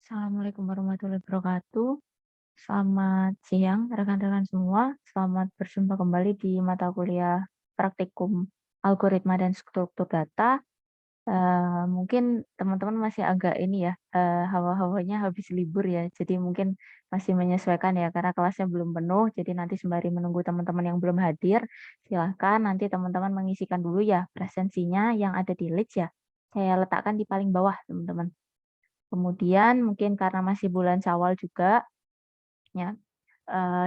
Assalamualaikum warahmatullahi wabarakatuh. Selamat siang rekan-rekan semua. Selamat berjumpa kembali di mata kuliah praktikum algoritma dan struktur data. Mungkin teman-teman masih agak ini ya, hawa-hawanya habis libur ya. Jadi mungkin masih menyesuaikan ya karena kelasnya belum penuh. Jadi nanti sembari menunggu teman-teman yang belum hadir, silahkan nanti teman-teman mengisikan dulu ya presensinya yang ada di list ya. Saya letakkan di paling bawah teman-teman. Kemudian mungkin karena masih bulan Syawal juga ya,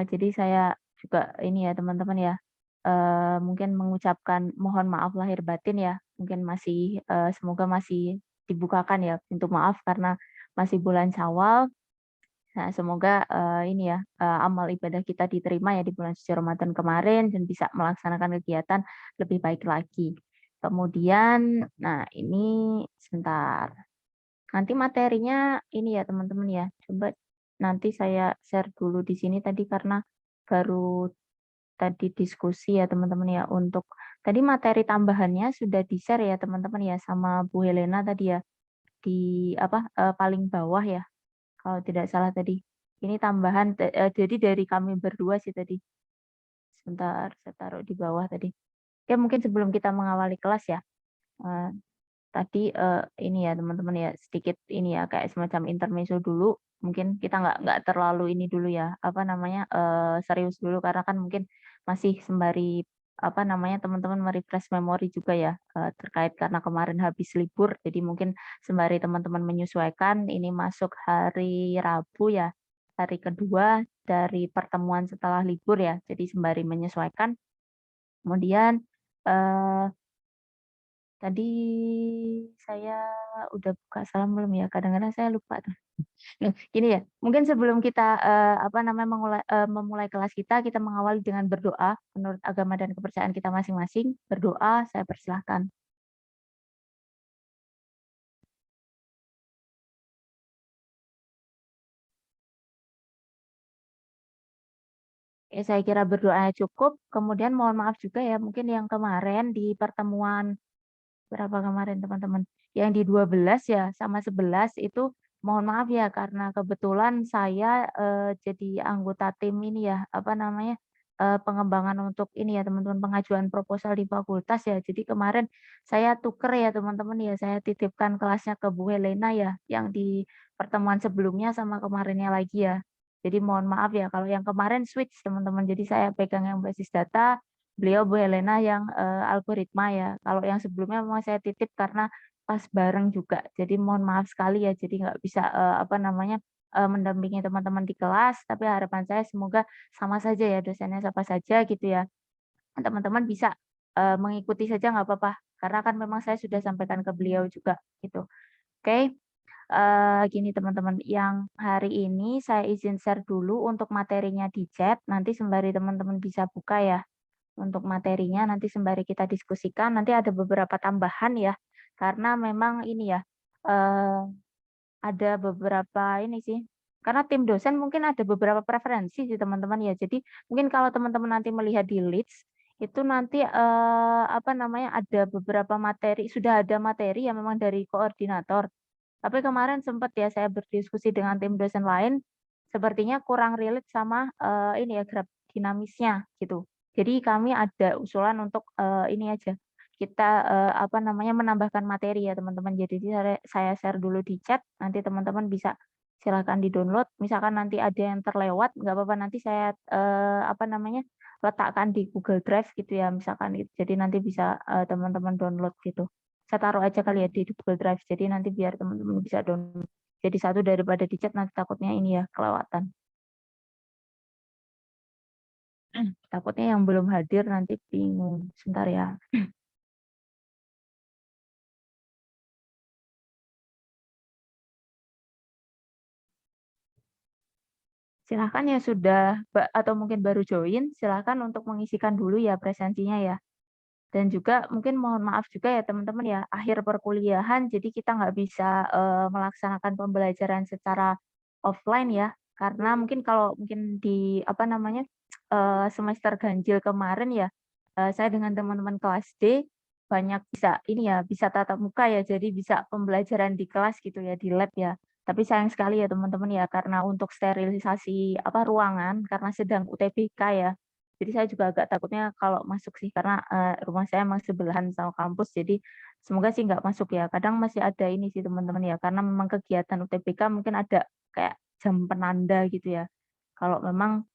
jadi saya juga ini ya teman-teman ya, mungkin mengucapkan mohon maaf lahir batin ya, mungkin masih, semoga masih dibukakan ya pintu maaf karena masih bulan Syawal. Nah semoga, ini ya, amal ibadah kita diterima ya di bulan suci Ramadan kemarin dan bisa melaksanakan kegiatan lebih baik lagi. Kemudian, nah ini sebentar. Nanti materinya ini ya teman-teman ya, coba nanti saya share dulu di sini tadi karena baru tadi diskusi ya teman-teman ya untuk tadi materi tambahannya sudah di-share ya teman-teman ya sama Bu Helena tadi ya di apa, paling bawah ya kalau tidak salah tadi. Ini tambahan jadi dari kami berdua sih tadi. Sebentar saya taruh di bawah tadi. Oke mungkin sebelum kita mengawali kelas ya, eee tadi, ini ya teman-teman ya, sedikit ini ya, kayak semacam intermezzo dulu, mungkin kita nggak terlalu ini dulu ya, apa namanya, serius dulu karena kan mungkin masih sembari, apa namanya, teman-teman memori juga ya, terkait karena kemarin habis libur, jadi mungkin sembari teman-teman menyesuaikan, ini masuk hari Rabu ya, hari kedua dari pertemuan setelah libur ya, jadi sembari menyesuaikan. Kemudian, eee tadi saya udah buka salam belum ya? Kadang-kadang saya lupa tuh. Nah, gini ya, mungkin sebelum kita, apa namanya, memulai kelas kita, kita mengawali dengan berdoa menurut agama dan kepercayaan kita masing-masing. Berdoa, saya persilahkan. Saya kira berdoanya cukup, kemudian mohon maaf juga ya, mungkin yang kemarin di pertemuan berapa kemarin teman-teman? Yang di 12 ya sama 11 itu mohon maaf ya karena kebetulan saya, jadi anggota tim ini ya, apa namanya, pengembangan untuk ini ya teman-teman, pengajuan proposal di fakultas ya. Jadi kemarin saya tuker ya teman-teman ya, saya titipkan kelasnya ke Bu Helena ya, yang di pertemuan sebelumnya sama kemarinnya lagi ya. Jadi mohon maaf ya kalau yang kemarin switch teman-teman, jadi saya pegang yang basis data, beliau Bu Helena yang, algoritma ya. Kalau yang sebelumnya memang saya titip karena pas bareng juga. Jadi mohon maaf sekali ya, jadi nggak bisa, apa namanya, mendampingi teman-teman di kelas, tapi harapan saya semoga sama saja ya, dosennya siapa saja gitu ya. Teman-teman bisa, mengikuti saja nggak apa-apa, karena kan memang saya sudah sampaikan ke beliau juga gitu. Oke, gini teman-teman, yang hari ini saya izin share dulu untuk materinya di chat, nanti sembari teman-teman bisa buka ya. Untuk materinya nanti sembari kita diskusikan, nanti ada beberapa tambahan ya, karena memang ini ya, eee, ada beberapa ini sih, karena tim dosen mungkin ada beberapa preferensi sih teman-teman ya. Jadi mungkin kalau teman-teman nanti melihat di leads, itu nanti, apa namanya, ada beberapa materi sudah ada materi yang memang dari koordinator. Tapi kemarin sempat ya saya berdiskusi dengan tim dosen lain, sepertinya kurang relate sama, ini ya graf dinamisnya gitu. Jadi kami ada usulan untuk, ini aja, kita, apa namanya, menambahkan materi ya teman-teman. Jadi saya share dulu di chat, nanti teman-teman bisa silakan di-download. Misalkan nanti ada yang terlewat, nggak apa-apa nanti saya, apa namanya, letakkan di Google Drive gitu ya misalkan gitu. Jadi nanti bisa, teman-teman download gitu. Saya taruh aja kali ya di Google Drive, jadi nanti biar teman-teman bisa download. Jadi satu daripada di chat nanti takutnya ini ya, kelewatan. Takutnya yang belum hadir nanti bingung. Sebentar ya. Silahkan yang sudah atau mungkin baru join, silahkan untuk mengisikan dulu ya presensinya ya. Dan juga mungkin mohon maaf juga ya teman-teman ya, akhir perkuliahan jadi kita nggak bisa, melaksanakan pembelajaran secara offline ya. Karena mungkin kalau mungkin di apa namanya, semester ganjil kemarin ya, saya dengan teman-teman kelas D banyak bisa ini ya, bisa tatap muka ya, jadi bisa pembelajaran di kelas gitu ya, di lab ya. Tapi sayang sekali ya teman-teman ya, karena untuk sterilisasi ruangan karena sedang UTBK ya. Jadi saya juga agak takutnya kalau masuk sih karena, rumah saya emang sebelahan sama kampus, jadi semoga sih nggak masuk ya. Kadang masih ada ini sih teman-teman ya, karena memang kegiatan UTBK mungkin ada kayak jam penanda gitu ya. Kalau memang,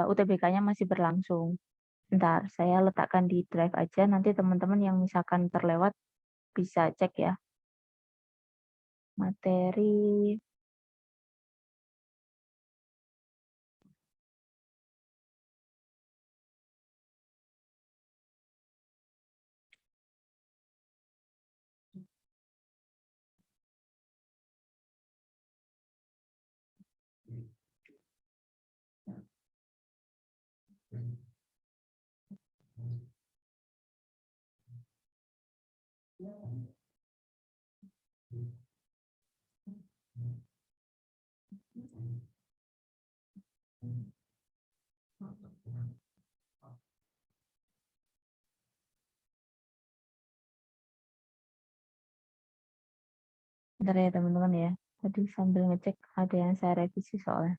UTBK-nya masih berlangsung. Bentar, saya letakkan di drive aja, nanti teman-teman yang misalkan terlewat bisa cek ya. Materi. Bentar ya teman-teman ya. Tadi sambil ngecek ada yang saya revisi soalnya.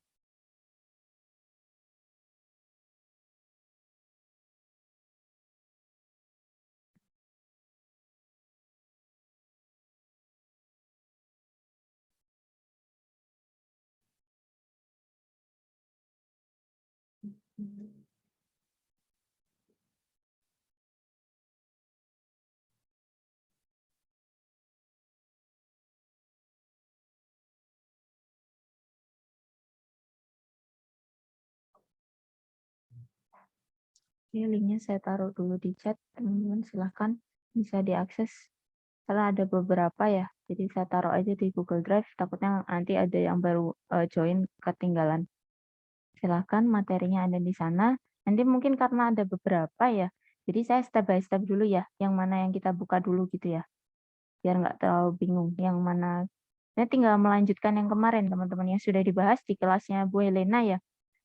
Ini linknya saya taruh dulu di chat, teman-teman silahkan bisa diakses. Karena ada beberapa ya, jadi saya taruh aja di Google Drive, takutnya nanti ada yang baru join ketinggalan. Silahkan materinya ada di sana. Nanti mungkin karena ada beberapa ya, jadi saya step by step dulu ya, yang mana yang kita buka dulu gitu ya, biar nggak terlalu bingung yang mana. Saya tinggal melanjutkan yang kemarin teman-teman yang sudah dibahas di kelasnya Bu Helena ya.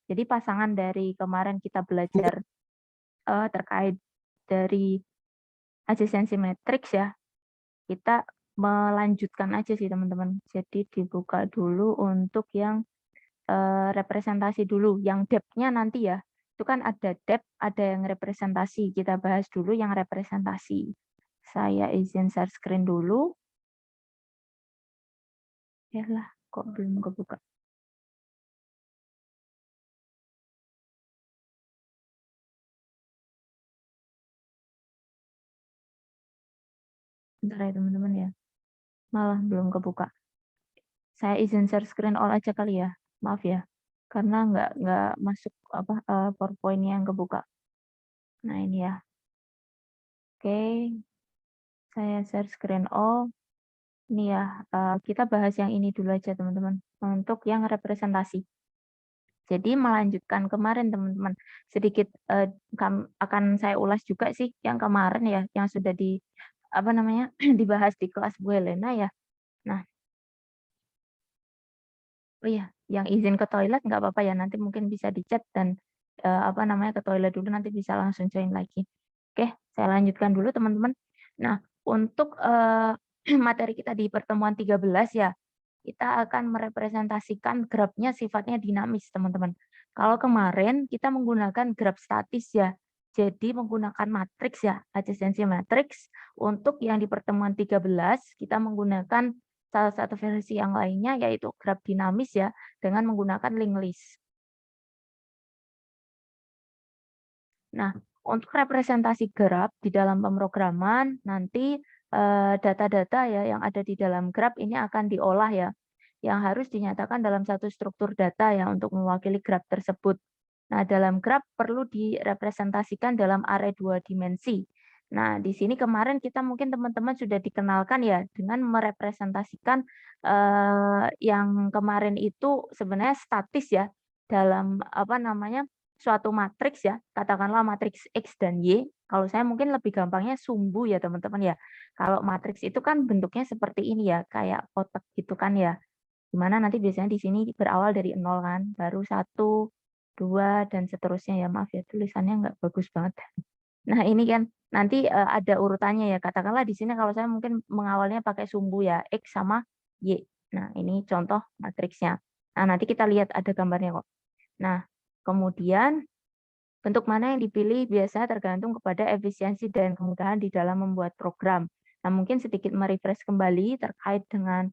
Jadi pasangan dari kemarin kita belajar terkait dari adjacency matrix ya, kita melanjutkan aja sih teman-teman. Jadi dibuka dulu untuk yang representasi dulu, yang depth-nya nanti ya. Itu kan ada depth, ada yang representasi. Kita bahas dulu yang representasi. Saya izin share screen dulu. Yalah, kok belum kebuka. Bentar ya teman-teman ya. Malah belum kebuka. Saya izin share screen all aja kali ya. Maaf ya. Karena nggak masuk PowerPoint-nya yang kebuka. Nah ini ya. Oke, saya share screen all. Ini ya, kita bahas yang ini dulu aja teman-teman. Untuk yang representasi. Jadi melanjutkan kemarin teman-teman. Sedikit akan saya ulas juga sih yang kemarin ya, yang sudah dibahas di kelas Bu Helena ya. Nah, oh iya, yang izin ke toilet nggak apa-apa ya, nanti mungkin bisa di-chat dan, ke toilet dulu nanti bisa langsung join lagi. Oke, saya lanjutkan dulu teman-teman. Nah, untuk, materi kita di pertemuan 13 ya, kita akan merepresentasikan grafnya sifatnya dinamis teman-teman. Kalau kemarin kita menggunakan graf statis ya, jadi menggunakan matriks ya, adjacency matrix. Untuk yang di pertemuan 13 kita menggunakan salah satu versi yang lainnya yaitu graf dinamis ya, dengan menggunakan linked list. Nah, untuk representasi graf di dalam pemrograman nanti data-data ya yang ada di dalam graf ini akan diolah ya, yang harus dinyatakan dalam satu struktur data ya untuk mewakili graf tersebut. Nah, dalam graf perlu direpresentasikan dalam array 2 dimensi. Nah, di sini kemarin kita mungkin teman-teman sudah dikenalkan ya dengan merepresentasikan yang kemarin itu sebenarnya statis ya dalam suatu matriks ya, katakanlah matriks X dan Y. Kalau saya mungkin lebih gampangnya sumbu ya teman-teman ya. Kalau matriks itu kan bentuknya seperti ini ya, kayak kotak gitu kan ya. Dimana nanti biasanya di sini berawal dari 0 kan, baru 1, 2, dan seterusnya ya. Maaf ya, tulisannya nggak bagus banget. Nah ini kan nanti ada urutannya ya. Katakanlah di sini kalau saya mungkin mengawalnya pakai sumbu ya, X sama Y. Nah, ini contoh matriksnya. Nah, nanti kita lihat ada gambarnya kok. Nah, kemudian bentuk mana yang dipilih biasanya tergantung kepada efisiensi dan kemudahan di dalam membuat program. Nah, mungkin sedikit merefresh kembali terkait dengan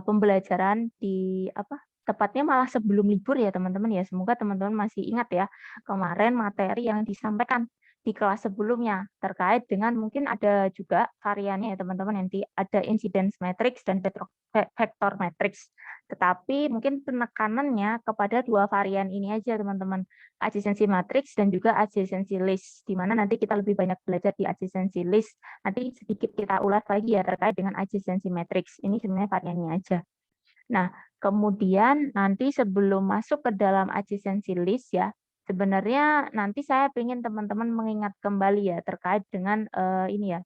pembelajaran di apa? Tepatnya malah sebelum libur ya, teman-teman ya. Semoga teman-teman masih ingat ya, kemarin materi yang disampaikan di kelas sebelumnya terkait dengan mungkin ada juga variannya ya, teman-teman, nanti ada incidence matrix dan vector matrix. Tetapi mungkin penekanannya kepada dua varian ini aja, teman-teman, adjacency matrix dan juga adjacency list, di mana nanti kita lebih banyak belajar di adjacency list. Nanti sedikit kita ulas lagi ya terkait dengan adjacency matrix. Ini sebenarnya variannya aja. Nah, kemudian nanti sebelum masuk ke dalam adjacency list ya, sebenarnya nanti saya ingin teman-teman mengingat kembali ya terkait dengan ini ya,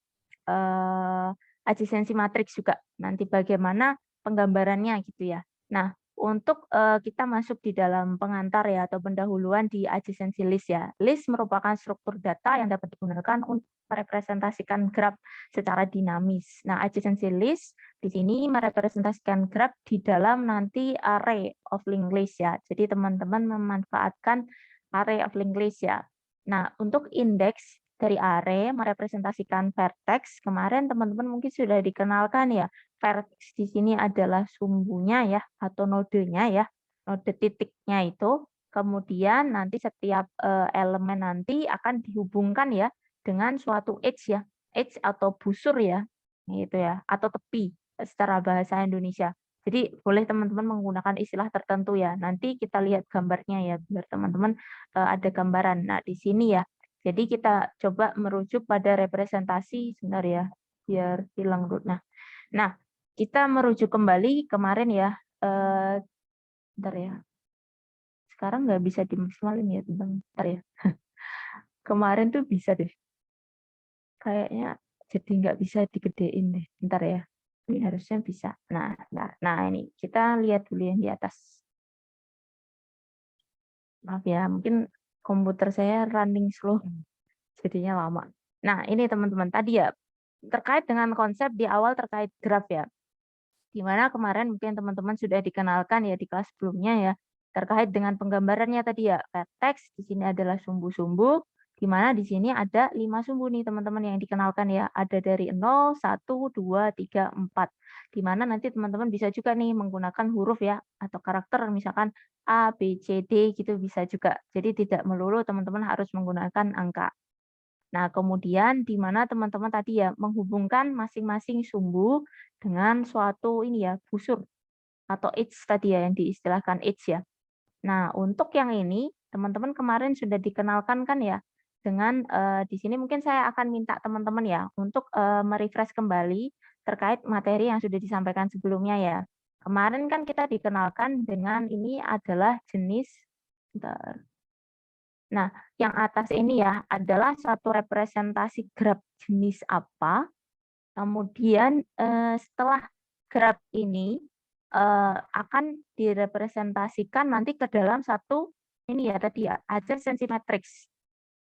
adjacency matrix juga. Nanti bagaimana penggambarannya gitu ya. Nah, untuk kita masuk di dalam pengantar ya atau pendahuluan di adjacency list ya. List merupakan struktur data yang dapat digunakan untuk merepresentasikan graf secara dinamis. Nah, adjacency list di sini merepresentasikan graf di dalam nanti array of linked list ya. Jadi teman-teman memanfaatkan array of linked list ya. Nah, untuk indeks dari array merepresentasikan vertex. Kemarin teman-teman mungkin sudah dikenalkan ya. Vertex di sini adalah sumbunya ya atau nodenya ya. Node titiknya itu. Kemudian nanti setiap elemen nanti akan dihubungkan ya dengan suatu edge ya. Edge atau busur ya. Gitu ya, atau tepi secara bahasa Indonesia. Jadi boleh teman-teman menggunakan istilah tertentu ya. Nanti kita lihat gambarnya ya biar teman-teman ada gambaran. Nah, di sini ya. Jadi kita coba merujuk pada representasi sebentar ya, biar hilang dulu. Nah, kita merujuk kembali kemarin ya. Bentar ya. Sekarang nggak bisa dimaksimalin ya, bentar ya. Kemarin tuh bisa deh. Kayaknya jadi nggak bisa digedein deh. Bentar ya. Ini harusnya bisa. Nah, ini kita lihat dulu yang di atas. Maaf ya, mungkin komputer saya running slow, jadinya lama. Nah, ini teman-teman tadi ya, terkait dengan konsep di awal terkait graf ya. Di mana kemarin mungkin teman-teman sudah dikenalkan ya di kelas sebelumnya ya, terkait dengan penggambarannya tadi ya, vertex di sini adalah sumbu-sumbu, di mana di sini ada 5 sumbu nih teman-teman yang dikenalkan ya, ada dari 0, 1, 2, 3, 4. Di mana nanti teman-teman bisa juga nih menggunakan huruf ya atau karakter misalkan A, B, C, D gitu bisa juga. Jadi tidak melulu teman-teman harus menggunakan angka. Nah, kemudian di mana teman-teman tadi ya menghubungkan masing-masing sumbu dengan suatu ini ya busur atau edge tadi ya yang diistilahkan edge ya. Nah, untuk yang ini teman-teman kemarin sudah dikenalkan kan ya dengan di sini mungkin saya akan minta teman-teman ya untuk merefresh kembali terkait materi yang sudah disampaikan sebelumnya ya. Kemarin kan kita dikenalkan dengan ini adalah jenis bentar. Nah, yang atas ini ya adalah satu representasi graf jenis apa. Kemudian setelah graf ini akan direpresentasikan nanti ke dalam satu ini ya tadi ya adjacency matrix.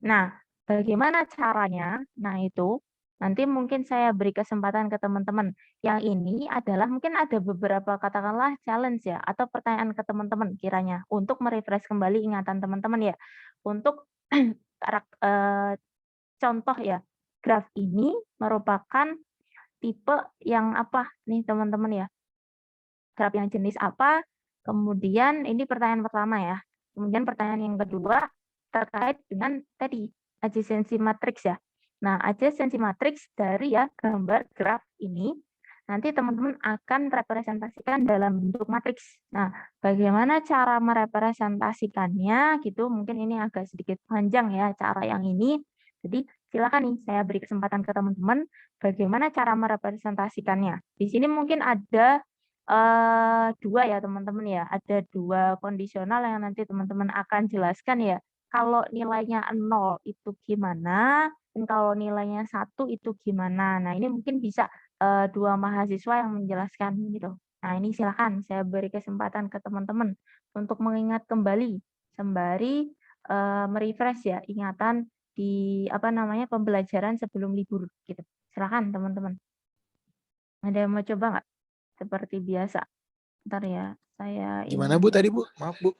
Nah, bagaimana caranya? Nah, itu nanti mungkin saya beri kesempatan ke teman-teman. Yang ini adalah mungkin ada beberapa katakanlah challenge ya atau pertanyaan ke teman-teman kiranya untuk merefresh kembali ingatan teman-teman ya. Untuk contoh ya, graf ini merupakan tipe yang apa nih teman-teman ya? Graf yang jenis apa? Kemudian ini pertanyaan pertama ya. Kemudian pertanyaan yang kedua terkait dengan tadi adjacency matrix ya. Nah, adjacency matrix dari ya gambar graf ini nanti teman-teman akan representasikan dalam bentuk matriks. Nah, bagaimana cara merepresentasikannya gitu? Mungkin ini agak sedikit panjang ya cara yang ini. Jadi silakan nih saya beri kesempatan ke teman-teman bagaimana cara merepresentasikannya. Di sini mungkin ada 2 ya teman-teman ya, ada 2 kondisional yang nanti teman-teman akan jelaskan ya. Kalau nilainya 0 itu gimana, dan kalau nilainya 1 itu gimana. Nah, ini mungkin bisa 2 mahasiswa yang menjelaskan gitu. Nah, ini silakan saya beri kesempatan ke teman-teman untuk mengingat kembali sembari me-refresh ya ingatan di apa namanya pembelajaran sebelum libur gitu. Silakan teman-teman. Ada yang mau coba nggak? Seperti biasa. Bentar ya, saya Gimana ini Bu dulu. tadi Bu? Maaf Bu.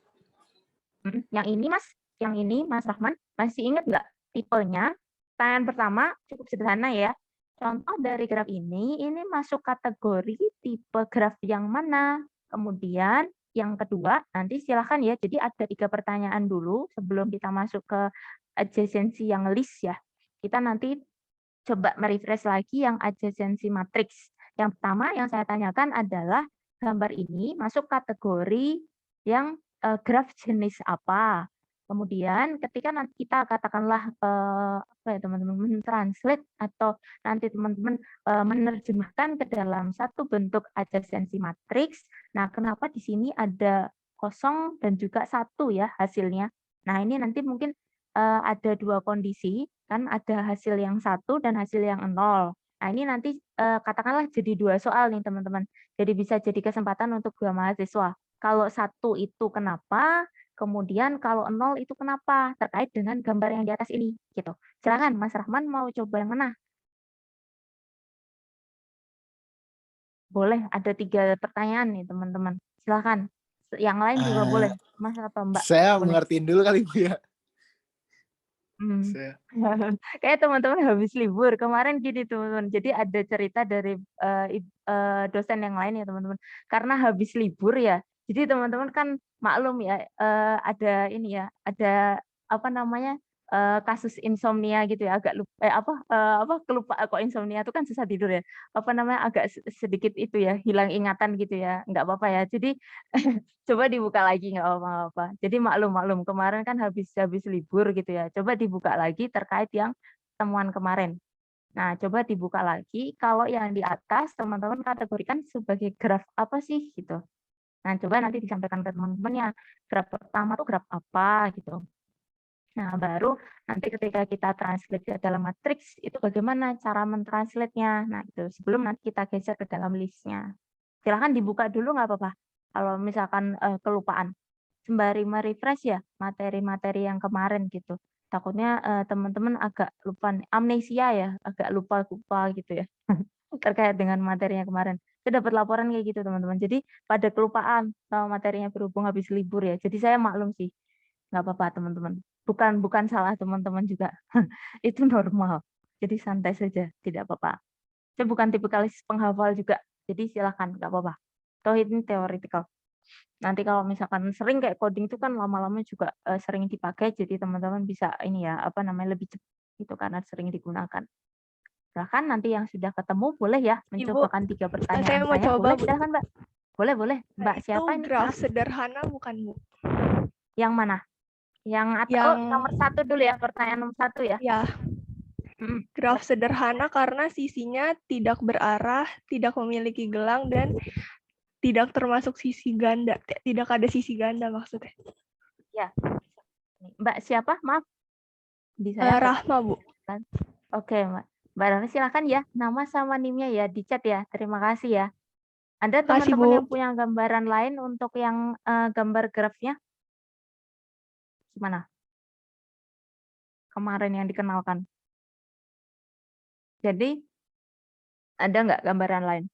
Yang ini Mas Rahman, masih ingat nggak tipenya? Pertanyaan pertama cukup sederhana ya. Contoh dari graf ini masuk kategori tipe graf yang mana? Kemudian yang kedua, nanti silakan ya. Jadi ada 3 pertanyaan dulu sebelum kita masuk ke adjacency yang list ya. Kita nanti coba merefresh lagi yang adjacency matrix. Yang pertama yang saya tanyakan adalah gambar ini masuk kategori yang graf jenis apa. Kemudian ketika nanti kita katakanlah apa ya teman-teman mentranslate atau nanti teman-teman menerjemahkan ke dalam satu bentuk adjacency matrix. Nah, kenapa di sini ada kosong dan juga satu ya hasilnya. Nah, ini nanti mungkin ada 2 kondisi, kan ada hasil yang 1 dan hasil yang 0. Nah, ini nanti katakanlah jadi 2 soal nih teman-teman. Jadi bisa jadi kesempatan untuk 2 mahasiswa. Kalau 1 itu kenapa, kemudian kalau 0 itu kenapa, terkait dengan gambar yang di atas ini, gitu. Silakan Mas Rahman mau coba yang mana? Boleh, ada 3 pertanyaan nih teman-teman. Silakan. Yang lain juga boleh, Mas atau Mbak, Saya boleh. mengertiin dulu kali Bu ya. Hmm. Saya Kayak teman-teman habis libur kemarin gini teman-teman. Jadi ada cerita dari dosen yang lain ya teman-teman. Karena habis libur ya. Jadi teman-teman kan maklum ya ada ini ya, ada apa namanya kasus insomnia gitu ya. Agak lupa apa kelupa kok insomnia itu kan susah tidur ya. Apa namanya agak sedikit itu ya hilang ingatan gitu ya. Nggak apa-apa ya. Jadi coba dibuka lagi nggak apa-apa. Jadi maklum kemarin kan habis habis libur gitu ya. Coba dibuka lagi terkait yang temuan kemarin. Nah, coba dibuka lagi kalau yang di atas teman-teman kategorikan sebagai graf apa sih gitu. Nah, coba nanti disampaikan ke teman-teman ya, graf pertama tuh graf apa gitu. Nah, baru nanti ketika kita translate ke dalam matriks itu bagaimana cara mentranslate-nya. Nah, itu sebelum nanti kita geser ke dalam list-nya. Silahkan dibuka dulu nggak apa-apa. Kalau misalkan kelupaan sembari refresh ya materi-materi yang kemarin gitu. Takutnya teman-teman agak lupa amnesia ya, agak lupa-lupa gitu ya terkait dengan materinya kemarin. Saya dapat laporan kayak gitu teman-teman. Jadi pada kelupaan sama materinya berhubung habis libur ya. Jadi saya maklum sih, nggak apa-apa teman-teman. Bukan bukan salah teman-teman juga. Itu normal. Jadi santai saja, tidak apa-apa. Saya bukan tipikalis penghafal juga. Jadi silakan, nggak apa-apa. Toh ini theoretical. Nanti kalau misalkan sering kayak coding itu kan lama-lama juga sering dipakai, jadi teman-teman bisa ini ya, apa namanya, lebih cepat gitu karena sering digunakan. Silahkan nanti yang sudah ketemu boleh ya Ibu, mencobakan 3 saya pertanyaan mau saya, coba, boleh Bu. silahkan Mbak. Boleh boleh. Mbak Itu siapa ini? graf Maaf, sederhana bukan, Bu? yang mana? Yang oh Yang nomor 1 dulu ya, pertanyaan nomor 1 ya? ya, graf sederhana karena sisinya tidak berarah, tidak memiliki gelang, dan tidak termasuk sisi ganda. Tidak ada sisi ganda maksudnya. Ya. Mbak siapa? Maaf. Bisa ya? Rahma, Bu. Oke, Mbak. Mbak Rani silakan ya, nama sama NIM-nya ya di chat ya. Terima kasih ya. Ada Makasih, teman-teman Bu. yang punya gambaran lain untuk yang gambar grafnya? Gimana? Kemarin yang dikenalkan. Jadi ada nggak gambaran lain?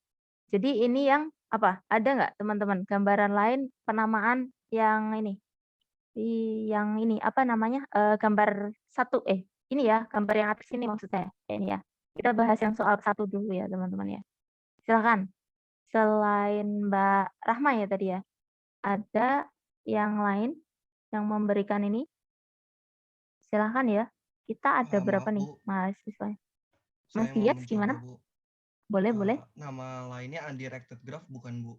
Jadi ini yang apa? Ada nggak teman-teman gambaran lain penamaan yang ini? Yang ini apa namanya? Gambar satu ini ya, gambar yang atas ini maksud saya. Ini ya. Kita bahas yang soal satu dulu ya, teman-teman ya. Silakan. Selain Mbak Rahma ya tadi ya. Ada yang lain yang memberikan ini? Silahkan ya. Kita ada berapa Maaf nih Bu, mahasiswa? Mas saya mau Dias mencoba gimana? Bu. Boleh, boleh. Nama lainnya undirected graph bukan Bu?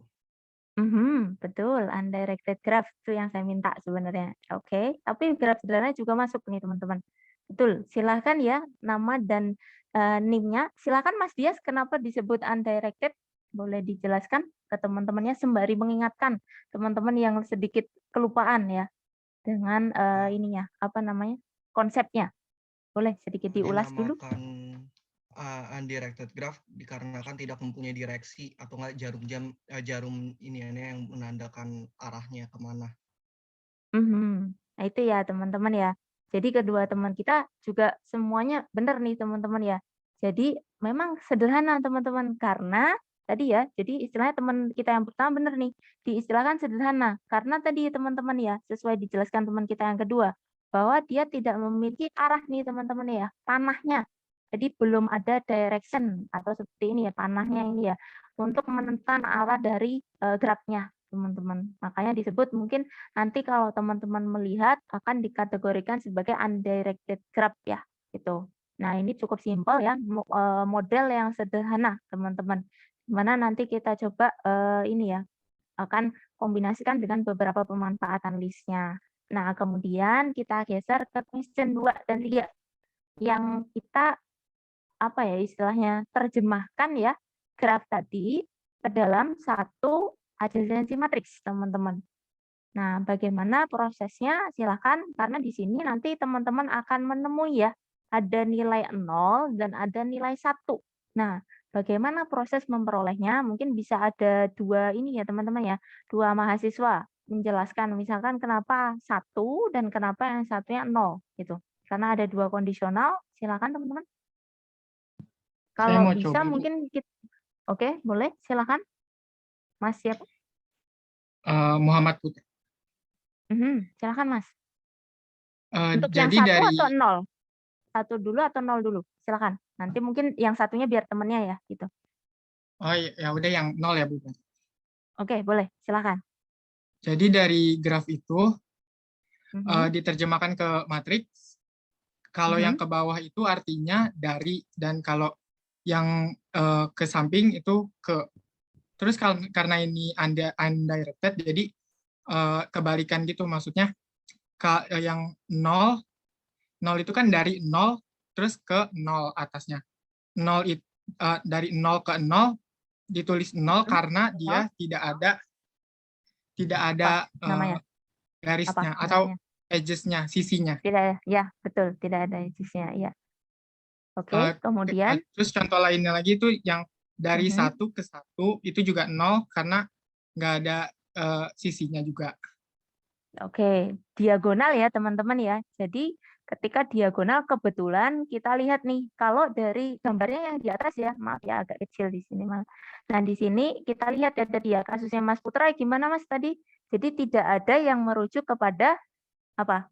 Betul, undirected graph itu yang saya minta sebenarnya. Oke, tapi graph sederhana juga masuk nih teman-teman. Betul, silahkan ya nama dan NIM-nya. Silahkan Mas Dias, kenapa disebut undirected? Boleh dijelaskan ke teman-temannya sembari mengingatkan teman-teman yang sedikit kelupaan ya dengan ininya, apa namanya, konsepnya. Boleh sedikit diulas dulu? Dinamakan undirected graph dikarenakan tidak mempunyai direksi atau enggak jarum ini yang menandakan arahnya kemana. Nah itu ya teman-teman ya. Jadi kedua teman kita juga semuanya benar nih teman-teman ya. Jadi memang sederhana teman-teman karena tadi ya, jadi istilahnya teman kita yang pertama benar nih, diistilahkan sederhana. Karena tadi teman-teman ya, sesuai dijelaskan teman kita yang kedua, bahwa dia tidak memiliki arah nih teman-teman ya, panahnya. Jadi belum ada direction atau seperti ini ya, panahnya ini ya, untuk menentukan arah dari geraknya teman-teman. Makanya disebut mungkin nanti kalau teman-teman melihat akan dikategorikan sebagai undirected graph ya, gitu. Nah, ini cukup simpel ya, model yang sederhana teman-teman. Mana nanti kita coba ini ya, akan kombinasikan dengan beberapa pemanfaatan listnya. Nah, kemudian kita geser ke question 2 dan 3 yang kita apa ya istilahnya terjemahkan ya graf tadi ke dalam satu adjacency matrix, teman-teman. Nah, bagaimana prosesnya? Silakan karena di sini nanti teman-teman akan menemui ya ada nilai 0 dan ada nilai 1. Nah, bagaimana proses memperolehnya? Mungkin bisa ada dua ini ya teman-teman ya, dua mahasiswa menjelaskan misalkan kenapa 1 dan kenapa yang satunya 0 gitu. Karena ada dua kondisional, silakan teman-teman. Saya Kalau mau bisa coba, Bu. mungkin oke, boleh silakan. Mas siapa? Muhammad Putra. Silakan Mas. Untuk yang Jadi 1 dari atau 0? 1 dulu atau 0 dulu? Silakan. Nanti mungkin yang satunya biar temennya ya, gitu. oh ya udah yang 0 ya, Bu. Oke, boleh. Silakan. Jadi dari graf itu Mhm, diterjemahkan ke matriks. Kalau yang mhm, ke bawah itu artinya dari, dan kalau yang ke samping itu ke. Terus karena ini undirected, jadi kebalikan gitu, maksudnya yang 0 itu kan dari 0 terus ke 0 atasnya. 0 itu dari 0 ke 0 ditulis 0 mhm. karena dia Oh, tidak apa ada namanya? Apa garisnya atau namanya? edges-nya, sisinya. Tidak ya? Ya, betul. Tidak ada edges-nya, iya. Oke, kemudian Terus contoh lainnya lagi itu yang dari mhm, 1 ke 1 itu juga 0 karena nggak ada sisinya juga. oke. Diagonal ya, teman-teman ya. Jadi ketika diagonal kebetulan kita lihat nih, kalau dari gambarnya yang di atas ya, maaf ya agak kecil di sini, Mas. Nah, di sini kita lihat ya tadi ya, kasusnya Mas Putra gimana Mas tadi? Jadi tidak ada yang merujuk kepada apa?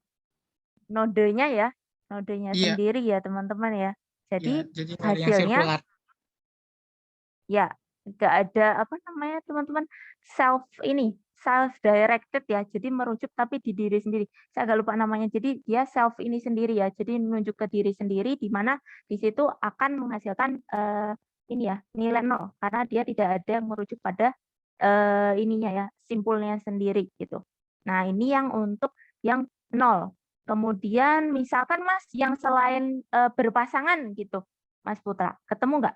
Nodenya ya, nodenya Iya, sendiri ya, teman-teman ya. ya, Jadi jadi nggak ada yang hasilnya sirkular. ya nggak ada apa namanya teman-teman self directed ya. Jadi merujuk tapi di diri sendiri. Saya agak lupa namanya. Jadi dia self ini sendiri ya. Jadi menunjuk ke diri sendiri di mana di situ akan menghasilkan ini ya nilai 0 karena dia tidak ada yang merujuk pada ininya ya simpulnya sendiri gitu. Nah ini yang untuk yang 0. Kemudian misalkan Mas yang selain berpasangan gitu, Mas Putra, ketemu nggak?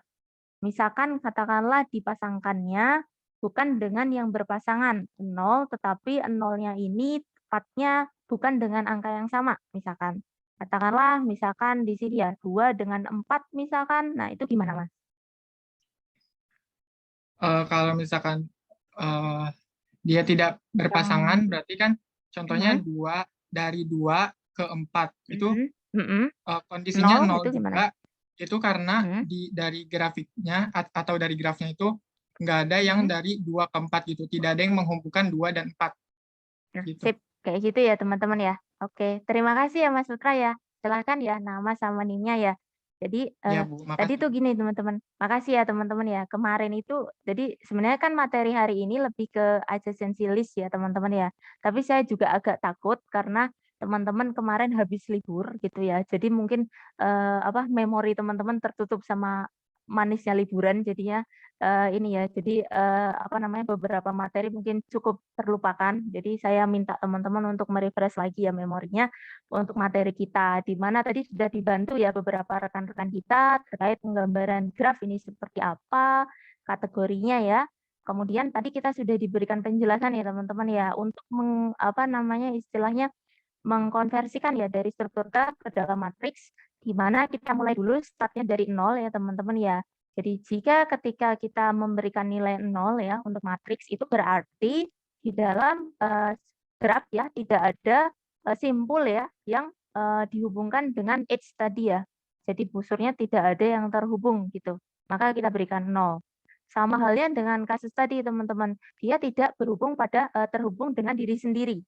Misalkan katakanlah dipasangkannya bukan dengan yang berpasangan 0, tetapi 0-nya ini tepatnya bukan dengan angka yang sama, misalkan. Katakanlah misalkan di sini ya 2 dengan 4 misalkan, nah itu gimana Mas? Kalau misalkan dia tidak berpasangan, Yang berarti kan contohnya mhm, 2 ke 4 itu mhm, mhm, kondisinya 0 itu 0 gimana? juga, itu karena Mhm, dari grafiknya atau dari grafnya itu nggak ada yang mhm. dari 2 ke 4 gitu, tidak ada yang menghubungkan 2 dan 4 Nah, gitu. sip, kayak gitu ya teman-teman ya. Oke, terima kasih ya Mas Putra ya. Silahkan ya nama sama NIM-nya ya. Jadi Ya Bu, tadi makasih. tuh gini teman-teman, makasih ya teman-teman ya. Kemarin itu jadi sebenarnya kan materi hari ini lebih ke adjacency list ya teman-teman ya. Tapi saya juga agak takut karena teman-teman kemarin habis libur gitu ya. Jadi mungkin apa memori teman-teman tertutup sama manisnya liburan jadinya ini ya, jadi, apa namanya, beberapa materi mungkin cukup terlupakan. Jadi saya minta teman-teman untuk me-refresh lagi ya memorinya untuk materi kita, di mana tadi sudah dibantu ya beberapa rekan-rekan kita terkait penggambaran graf ini seperti apa, kategorinya ya. Kemudian tadi kita sudah diberikan penjelasan ya teman-teman ya, untuk apa namanya, istilahnya mengkonversikan ya dari struktur graf ke dalam matriks, di mana kita mulai dulu startnya dari 0 ya teman-teman ya. Jadi jika ketika kita memberikan nilai 0 ya untuk matriks itu berarti di dalam graf ya tidak ada simpul ya yang dihubungkan dengan edge tadi ya. Jadi busurnya tidak ada yang terhubung gitu. Maka kita berikan 0. Sama halnya dengan kasus tadi teman-teman, dia tidak terhubung dengan diri sendiri.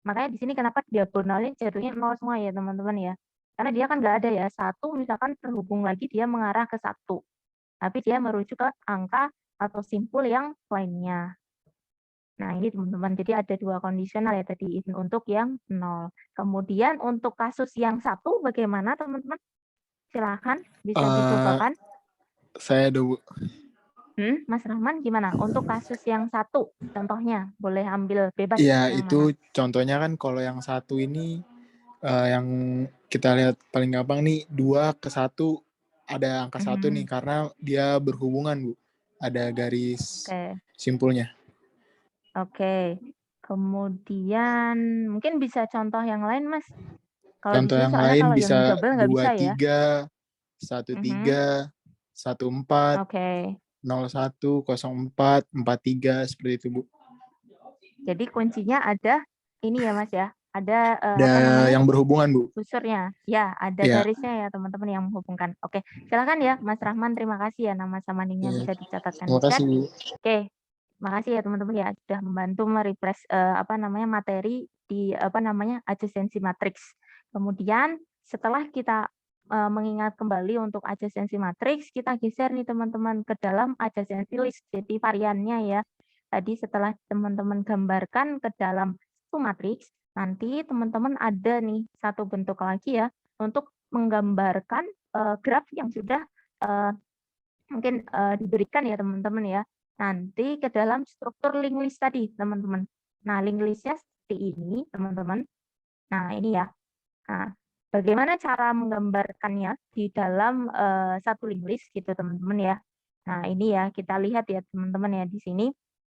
Makanya di sini kenapa diagonalnya jatuhnya 0 semua ya teman-teman ya. Karena dia kan nggak ada ya, 1 misalkan terhubung lagi dia mengarah ke 1. Tapi dia merujuk ke angka atau simpul yang lainnya. Nah ini teman-teman, jadi ada 2 kondisional ya tadi untuk yang 0. Kemudian untuk kasus yang 1 bagaimana teman-teman? Silakan bisa dicobakan. Saya ada, Bu. Mas Rahman gimana? Untuk kasus yang 1 contohnya, boleh ambil bebas Iya, yang itu mana? contohnya kan kalau yang 1 ini yang kita lihat paling gampang nih 2 ke 1 ada angka 1 nih karena dia berhubungan, Bu. Ada garis Oke. simpulnya. Oke. Kemudian mungkin bisa contoh yang lain, Mas. Kalau di Contoh sini yang soalnya lain kalau yang bisa double nggak bisa ya. 23, 13, 14, Oke. 01, 04, 43 seperti itu, Bu. Jadi kuncinya ada ini ya, Mas ya. Ada Ada apa namanya? yang berhubungan, Bu. Kusurnya. Ya, ada Iya. garisnya ya teman-teman yang menghubungkan. Oke, silakan ya Mas Rahman. Terima kasih ya nama sama nicknya Iya. bisa dicatatkan Terima di chat. kasih, Bu. Oke, makasih ya teman-teman ya sudah membantu merefresh materi di adjacency matrix. Kemudian setelah kita mengingat kembali untuk adjacency matrix, kita geser nih teman-teman ke dalam adjacency list. Jadi variannya ya. Tadi setelah teman-teman gambarkan ke dalam satu matriks, nanti teman-teman ada nih satu bentuk lagi ya untuk menggambarkan graf yang sudah mungkin diberikan ya teman-teman ya. Nanti ke dalam struktur link list tadi teman-teman. Nah link listnya seperti ini teman-teman. Nah ini ya. Nah, bagaimana cara menggambarkannya di dalam satu link list gitu teman-teman ya. Nah ini ya kita lihat ya teman-teman ya di sini.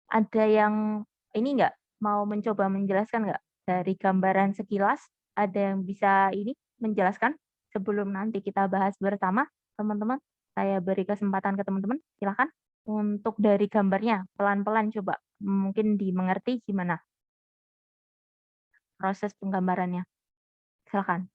Ada yang ini enggak mau mencoba menjelaskan enggak? Dari gambaran sekilas ada yang bisa ini menjelaskan sebelum nanti kita bahas bersama teman-teman. Saya beri kesempatan ke teman-teman, silakan untuk dari gambarnya pelan-pelan coba mungkin dimengerti gimana proses penggambarannya. Silakan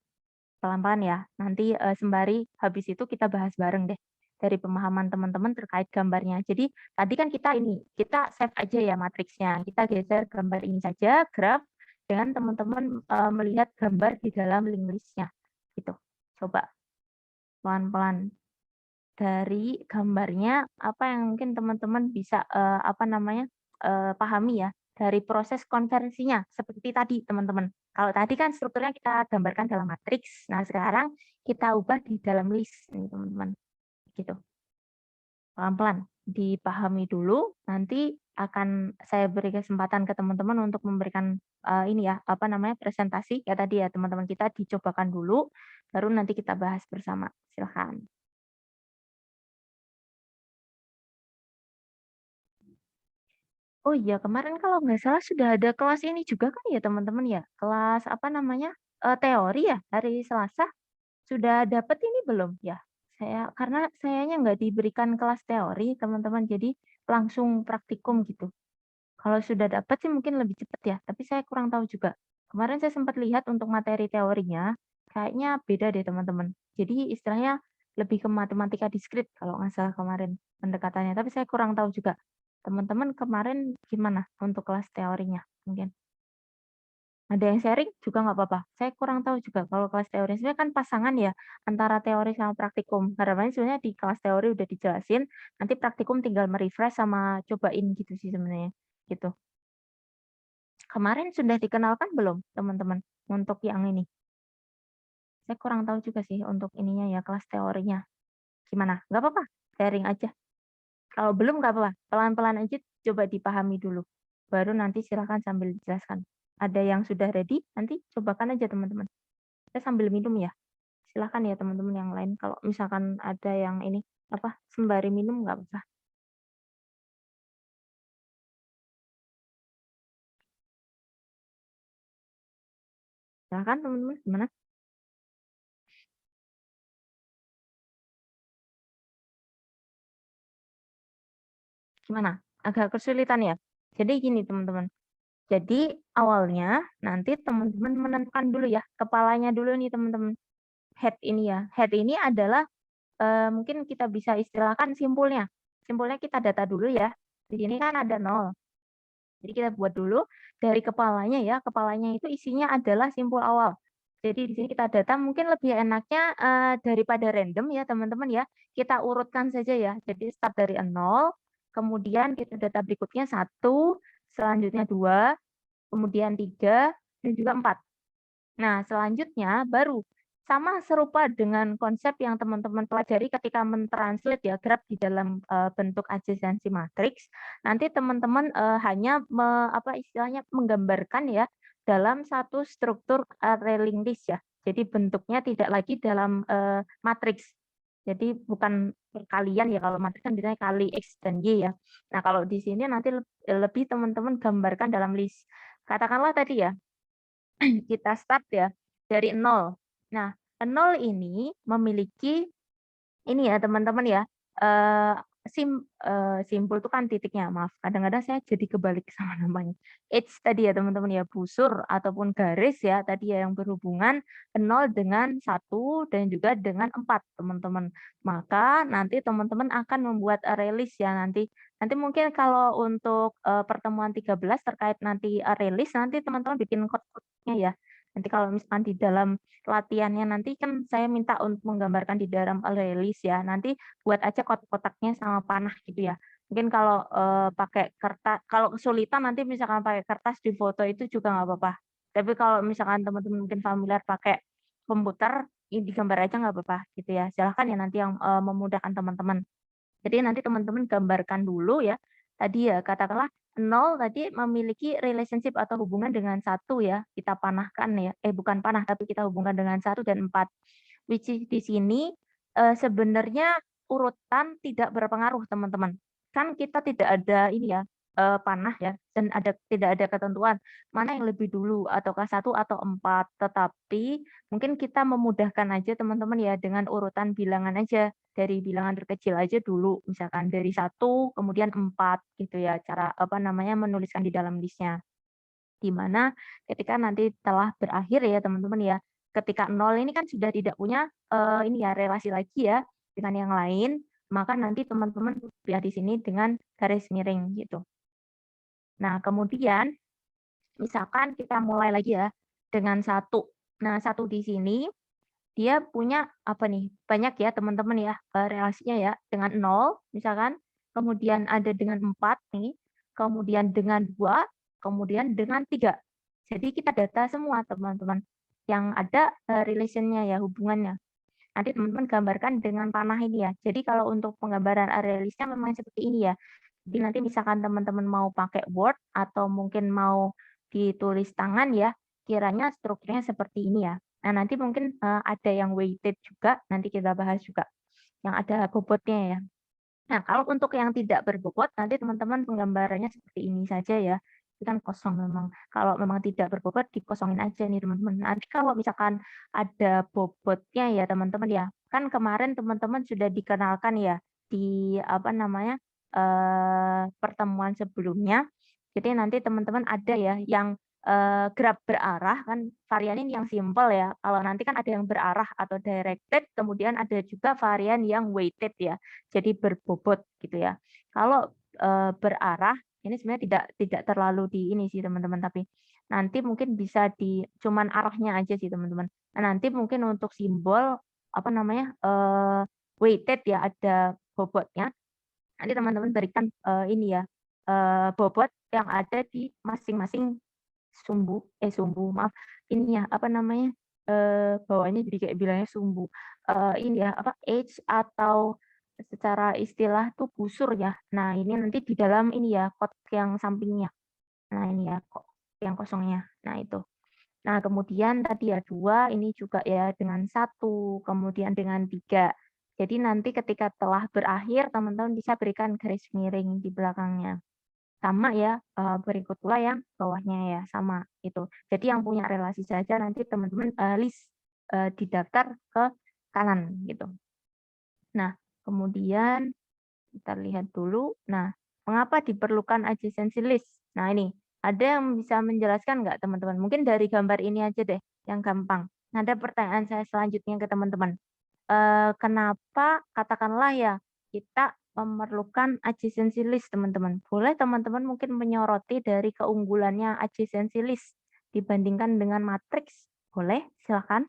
pelan-pelan ya. Nanti sembari habis itu kita bahas bareng deh dari pemahaman teman-teman terkait gambarnya. Jadi tadi kan kita save aja ya matriksnya. Kita geser gambar ini saja, graf, dengan teman-teman melihat gambar di dalam link list-nya. Gitu. Coba pelan-pelan dari gambarnya apa yang mungkin teman-teman bisa pahami ya dari proses konversinya seperti tadi teman-teman. Kalau tadi kan strukturnya kita gambarkan dalam matriks. Nah, sekarang kita ubah di dalam list nih teman-teman. Gitu. Pelan-pelan dipahami dulu, nanti akan saya beri kesempatan ke teman-teman untuk memberikan presentasi ya tadi ya teman-teman, kita dicobakan dulu baru nanti kita bahas bersama. Silakan. Oh iya, kemarin kalau nggak salah sudah ada kelas ini juga kan ya teman-teman ya? Kelas teori ya hari Selasa. Sudah dapat ini belum ya? Karena sayanya nggak diberikan kelas teori teman-teman, jadi langsung praktikum gitu. Kalau sudah dapat sih mungkin lebih cepat ya, tapi saya kurang tahu juga. Kemarin saya sempat lihat untuk materi teorinya, kayaknya beda deh teman-teman. Jadi istilahnya lebih ke matematika diskrit kalau nggak salah kemarin pendekatannya, tapi saya kurang tahu juga. Teman-teman kemarin gimana untuk kelas teorinya mungkin? Ada yang sharing juga nggak apa-apa. Saya kurang tahu juga kalau kelas teori. Sebenarnya kan pasangan ya antara teori sama praktikum. Harapannya sebenarnya di kelas teori udah dijelasin, nanti praktikum tinggal merefresh sama cobain gitu sih sebenarnya. Gitu. Kemarin sudah dikenalkan belum teman-teman untuk yang ini? Saya kurang tahu juga sih untuk ininya ya kelas teorinya. Gimana? Nggak apa-apa, sharing aja. Kalau belum nggak apa-apa, pelan-pelan aja coba dipahami dulu. Baru nanti silakan sambil dijelaskan. Ada yang sudah ready, nanti cobakan aja teman-teman. Saya sambil minum ya. Silakan ya teman-teman yang lain. Kalau misalkan ada yang ini sembari minum nggak apa-apa. Silakan teman-teman, gimana? Gimana? Agak kesulitan ya? Jadi gini teman-teman. Jadi awalnya nanti teman-teman menentukan dulu ya, kepalanya dulu nih teman-teman. Head ini ya. Head ini adalah mungkin kita bisa istilahkan simpulnya. simpulnya kita data dulu ya. Di sini kan ada 0. Jadi kita buat dulu dari kepalanya ya. Kepalanya itu isinya adalah simpul awal. Jadi di sini kita data mungkin lebih enaknya daripada random ya teman-teman ya. Kita urutkan saja ya. Jadi start dari 0, kemudian kita data berikutnya 1, selanjutnya 2, kemudian 3, dan juga 4. Nah, selanjutnya baru sama serupa dengan konsep yang teman-teman pelajari ketika mentranslate ya graf di dalam bentuk adjacency matrix. Nanti teman-teman hanya istilahnya menggambarkan ya dalam satu struktur railing list ya. Jadi bentuknya tidak lagi dalam matriks. Jadi bukan perkalian ya, kalau matriks kan biasanya kali X dan Y ya. Nah, kalau di sini nanti lebih teman-teman gambarkan dalam list. Katakanlah tadi ya, kita start ya dari 0. Nah, 0 ini memiliki ini ya teman-teman ya, simpul itu kan titiknya, maaf kadang-kadang saya jadi kebalik sama namanya. Edge tadi ya teman-teman ya, busur ataupun garis ya tadi ya yang berhubungan 0 dengan 1 dan juga dengan 4 teman-teman. Maka nanti teman-teman akan membuat array list ya nanti. Nanti mungkin kalau untuk pertemuan 13 terkait nanti array list, nanti teman-teman bikin code-code-nya ya. Nanti kalau misalkan di dalam latihannya nanti kan saya minta untuk menggambarkan di dalam array list ya. Nanti buat aja kotak-kotaknya sama panah gitu ya. Mungkin kalau pakai kertas, kalau kesulitan nanti misalkan pakai kertas di foto itu juga nggak apa-apa. Tapi kalau misalkan teman-teman mungkin familiar pakai komputer, ini digambar aja nggak apa-apa gitu ya. Silahkan ya nanti yang memudahkan teman-teman. Jadi nanti teman-teman gambarkan dulu ya. Tadi ya katakanlah 0 tadi memiliki relationship atau hubungan dengan 1 ya. Kita panahkan ya. Bukan panah tapi kita hubungkan dengan 1 dan 4. Which is di sini sebenarnya urutan tidak berpengaruh teman-teman. Kan kita tidak ada ini ya panah ya dan tidak ada ketentuan mana yang lebih dulu ataukah 1 atau 4, tetapi mungkin kita memudahkan aja teman-teman ya dengan urutan bilangan aja, dari bilangan terkecil aja dulu, misalkan dari 1 kemudian 4 gitu ya, cara menuliskan di dalam listnya. Di mana ketika nanti telah berakhir ya teman-teman ya, ketika 0 ini kan sudah tidak punya ini ya relasi lagi ya dengan yang lain, maka nanti teman-teman lihat di sini dengan garis miring gitu. Nah, kemudian misalkan kita mulai lagi ya dengan 1. Nah, 1 di sini dia punya apa nih? Banyak ya teman-teman ya relasinya ya dengan 0 misalkan, kemudian ada dengan 4 nih, kemudian dengan 2, kemudian dengan 3. Jadi kita data semua teman-teman yang ada relation-nya ya, hubungannya. Nanti teman-teman gambarkan dengan panah ini ya. Jadi kalau untuk penggambaran area list-nya memang seperti ini ya. Jadi nanti misalkan teman-teman mau pakai Word atau mungkin mau ditulis tangan ya, kiranya strukturnya seperti ini ya. Nah, nanti mungkin ada yang weighted juga, nanti kita bahas juga. Yang ada bobotnya ya. Nah, kalau untuk yang tidak berbobot, nanti teman-teman penggambarannya seperti ini saja ya. Itu kan kosong memang. Kalau memang tidak berbobot, dikosongin aja nih teman-teman. Nanti kalau misalkan ada bobotnya ya teman-teman ya. Kan kemarin teman-teman sudah dikenalkan ya di pertemuan sebelumnya. Jadi nanti teman-teman ada ya yang graf berarah, kan varian ini yang simple ya. Kalau nanti kan ada yang berarah atau directed, kemudian ada juga varian yang weighted ya. Jadi berbobot gitu ya. Kalau berarah ini sebenarnya tidak terlalu di ini sih teman-teman, tapi nanti mungkin bisa di cuman arahnya aja sih teman-teman. Nah, nanti mungkin untuk simbol weighted ya, ada bobotnya. Nanti teman-teman berikan ini ya bobot yang ada di masing-masing sumbu maaf ini ya bawahnya jadi kayak bilangnya sumbu ini ya H atau secara istilah tuh busur ya. Nah, ini nanti di dalam ini ya kot yang sampingnya. Nah, ini ya kok yang kosongnya. Nah, itu. Nah, kemudian tadi ya 2 ini juga ya dengan 1, kemudian dengan 3. Jadi nanti ketika telah berakhir teman-teman bisa berikan garis miring di belakangnya. Sama ya, berikut pula yang bawahnya ya, sama itu. Jadi yang punya relasi saja nanti teman-teman list didaftar ke kanan gitu. Nah, kemudian kita lihat dulu. Nah, mengapa diperlukan adjacency list? Nah, ini ada yang bisa menjelaskan nggak teman-teman? Mungkin dari gambar ini aja deh, yang gampang. Nah, ada pertanyaan saya selanjutnya ke teman-teman. Kenapa katakanlah ya kita memerlukan adjacency list, teman-teman. Boleh teman-teman mungkin menyoroti dari keunggulannya adjacency list dibandingkan dengan matriks. Boleh, silakan.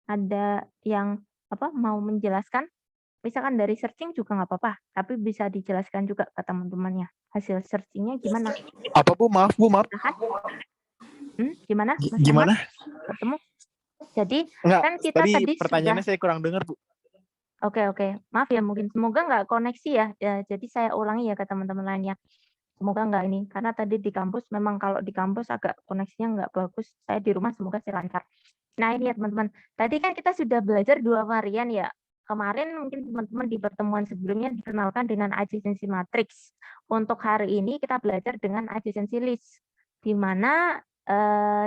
Ada yang mau menjelaskan? Misalkan dari searching juga nggak apa-apa, tapi bisa dijelaskan juga ke teman-temannya. Hasil searchingnya gimana? Apa Bu? Maaf Bu, maaf. Silakan. Gimana, Mas Muhammad? Gimana? Bertemu? Jadi Enggak, kan kita tadi tadi pertanyaannya sudah saya kurang dengar Bu. Oke. Maaf ya, mungkin semoga nggak koneksi ya. Jadi saya ulangi ya ke teman-teman lainnya. Semoga nggak ini, karena tadi di kampus memang kalau di kampus agak koneksinya nggak bagus. Saya di rumah semoga sih lancar. Nah ini ya teman-teman, tadi kan kita sudah belajar 2 varian ya. Kemarin mungkin teman-teman di pertemuan sebelumnya dikenalkan dengan adjacency matrix. Untuk hari ini kita belajar dengan adjacency list, di mana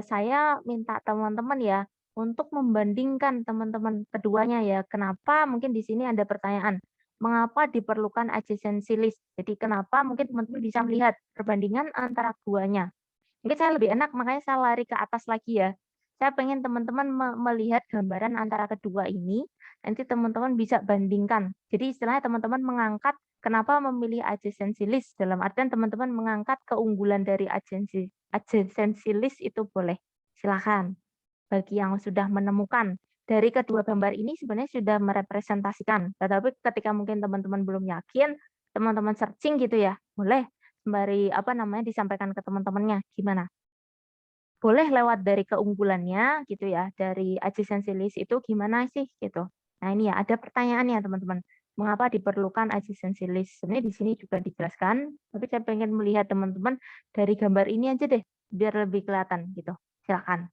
saya minta teman-teman ya untuk membandingkan teman-teman keduanya ya. Kenapa mungkin di sini ada pertanyaan, mengapa diperlukan adjacency list? Jadi kenapa mungkin teman-teman bisa melihat perbandingan antara keduanya. Mungkin saya lebih enak, makanya saya lari ke atas lagi ya. Saya pengen teman-teman melihat gambaran antara kedua ini, nanti teman-teman bisa bandingkan. Jadi istilahnya teman-teman mengangkat kenapa memilih adjacency list, dalam artian teman-teman mengangkat keunggulan dari adjacency list itu boleh. Silakan. Bagi yang sudah menemukan dari kedua gambar ini sebenarnya sudah merepresentasikan, tetapi ketika mungkin teman-teman belum yakin, teman-teman searching gitu ya, boleh sembari disampaikan ke teman-temannya gimana? Boleh lewat dari keunggulannya gitu ya, dari adjacency list itu gimana sih gitu. Nah ini ya ada pertanyaannya teman-teman, mengapa diperlukan adjacency list? Sebenarnya di sini juga dijelaskan, tapi saya pengen melihat teman-teman dari gambar ini aja deh, biar lebih kelihatan gitu. Silakan.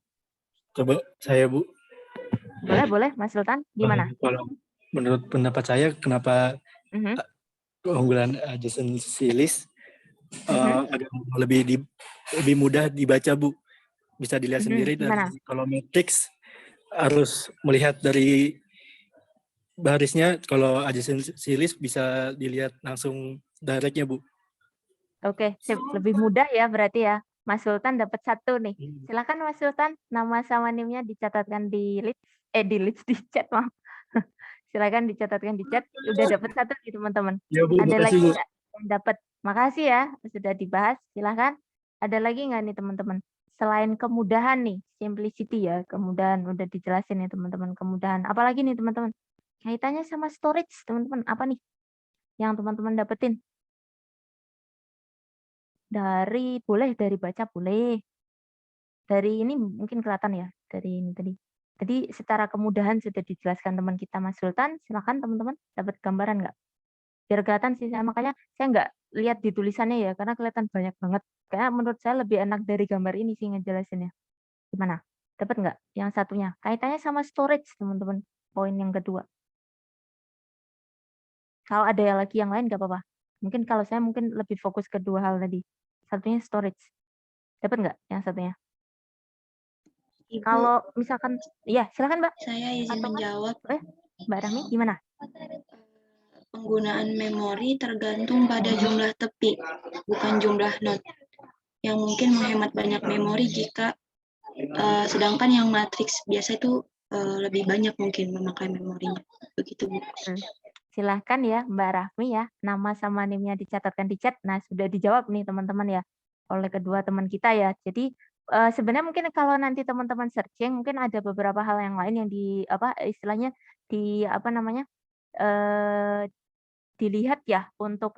Coba saya Bu. Boleh Mas Sultan, gimana? Kalau menurut pendapat saya kenapa keunggulan adjacency list agak lebih mudah dibaca Bu. Bisa dilihat sendiri dari kalau matrix harus melihat dari barisnya, kalau adjacency list bisa dilihat langsung directnya Bu. Oke, lebih mudah ya berarti ya. Mas Sultan dapat 1 nih. Silakan Mas Sultan, nama sama NIM-nya dicatatkan di chat, maaf. Silakan dicatatkan di chat. Udah dapat 1 nih teman-teman. Ya, Bu, Ada makasih, lagi Bu. nggak yang dapat? Makasih ya, sudah dibahas. Silakan. Ada lagi nggak nih teman-teman? Selain kemudahan nih, simplicity ya, kemudahan udah dijelasin ya teman-teman, kemudahan. Apalagi nih teman-teman? Kaitannya sama storage, teman-teman. Apa nih yang teman-teman dapetin? Boleh dari baca boleh. Dari ini mungkin kelihatan ya, dari ini tadi. Jadi secara kemudahan sudah dijelaskan teman kita Mas Sultan, silakan teman-teman dapat gambaran nggak? Biar kelihatan sih, makanya saya nggak lihat di tulisannya ya, karena kelihatan banyak banget. Kayak menurut saya lebih enak dari gambar ini sih ngejelasinnya. Gimana? Dapat nggak yang satunya? Kaitannya sama storage teman-teman, poin yang kedua. Kalau ada lagi yang lain nggak apa-apa. Mungkin kalau saya mungkin lebih fokus ke 2 hal tadi. Satunya storage. Dapat nggak yang satunya? Ibu, Kalau misalkan iya, silakan Mbak. saya izin menjawab. Mbak Rahmi gimana? Penggunaan memori tergantung pada jumlah tepi, bukan jumlah not. Yang mungkin menghemat banyak memori jika sedangkan yang matriks biasa itu lebih banyak mungkin memakai memorinya. Begitu Bu. Silahkan ya Mbak Rahmi ya, nama sama NIM-nya dicatatkan di chat. Nah sudah dijawab nih teman-teman ya, oleh kedua teman kita ya. Jadi sebenarnya mungkin kalau nanti teman-teman searching mungkin ada beberapa hal yang lain yang dilihat ya untuk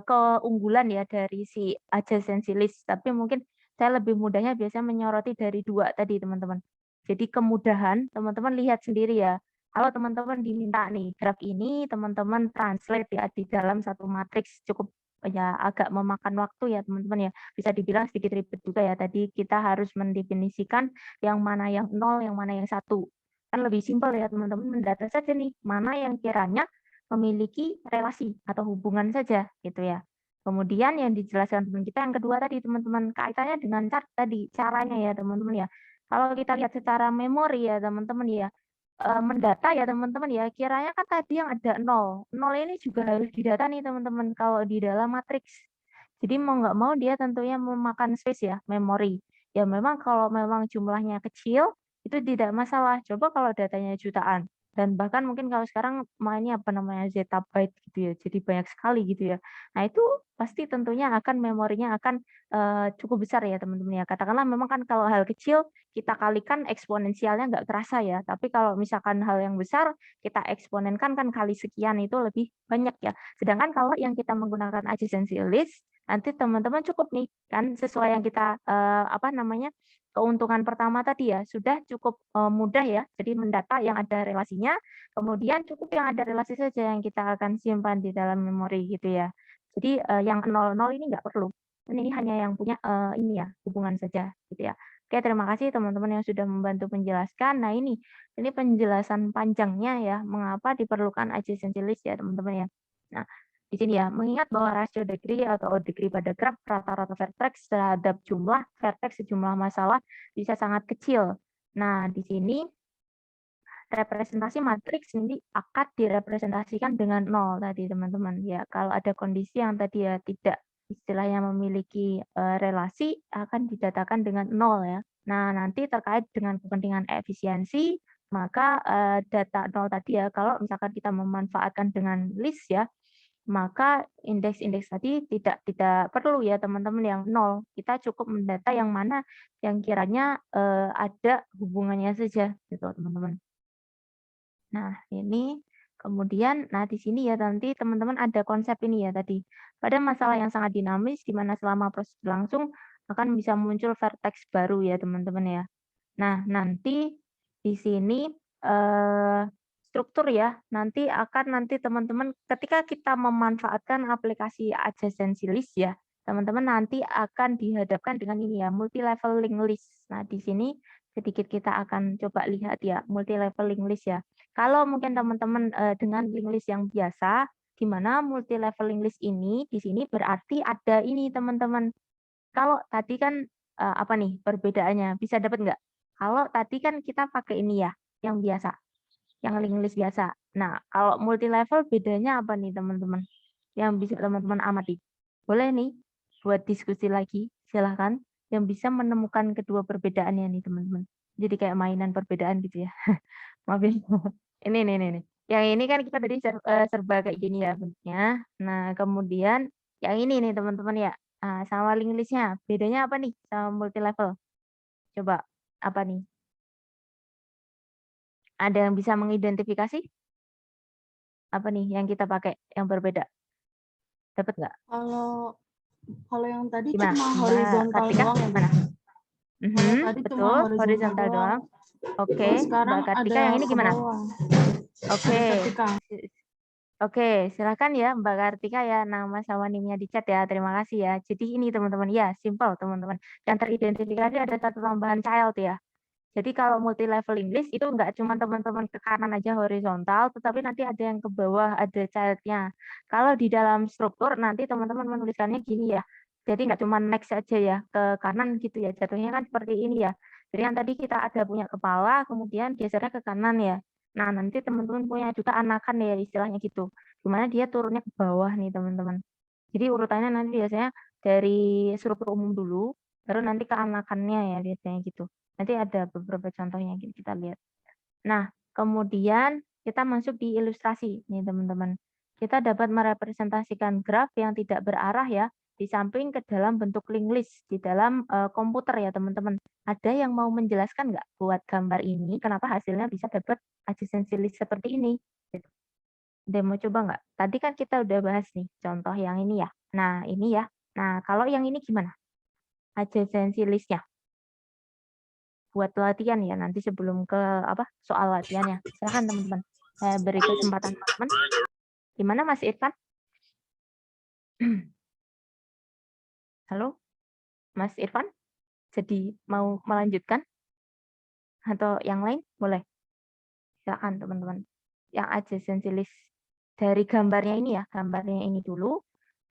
keunggulan ya dari si adjacency list. Tapi mungkin saya lebih mudahnya biasanya menyoroti dari 2 tadi teman-teman. Jadi kemudahan teman-teman lihat sendiri ya. Kalau teman-teman diminta nih graf ini teman-teman translate ya di dalam satu matriks, cukup ya agak memakan waktu ya teman-teman ya. Bisa dibilang sedikit ribet juga ya. Tadi kita harus mendefinisikan yang mana yang 0, yang mana yang 1. Kan lebih simpel ya teman-teman, mendata saja nih mana yang kiranya memiliki relasi atau hubungan saja gitu ya. Kemudian yang dijelaskan teman kita yang kedua tadi teman-teman, kaitannya dengan caranya ya teman-teman ya. Kalau kita lihat secara memori ya teman-teman ya, mendata ya teman-teman ya, kiranya kan tadi yang ada 0. 0 ini juga harus didata nih teman-teman kalau di dalam matriks. Jadi mau nggak mau dia tentunya memakan space ya, memori. Ya memang kalau memang jumlahnya kecil, itu tidak masalah. Coba kalau datanya jutaan. Dan bahkan mungkin kalau sekarang mainnya apa namanya zettabyte gitu ya, jadi banyak sekali gitu ya. Nah itu pasti tentunya akan memorinya akan cukup besar ya teman-teman ya. Katakanlah memang kan kalau hal kecil kita kalikan eksponensialnya nggak kerasa ya. Tapi kalau misalkan hal yang besar kita eksponenkan kan kali sekian itu lebih banyak ya. Sedangkan kalau yang kita menggunakan adjacency list nanti teman-teman cukup nih kan sesuai yang kita apa namanya keuntungan pertama tadi ya, sudah cukup, mudah ya, jadi mendata yang ada relasinya, kemudian cukup yang ada relasi saja yang kita akan simpan di dalam memori gitu ya. Jadi, yang 00 ini nggak perlu, ini hanya yang punya, ini ya, hubungan saja gitu ya. Oke, terima kasih teman-teman yang sudah membantu menjelaskan. Nah ini penjelasan panjangnya ya, mengapa diperlukan adjacency list ya teman-teman ya. Nah di sini ya, mengingat bahwa rasio degree atau degree pada graf rata-rata vertex terhadap jumlah vertex sejumlah masalah bisa sangat kecil. Nah, di sini representasi matriks ini akan direpresentasikan dengan 0 tadi teman-teman. Ya, kalau ada kondisi yang tadi ya tidak istilahnya memiliki relasi akan didatakan dengan 0 ya. Nah, nanti terkait dengan kepentingan efisiensi, maka data 0 tadi ya, kalau misalkan kita memanfaatkan dengan list ya, maka indeks-indeks tadi tidak perlu ya teman-teman yang 0. Kita cukup mendata yang mana yang kiranya ada hubungannya saja gitu teman-teman. Nah ini kemudian, nah di sini ya nanti teman-teman ada konsep ini ya tadi. Pada masalah yang sangat dinamis di mana selama proses berlangsung akan bisa muncul vertex baru ya teman-teman ya. Nah nanti di sini struktur ya, nanti teman-teman ketika kita memanfaatkan aplikasi adjacency list ya, teman-teman nanti akan dihadapkan dengan ini ya, multi level link list. Nah, di sini sedikit kita akan coba lihat ya, multi level link list ya. Kalau mungkin teman-teman dengan link list yang biasa, di mana multi level link list ini di sini berarti ada ini teman-teman. Kalau tadi kan apa nih perbedaannya? Bisa dapat nggak? Kalau tadi kan kita pakai ini ya, yang biasa yang link list biasa. Nah, kalau multi level bedanya apa nih teman-teman? Yang bisa teman-teman amati. Boleh nih buat diskusi lagi, silahkan. Yang bisa menemukan kedua perbedaannya nih teman-teman. Jadi kayak mainan perbedaan gitu ya. Maafin. Ini. Yang ini kan kita tadi serba kayak gini ya bentuknya. Nah, kemudian yang ini nih teman-teman ya. Sama link listnya. Bedanya apa nih sama multi level? Coba apa nih? Ada yang bisa mengidentifikasi? Apa nih yang kita pakai yang berbeda? Dapat nggak? Kalau yang tadi Gimana? cuma Mbak horizontal Kartika, doang ya, Bu? gimana? Kalau tadi cuma Betul, horizontal horizontal doang. Oke, Kalau sekarang Mbak Kartika ada yang ini ke gimana? bawah. Oke. Ada vertikal. Oke, silakan ya Mbak Kartika ya nama sama NIM-nya di chat ya. Terima kasih ya. Jadi ini teman-teman ya, simple teman-teman. Yang teridentifikasi ada satu tambahan child ya. Jadi kalau multi level English itu enggak cuma teman-teman ke kanan aja horizontal, tetapi nanti ada yang ke bawah, ada child-nya. Kalau di dalam struktur nanti teman-teman menuliskannya gini ya. Jadi enggak cuma next aja ya ke kanan gitu ya. Jatuhnya kan seperti ini ya. Jadi yang tadi kita ada punya kepala, kemudian gesernya ke kanan ya. Nah, nanti teman-teman punya juga anakan ya istilahnya gitu. Gimana dia turunnya ke bawah nih teman-teman. Jadi urutannya nanti biasanya dari struktur umum dulu, baru nanti ke anakannya ya biasanya gitu. Nanti ada beberapa contohnya yang kita lihat. Nah, kemudian kita masuk di ilustrasi nih teman-teman. Kita dapat merepresentasikan graf yang tidak berarah ya, di samping ke dalam bentuk link list di dalam komputer ya teman-teman. Ada yang mau menjelaskan nggak buat gambar ini, kenapa hasilnya bisa dapat adjacency list seperti ini? Ada yang mau coba nggak? Tadi kan kita udah bahas nih contoh yang ini ya. Nah, ini ya. Nah, kalau yang ini gimana? Adjacency list-nya. Buat latihan ya nanti sebelum ke apa soal latihannya. Silahkan teman-teman. Saya beri kesempatan teman-teman. Gimana Mas Irfan? Halo, Mas Irfan? Jadi mau melanjutkan? Atau yang lain? Boleh. Silahkan teman-teman. Yang adjacency list dari gambarnya ini ya, gambarnya ini dulu.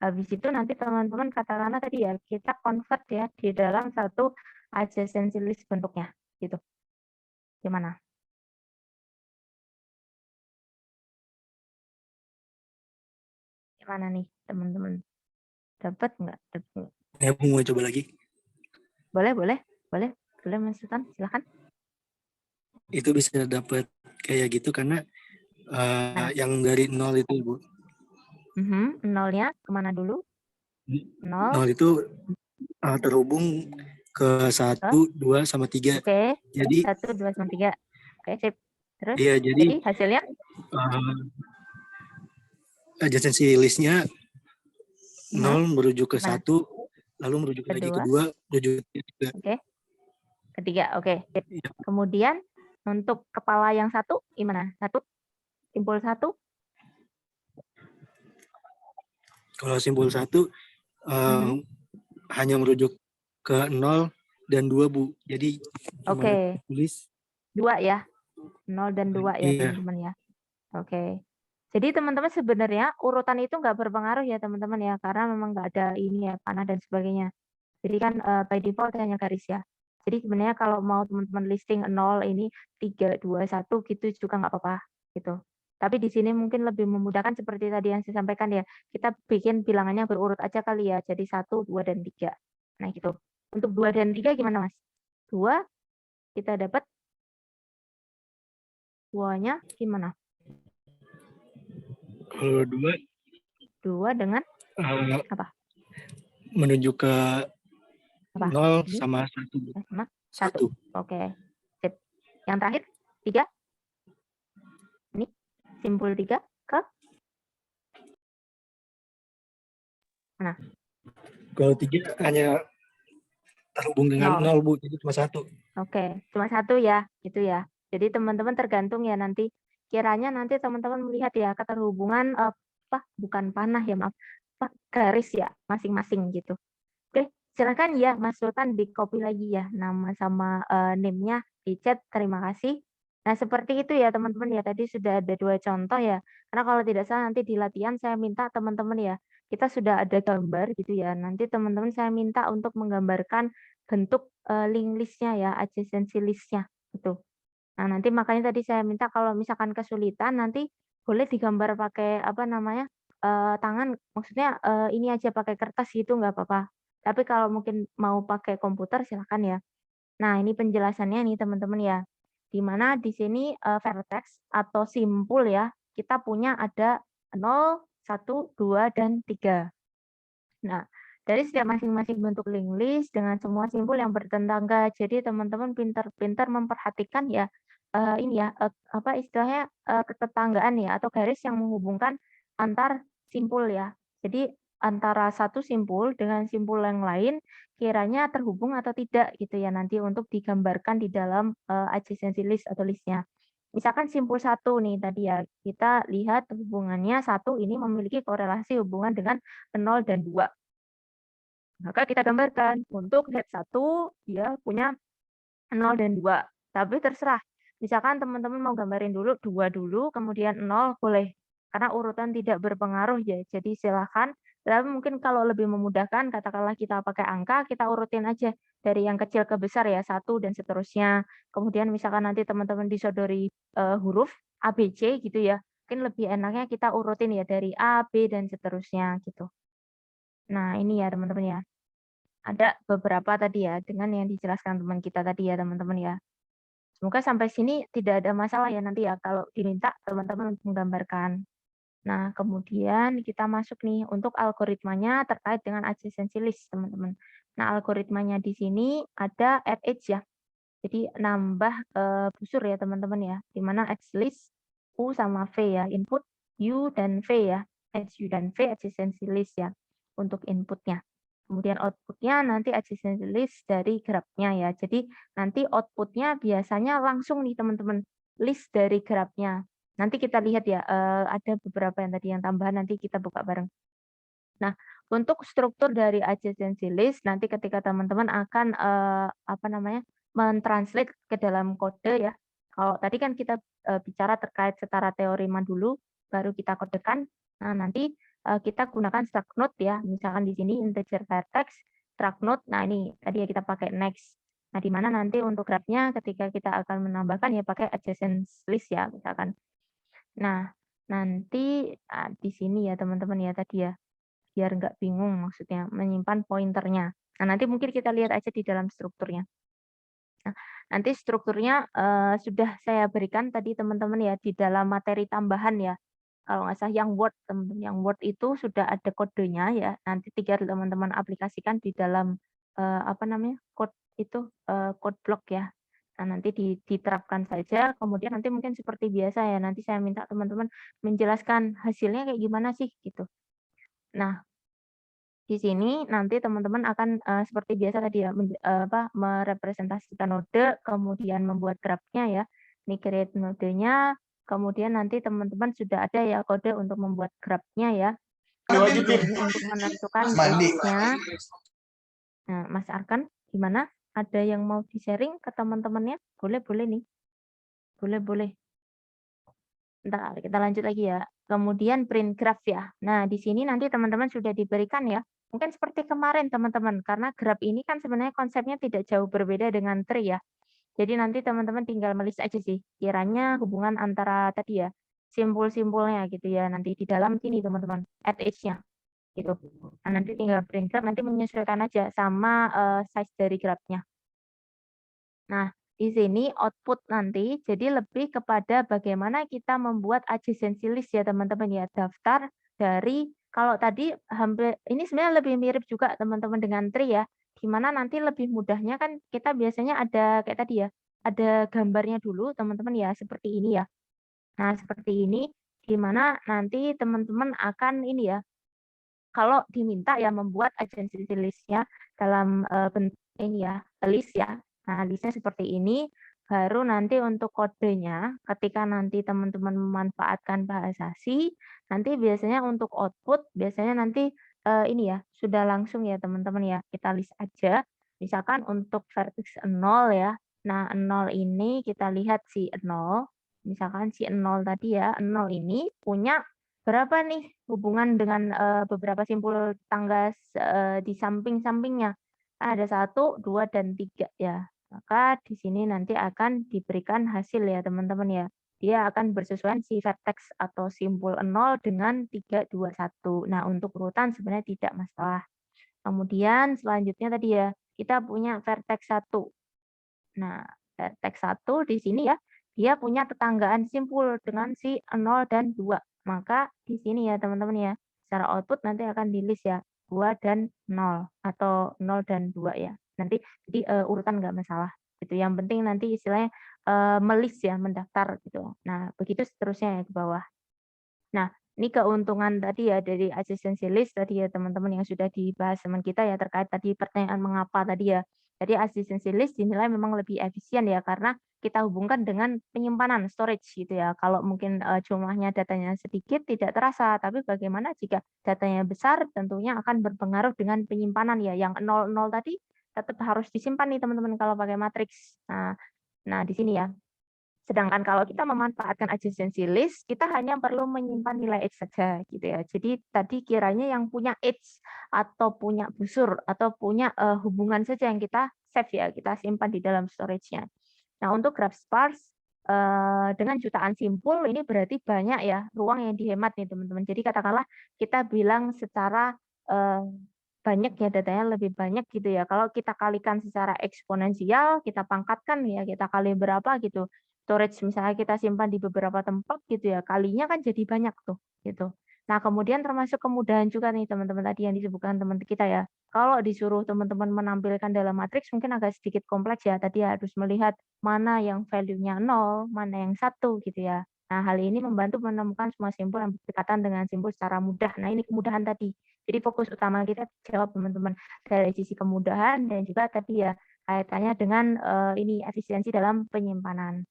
Habis itu nanti teman-teman katakanlah tadi ya, kita convert ya di dalam satu adjacency list bentuknya. Gitu. Gimana? Gimana nih teman-teman? Dapat nggak? Ya, mau coba lagi. Boleh Mas Sultan, silakan. Itu bisa dapat kayak gitu karena yang dari 0 itu Bu. Nolnya kemana dulu? 0. 0 itu terhubung ke 1, 2, sama 3. Oke. Jadi 1, 2, sama 3. Oke, sip. Terus? iya, Jadi hasilnya? Adjacency list-nya 0 merujuk ke Gimana? 1, lalu merujuk lagi ke Kedua. 2, merujuk ke 3. Oke. Ketiga, oke. Sip. Iya. Kemudian untuk kepala yang 1 gimana? 1, simpul 1. Kalau simpul 1 hanya merujuk ke 0 dan 2 Bu. Jadi Oke. tulis 2 ya. 0 dan 2 ya iya. teman-teman ya. Oke. Jadi teman-teman sebenarnya urutan itu nggak berpengaruh ya teman-teman ya, karena memang nggak ada ini ya, panah dan sebagainya. Jadi kan by default hanya garis ya. Jadi sebenarnya kalau mau teman-teman listing 0 ini 3, 2, 1 gitu juga nggak apa-apa gitu. Tapi di sini mungkin lebih memudahkan seperti tadi yang saya sampaikan ya. Kita bikin bilangannya berurut aja kali ya. Jadi 1, 2, dan 3. Nah gitu. Untuk 2 dan 3 gimana Mas? 2 kita dapat 2-nya gimana? Kalau 2 dengan apa? Menuju ke Apa? 0 Ini? sama 1. Sama 1. Oke. Sip. Yang terakhir 3. Ini simpul 3 ke mana? Kalau 3 hanya terhubung dengan 0 Bu, jadi cuma 1. Oke, cuma 1 ya, gitu ya. Jadi teman-teman tergantung ya nanti. Kiranya nanti teman-teman melihat ya keterhubungan bukan panah ya maaf, garis ya masing-masing gitu. Oke, silakan ya Mas Sultan di copy lagi ya nama sama name-nya di chat. Terima kasih. Nah, seperti itu ya teman-teman ya. Tadi sudah ada 2 contoh ya. Karena kalau tidak salah nanti di latihan saya minta teman-teman ya, kita sudah ada gambar gitu ya. Nanti teman-teman saya minta untuk menggambarkan bentuk link list-nya ya, adjacency list-nya gitu. Nah, nanti makanya tadi saya minta kalau misalkan kesulitan nanti boleh digambar pakai apa namanya? Tangan, maksudnya ini aja pakai kertas gitu nggak apa-apa. Tapi kalau mungkin mau pakai komputer silakan ya. Nah, ini penjelasannya nih teman-teman ya. Di mana di sini vertex atau simpul ya, kita punya ada 0, 1, 2, dan 3. Nah, dari setiap masing-masing bentuk link list dengan semua simpul yang bertetangga. Jadi teman-teman pintar-pintar memperhatikan ya ini ya apa istilahnya ketetanggaan ya atau garis yang menghubungkan antar simpul ya. Jadi antara satu simpul dengan simpul yang lain kiranya terhubung atau tidak gitu ya nanti untuk digambarkan di dalam adjacency list atau listnya. Misalkan simpul 1 nih tadi ya, kita lihat hubungannya 1 ini memiliki korelasi hubungan dengan 0 dan 2. Maka kita gambarkan untuk head 1 dia punya 0 dan 2. Tapi terserah. Misalkan teman-teman mau gambarin dulu 2 dulu, kemudian 0 boleh. Karena urutan tidak berpengaruh ya. Jadi silahkan. Tapi mungkin kalau lebih memudahkan, katakanlah kita pakai angka, kita urutin aja dari yang kecil ke besar ya, 1 dan seterusnya. Kemudian misalkan nanti teman-teman disodori huruf A, B, C gitu ya. Mungkin lebih enaknya kita urutin ya dari A, B, dan seterusnya gitu. Nah ini ya teman-teman ya. Ada beberapa tadi ya, dengan yang dijelaskan teman kita tadi ya teman-teman ya. Semoga sampai sini tidak ada masalah ya nanti ya kalau diminta teman-teman untuk menggambarkan. Nah, kemudian kita masuk nih untuk algoritmanya terkait dengan adjacency list, teman-teman. Nah, algoritmanya di sini ada add edge ya. Jadi nambah busur ya teman-teman ya. Di mana edge list U sama V ya, input U dan V ya. Edge U dan V adjacency list ya untuk inputnya. Kemudian outputnya nanti adjacency list dari grafnya ya. Jadi nanti outputnya biasanya langsung nih teman-teman list dari grafnya. Nanti kita lihat ya ada beberapa yang tadi yang tambahan nanti kita buka bareng. Nah, untuk struktur dari adjacency list nanti ketika teman-teman akan apa namanya mentranslate ke dalam kode ya. Kalau tadi kan kita bicara terkait setara teorema dulu, baru kita kodekan. Nah, nanti kita gunakan struct node ya. Misalkan di sini integer vertex, struct node. Nah, ini tadi ya kita pakai next. Nah, di mana nanti untuk grafnya ketika kita akan menambahkan ya pakai adjacent list ya misalkan. Nah, nanti di sini ya teman-teman ya tadi ya. Biar nggak bingung maksudnya menyimpan pointernya. Nah, nanti mungkin kita lihat aja di dalam strukturnya. Nah, Nanti strukturnya sudah saya berikan tadi teman-teman ya di dalam materi tambahan ya. Kalau nggak salah yang Word, teman-teman, yang Word itu sudah ada kodenya ya. Nanti tinggal teman-teman aplikasikan di dalam apa namanya code itu code block ya. Nah, nanti diterapkan saja. Kemudian nanti mungkin seperti biasa ya. Nanti saya minta teman-teman menjelaskan hasilnya kayak gimana sih gitu. Nah, di sini nanti teman-teman akan seperti biasa tadi ya merepresentasikan node, kemudian membuat grafnya ya. Ini create nodenya, kemudian nanti teman-teman sudah ada ya kode untuk membuat grafnya ya. Ini untuk menentukan edge-nya. Nah, Mas Arkan gimana? Ada yang mau di-sharing ke teman-temannya? Boleh nih. Boleh. Bentar, kita lanjut lagi ya. Kemudian print graph ya. Nah, di sini nanti teman-teman sudah diberikan ya. Mungkin seperti kemarin teman-teman, karena graph ini kan sebenarnya konsepnya tidak jauh berbeda dengan tree ya. Jadi nanti teman-teman tinggal melis aja sih, kiranya hubungan antara tadi ya, simpul-simpulnya gitu ya, nanti di dalam sini teman-teman, add edge-nya gitu. Nah, nanti tinggal print graph, nanti menyesuaikan aja sama size dari graph-nya. Nah, di sini output nanti jadi lebih kepada bagaimana kita membuat adjacency list ya teman-teman ya, daftar dari kalau tadi hampir ini sebenarnya lebih mirip juga teman-teman dengan tree ya, di mana nanti lebih mudahnya kan kita biasanya ada kayak tadi ya, ada gambarnya dulu teman-teman ya seperti ini ya. Nah, seperti ini di mana nanti teman-teman akan ini ya, kalau diminta ya membuat adjacency list-nya dalam bentuk ini ya, list ya. Nah, listnya seperti ini, baru nanti untuk kodenya, ketika nanti teman-teman memanfaatkan bahasa C, nanti biasanya untuk output, biasanya nanti ini ya, sudah langsung ya teman-teman ya, kita list aja. Misalkan untuk vertex 0 ya, nah 0 ini kita lihat si 0, misalkan si 0 tadi ya, 0 ini punya berapa nih hubungan dengan beberapa simpul tangga di samping-sampingnya? Ada 1, 2, dan 3 ya. Maka di sini nanti akan diberikan hasil ya teman-teman ya. Dia akan bersesuaian si vertex atau simpul 0 dengan 3, 2, 1. Nah, untuk urutan sebenarnya tidak masalah. Kemudian selanjutnya tadi ya, kita punya vertex 1. Nah, vertex 1 di sini ya, dia punya tetanggaan simpul dengan si 0 dan 2. Maka di sini ya teman-teman ya, secara output nanti akan di-list ya, 2 dan 0 atau 0 dan 2 ya. Nanti jadi urutan nggak masalah. Gitu. Yang penting nanti istilahnya melist ya, mendaftar gitu. Nah, begitu seterusnya ya ke bawah. Nah, ini keuntungan tadi ya dari adjacency list tadi ya teman-teman yang sudah dibahas teman kita ya terkait tadi pertanyaan mengapa tadi ya. Jadi adjacency list dinilai memang lebih efisien ya karena kita hubungkan dengan penyimpanan storage gitu ya. Kalau mungkin jumlahnya datanya sedikit tidak terasa, tapi bagaimana jika datanya besar tentunya akan berpengaruh dengan penyimpanan ya. Yang 00 tadi tetap harus disimpan nih teman-teman kalau pakai matriks. Nah di sini ya. Sedangkan kalau kita memanfaatkan adjacency list, kita hanya perlu menyimpan nilai edge saja gitu ya. Jadi tadi kiranya yang punya edge atau punya busur atau punya hubungan saja yang kita save ya, kita simpan di dalam storage-nya. Nah, untuk graph sparse dengan jutaan simpul ini berarti banyak ya ruang yang dihemat nih teman-teman. Jadi katakanlah kita bilang secara banyak ya datanya lebih banyak gitu ya. Kalau kita kalikan secara eksponensial, kita pangkatkan ya, kita kali berapa gitu. Storage misalnya kita simpan di beberapa tempat gitu ya, kalinya kan jadi banyak tuh gitu. Nah, kemudian termasuk kemudahan juga nih teman-teman tadi yang disebutkan teman kita ya. Kalau disuruh teman-teman menampilkan dalam matriks mungkin agak sedikit kompleks ya. Tadi harus melihat mana yang value-nya 0, mana yang 1 gitu ya. Nah, hal ini membantu menemukan semua simpul yang berdekatan dengan simpul secara mudah. Nah, ini kemudahan tadi. Jadi fokus utama kita jawab teman-teman dari sisi kemudahan dan juga tadi ya kaitannya dengan ini efisiensi dalam penyimpanan.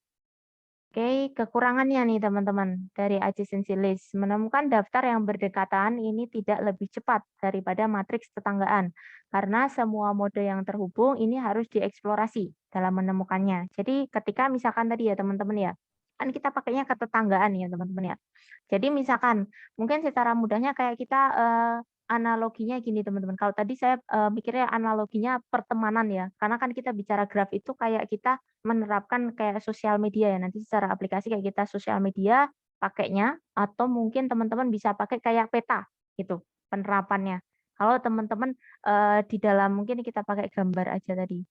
Oke, kekurangannya nih teman-teman dari adjacency list. Menemukan daftar yang berdekatan ini tidak lebih cepat daripada matriks tetanggaan. Karena semua mode yang terhubung ini harus dieksplorasi dalam menemukannya. Jadi ketika misalkan tadi ya teman-teman ya, kan kita pakainya ketetanggaan ya teman-teman ya. Jadi misalkan mungkin secara mudahnya kayak kita analoginya gini teman-teman. Kalau tadi saya mikirnya analoginya pertemanan ya. Karena kan kita bicara graph itu kayak kita menerapkan kayak sosial media ya. Nanti secara aplikasi kayak kita sosial media pakainya atau mungkin teman-teman bisa pakai kayak peta gitu penerapannya. Kalau teman-teman di dalam mungkin kita pakai gambar aja tadi.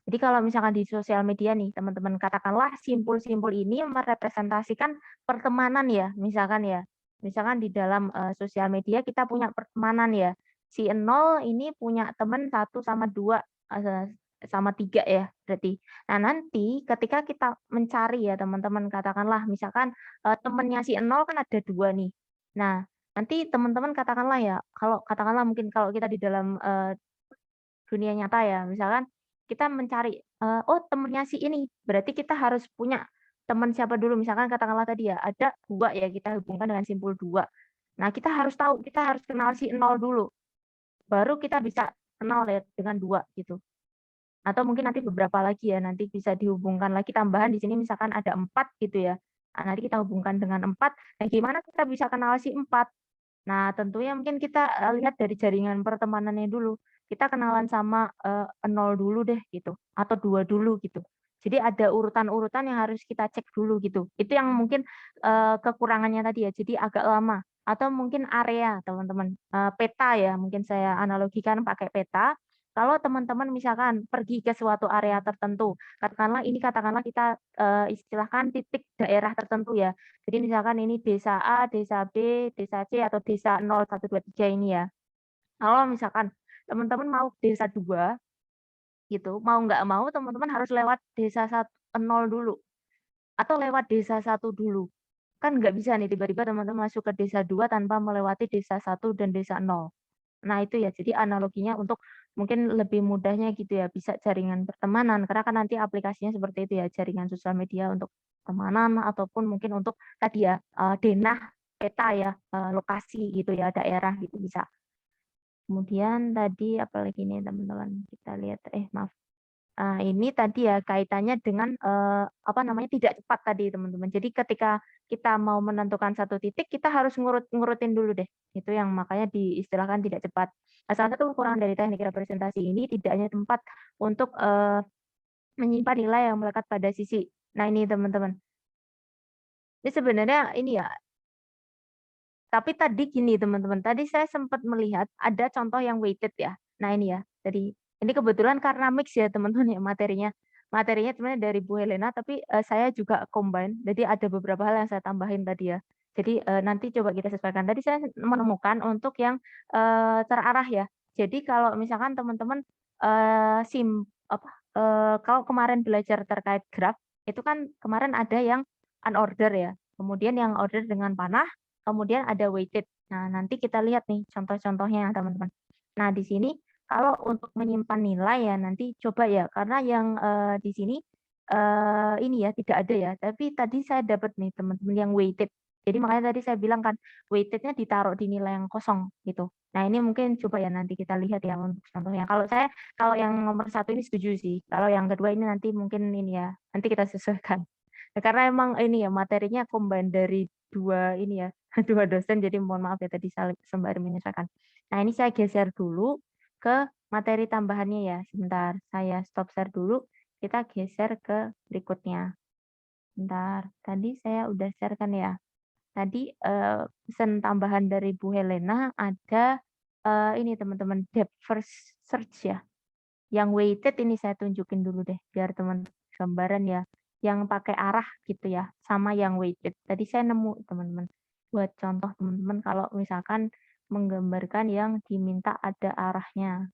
Jadi kalau misalkan di sosial media nih, teman-teman katakanlah simpul-simpul ini merepresentasikan pertemanan ya, misalkan ya. Misalkan di dalam sosial media kita punya pertemanan ya. Si nol ini punya teman 1 sama 2 sama 3 ya berarti. Nah, nanti ketika kita mencari ya teman-teman katakanlah misalkan temennya si nol kan ada 2 nih. Nah, nanti teman-teman katakanlah ya, kalau katakanlah mungkin kalau kita di dalam dunia nyata ya, misalkan kita mencari, oh temennya si ini, berarti kita harus punya teman siapa dulu, misalkan katakanlah tadi ya, ada 2 ya, kita hubungkan dengan simpul 2. Nah, kita harus tahu, kita harus kenal si nol dulu, baru kita bisa kenal ya dengan 2 gitu. Atau mungkin nanti beberapa lagi ya, nanti bisa dihubungkan lagi tambahan di sini misalkan ada 4 gitu ya. Nah, nanti kita hubungkan dengan 4, nah gimana kita bisa kenal si 4? Nah, tentunya mungkin kita, lihat dari jaringan pertemanannya dulu. Kita kenalan sama, 0 dulu deh gitu, atau 2 dulu gitu. Jadi ada urutan-urutan yang harus kita cek dulu gitu. Itu yang mungkin, kekurangannya tadi ya, jadi agak lama. Atau mungkin area teman-teman, peta ya, mungkin saya analogikan pakai peta. Kalau teman-teman misalkan pergi ke suatu area tertentu, katakanlah kita, istilahkan titik daerah tertentu ya. Jadi misalkan ini desa A, desa B, desa C, atau desa 0, 1, 2, 3 ini ya. Kalau misalkan teman-teman mau ke desa 2 gitu, mau nggak mau teman-teman harus lewat desa 0 dulu atau lewat desa 1 dulu. Kan nggak bisa nih tiba-tiba teman-teman masuk ke desa 2 tanpa melewati desa 1 dan desa 0. Nah itu ya, jadi analoginya untuk mungkin lebih mudahnya gitu ya, bisa jaringan pertemanan, karena kan nanti aplikasinya seperti itu ya, jaringan sosial media untuk pertemanan ataupun mungkin untuk tadi ya, denah, peta ya, lokasi gitu ya, daerah gitu bisa. Kemudian tadi apalagi nih teman-teman, kita lihat maaf. Ini tadi ya kaitannya dengan, apa namanya, tidak cepat tadi teman-teman. Jadi ketika kita mau menentukan satu titik, kita harus ngurutin dulu deh. Itu yang makanya diistilahkan tidak cepat. Nah, salah satu kekurangan dari teknik representasi ini tidak hanya tempat untuk, menyimpan nilai yang melekat pada sisi. Nah ini teman-teman, ini sebenarnya ini ya, tapi tadi gini teman-teman, tadi saya sempat melihat ada contoh yang weighted ya. Nah ini ya, tadi ini kebetulan karena mix ya teman-teman ya materinya. Materinya sebenarnya dari Bu Helena, tapi saya juga combine. Jadi ada beberapa hal yang saya tambahin tadi ya. Jadi nanti coba kita sesuaikan. Tadi saya menemukan untuk yang terarah ya. Jadi kalau misalkan teman-teman kalau kemarin belajar terkait graf, itu kan kemarin ada yang unorder ya. Kemudian yang order dengan panah, kemudian ada weighted. Nah, nanti kita lihat nih contoh-contohnya teman-teman. Nah, di sini kalau untuk menyimpan nilai ya nanti coba ya, karena yang di sini ini ya tidak ada ya, tapi tadi saya dapat nih teman-teman yang weighted. Jadi makanya tadi saya bilang kan weighted-nya ditaruh di nilai yang kosong gitu. Nah, ini mungkin coba ya nanti kita lihat ya untuk contohnya. Kalau yang nomor 1 ini setuju sih. Kalau yang kedua ini nanti mungkin ini ya, nanti kita sesuaikan. Ya, karena emang ini ya materinya combine dari 2 ini ya, 2 dosen jadi mohon maaf ya tadi sembari menyesuaikan. Nah, ini saya geser dulu ke materi tambahannya ya. Sebentar, saya stop share dulu. Kita geser ke berikutnya. Bentar, tadi saya udah share kan ya. Tadi pesan tambahan dari Bu Helena ada ini teman-teman depth first search ya. Yang weighted ini saya tunjukin dulu deh biar teman gambaran ya. Yang pakai arah gitu ya, sama yang weighted. Tadi saya nemu teman-teman. Buat contoh teman-teman kalau misalkan menggambarkan yang diminta ada arahnya.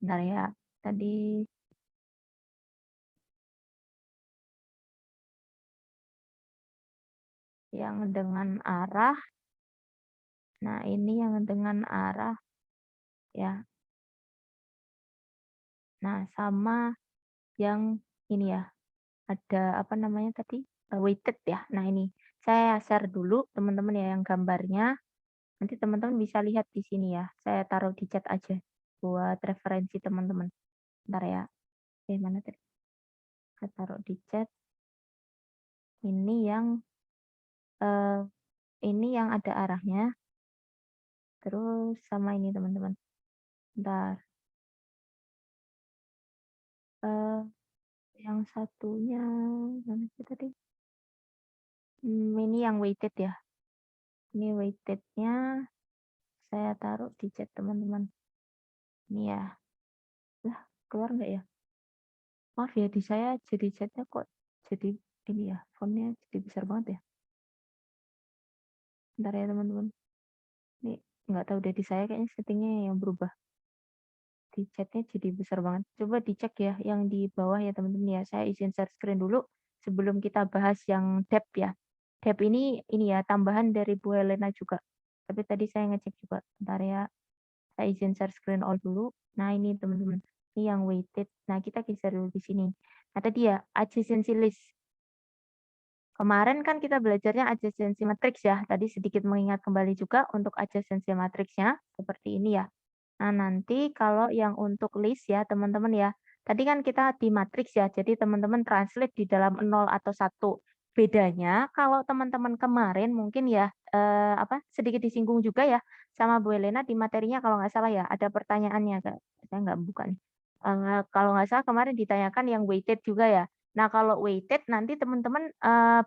Bentar ya. Tadi yang dengan arah. Nah, ini yang dengan arah ya. Nah, sama yang ini ya. Ada apa namanya tadi? Weighted ya. Nah, ini saya share dulu teman-teman ya yang gambarnya. Nanti teman-teman bisa lihat di sini ya. Saya taruh di chat aja buat referensi teman-teman. Bentar ya. Mana tadi? Saya taruh di chat. Ini yang ada arahnya. Terus sama ini teman-teman. Bentar. Yang satunya mana sih tadi? Ini yang weighted ya. Ini weighted-nya saya taruh di chat teman-teman. Ini ya. Lah, Keluar nggak ya? Maaf ya, di saya jadi chatnya kok jadi ini ya, fontnya jadi besar banget ya. Bentar ya teman-teman. Ini nggak tahu deh, di saya kayaknya settingnya yang berubah. Di chatnya jadi besar banget. Coba dicek ya yang di bawah ya teman-teman ya. Saya izin share screen dulu sebelum kita bahas yang depth ya. Depth ini ya tambahan dari Bu Helena juga. Tapi tadi saya ngecek juga. Bentar ya. Saya izin share screen all dulu. Nah ini teman-teman. Ini yang weighted. Nah kita geser dulu di sini. Nah tadi ya adjacency list. Kemarin kan kita belajarnya adjacency matrix ya. Tadi sedikit mengingat kembali juga untuk adjacency matrixnya seperti ini ya. Nah, nanti kalau yang untuk list ya, teman-teman ya. Tadi kan kita di matriks ya, jadi teman-teman translate di dalam 0 atau 1. Bedanya kalau teman-teman kemarin mungkin ya sedikit disinggung juga ya sama Bu Elena di materinya kalau nggak salah ya, ada pertanyaannya saya nggak buka nih. Kalau nggak salah kemarin ditanyakan yang weighted juga ya. Nah, kalau weighted nanti teman-teman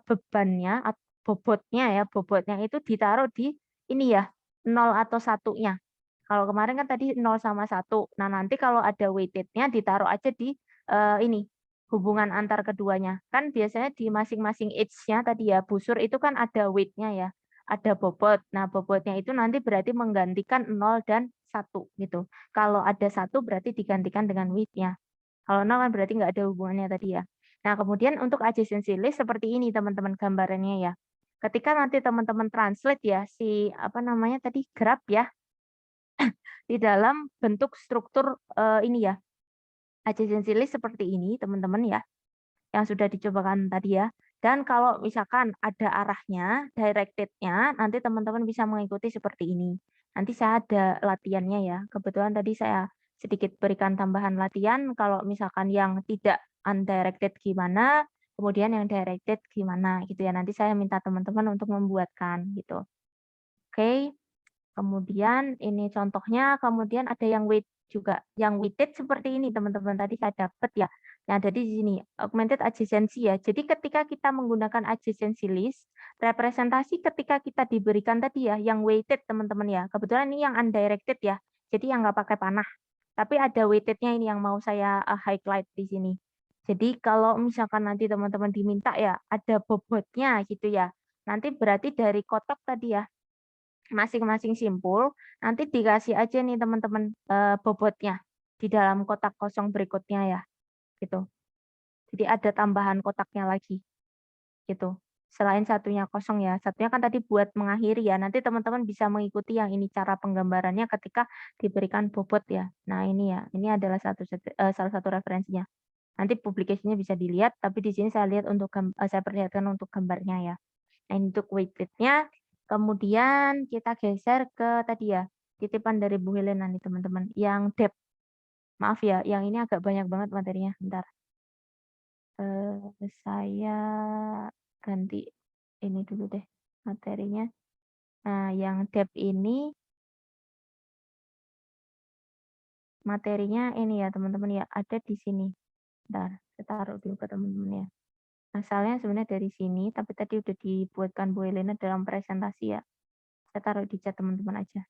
bebannya bobotnya itu ditaruh di ini ya, 0 atau 1-nya. Kalau kemarin kan tadi 0 sama 1. Nah, nanti kalau ada weighted-nya ditaruh aja di ini hubungan antar keduanya. Kan biasanya di masing-masing age-nya tadi ya, busur itu kan ada weight-nya ya, ada bobot. Nah, bobotnya itu nanti berarti menggantikan 0 dan 1 gitu. Kalau ada 1 berarti digantikan dengan weight-nya. Kalau 0 kan berarti nggak ada hubungannya tadi ya. Nah, kemudian untuk adjacency list seperti ini teman-teman gambarannya ya. Ketika nanti teman-teman translate ya si tadi graph ya, di dalam bentuk struktur ini ya, adjacency list seperti ini teman-teman ya, yang sudah dicobakan tadi ya. Dan kalau misalkan ada arahnya, directed-nya, nanti teman-teman bisa mengikuti seperti ini. Nanti saya ada latihannya ya. Kebetulan tadi saya sedikit berikan tambahan latihan, kalau misalkan yang tidak undirected gimana, kemudian yang directed gimana gitu ya. Nanti saya minta teman-teman untuk membuatkan gitu. Oke. Kemudian ini contohnya, kemudian ada yang weight juga. Yang weighted seperti ini teman-teman, tadi saya dapat ya. Yang ada di sini, augmented adjacency ya. Jadi ketika kita menggunakan adjacency list, representasi ketika kita diberikan tadi ya, yang weighted teman-teman ya. Kebetulan ini yang undirected ya, jadi yang nggak pakai panah. Tapi ada weighted-nya ini yang mau saya highlight di sini. Jadi kalau misalkan nanti teman-teman diminta ya, ada bobotnya gitu ya. Nanti berarti dari kotak tadi ya, masing-masing simpul, nanti dikasih aja nih teman-teman bobotnya di dalam kotak kosong berikutnya ya, gitu. Jadi ada tambahan kotaknya lagi, gitu. Selain satunya kosong ya, satunya kan tadi buat mengakhiri ya. Nanti teman-teman bisa mengikuti yang ini cara penggambarannya ketika diberikan bobot ya. Nah ini ya, ini adalah salah satu referensinya. Nanti publikasinya bisa dilihat, tapi di sini saya lihat saya perlihatkan untuk gambarnya ya. Nah, untuk weighted-nya, kemudian kita geser ke tadi ya, titipan dari Bu Helena nih teman-teman, yang depth. Maaf ya, yang ini agak banyak banget materinya, bentar. Saya ganti ini dulu deh materinya. Nah, yang depth ini, materinya ini ya teman-teman ya, ada di sini. Bentar, saya taruh dulu ke teman-teman ya. Asalnya sebenarnya dari sini, tapi tadi udah dibuatkan Bu Helena dalam presentasi ya. Saya taruh di chat teman-teman aja.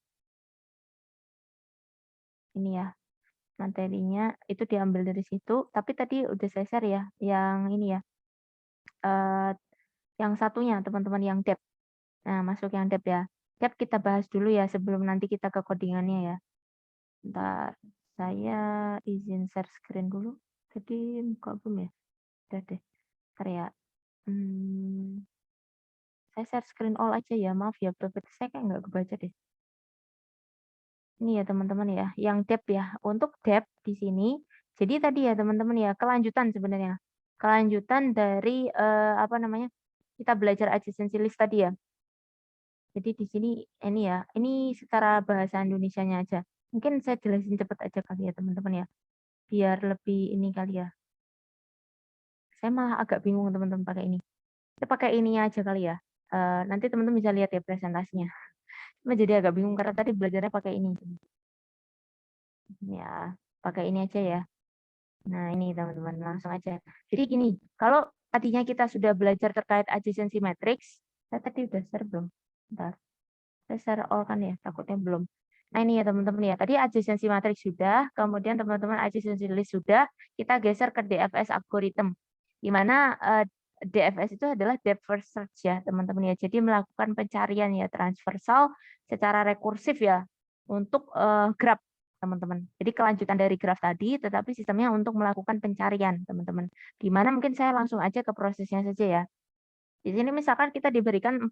Ini ya, materinya itu diambil dari situ, tapi tadi udah saya share ya, yang ini ya, yang satunya teman-teman yang depth. Nah, masuk yang depth ya. Depth kita bahas dulu ya sebelum nanti kita ke codingannya ya. Bentar, saya izin share screen dulu. Tadi buka belum ya? Udah deh. Bentar ya. Saya share screen all aja ya, maaf ya, private saya kayak nggak kebaca deh. Ini ya teman-teman ya, yang depth ya. Untuk depth di sini, jadi tadi ya teman-teman ya, kelanjutan sebenarnya. Kelanjutan dari kita belajar adjacency list tadi ya. Jadi di sini ini ya, ini secara bahasa Indonesianya aja. Mungkin saya jelasin cepat aja kali ya teman-teman ya. Biar lebih ini kali ya. Saya malah agak bingung teman-teman pakai ini. Kita pakai ininya aja kali ya. Nanti teman-teman bisa lihat ya presentasinya. Cuma jadi agak bingung karena tadi belajarnya pakai ini. Ya, pakai ini aja ya. Nah, ini teman-teman, langsung aja. Jadi gini, kalau tadinya kita sudah belajar terkait adjacency matrix, saya tadi udah share belum? Bentar. Saya share all kan ya, takutnya belum. Nah ini ya teman-teman ya, tadi adjacency matrix sudah, kemudian teman-teman adjacency list sudah, kita geser ke DFS algorithm. Di mana DFS itu adalah depth first search ya teman-teman ya. Jadi melakukan pencarian ya transversal secara rekursif ya untuk graph teman-teman. Jadi kelanjutan dari graph tadi, tetapi sistemnya untuk melakukan pencarian teman-teman. Di mana mungkin saya langsung aja ke prosesnya saja ya. Di sini misalkan kita diberikan 5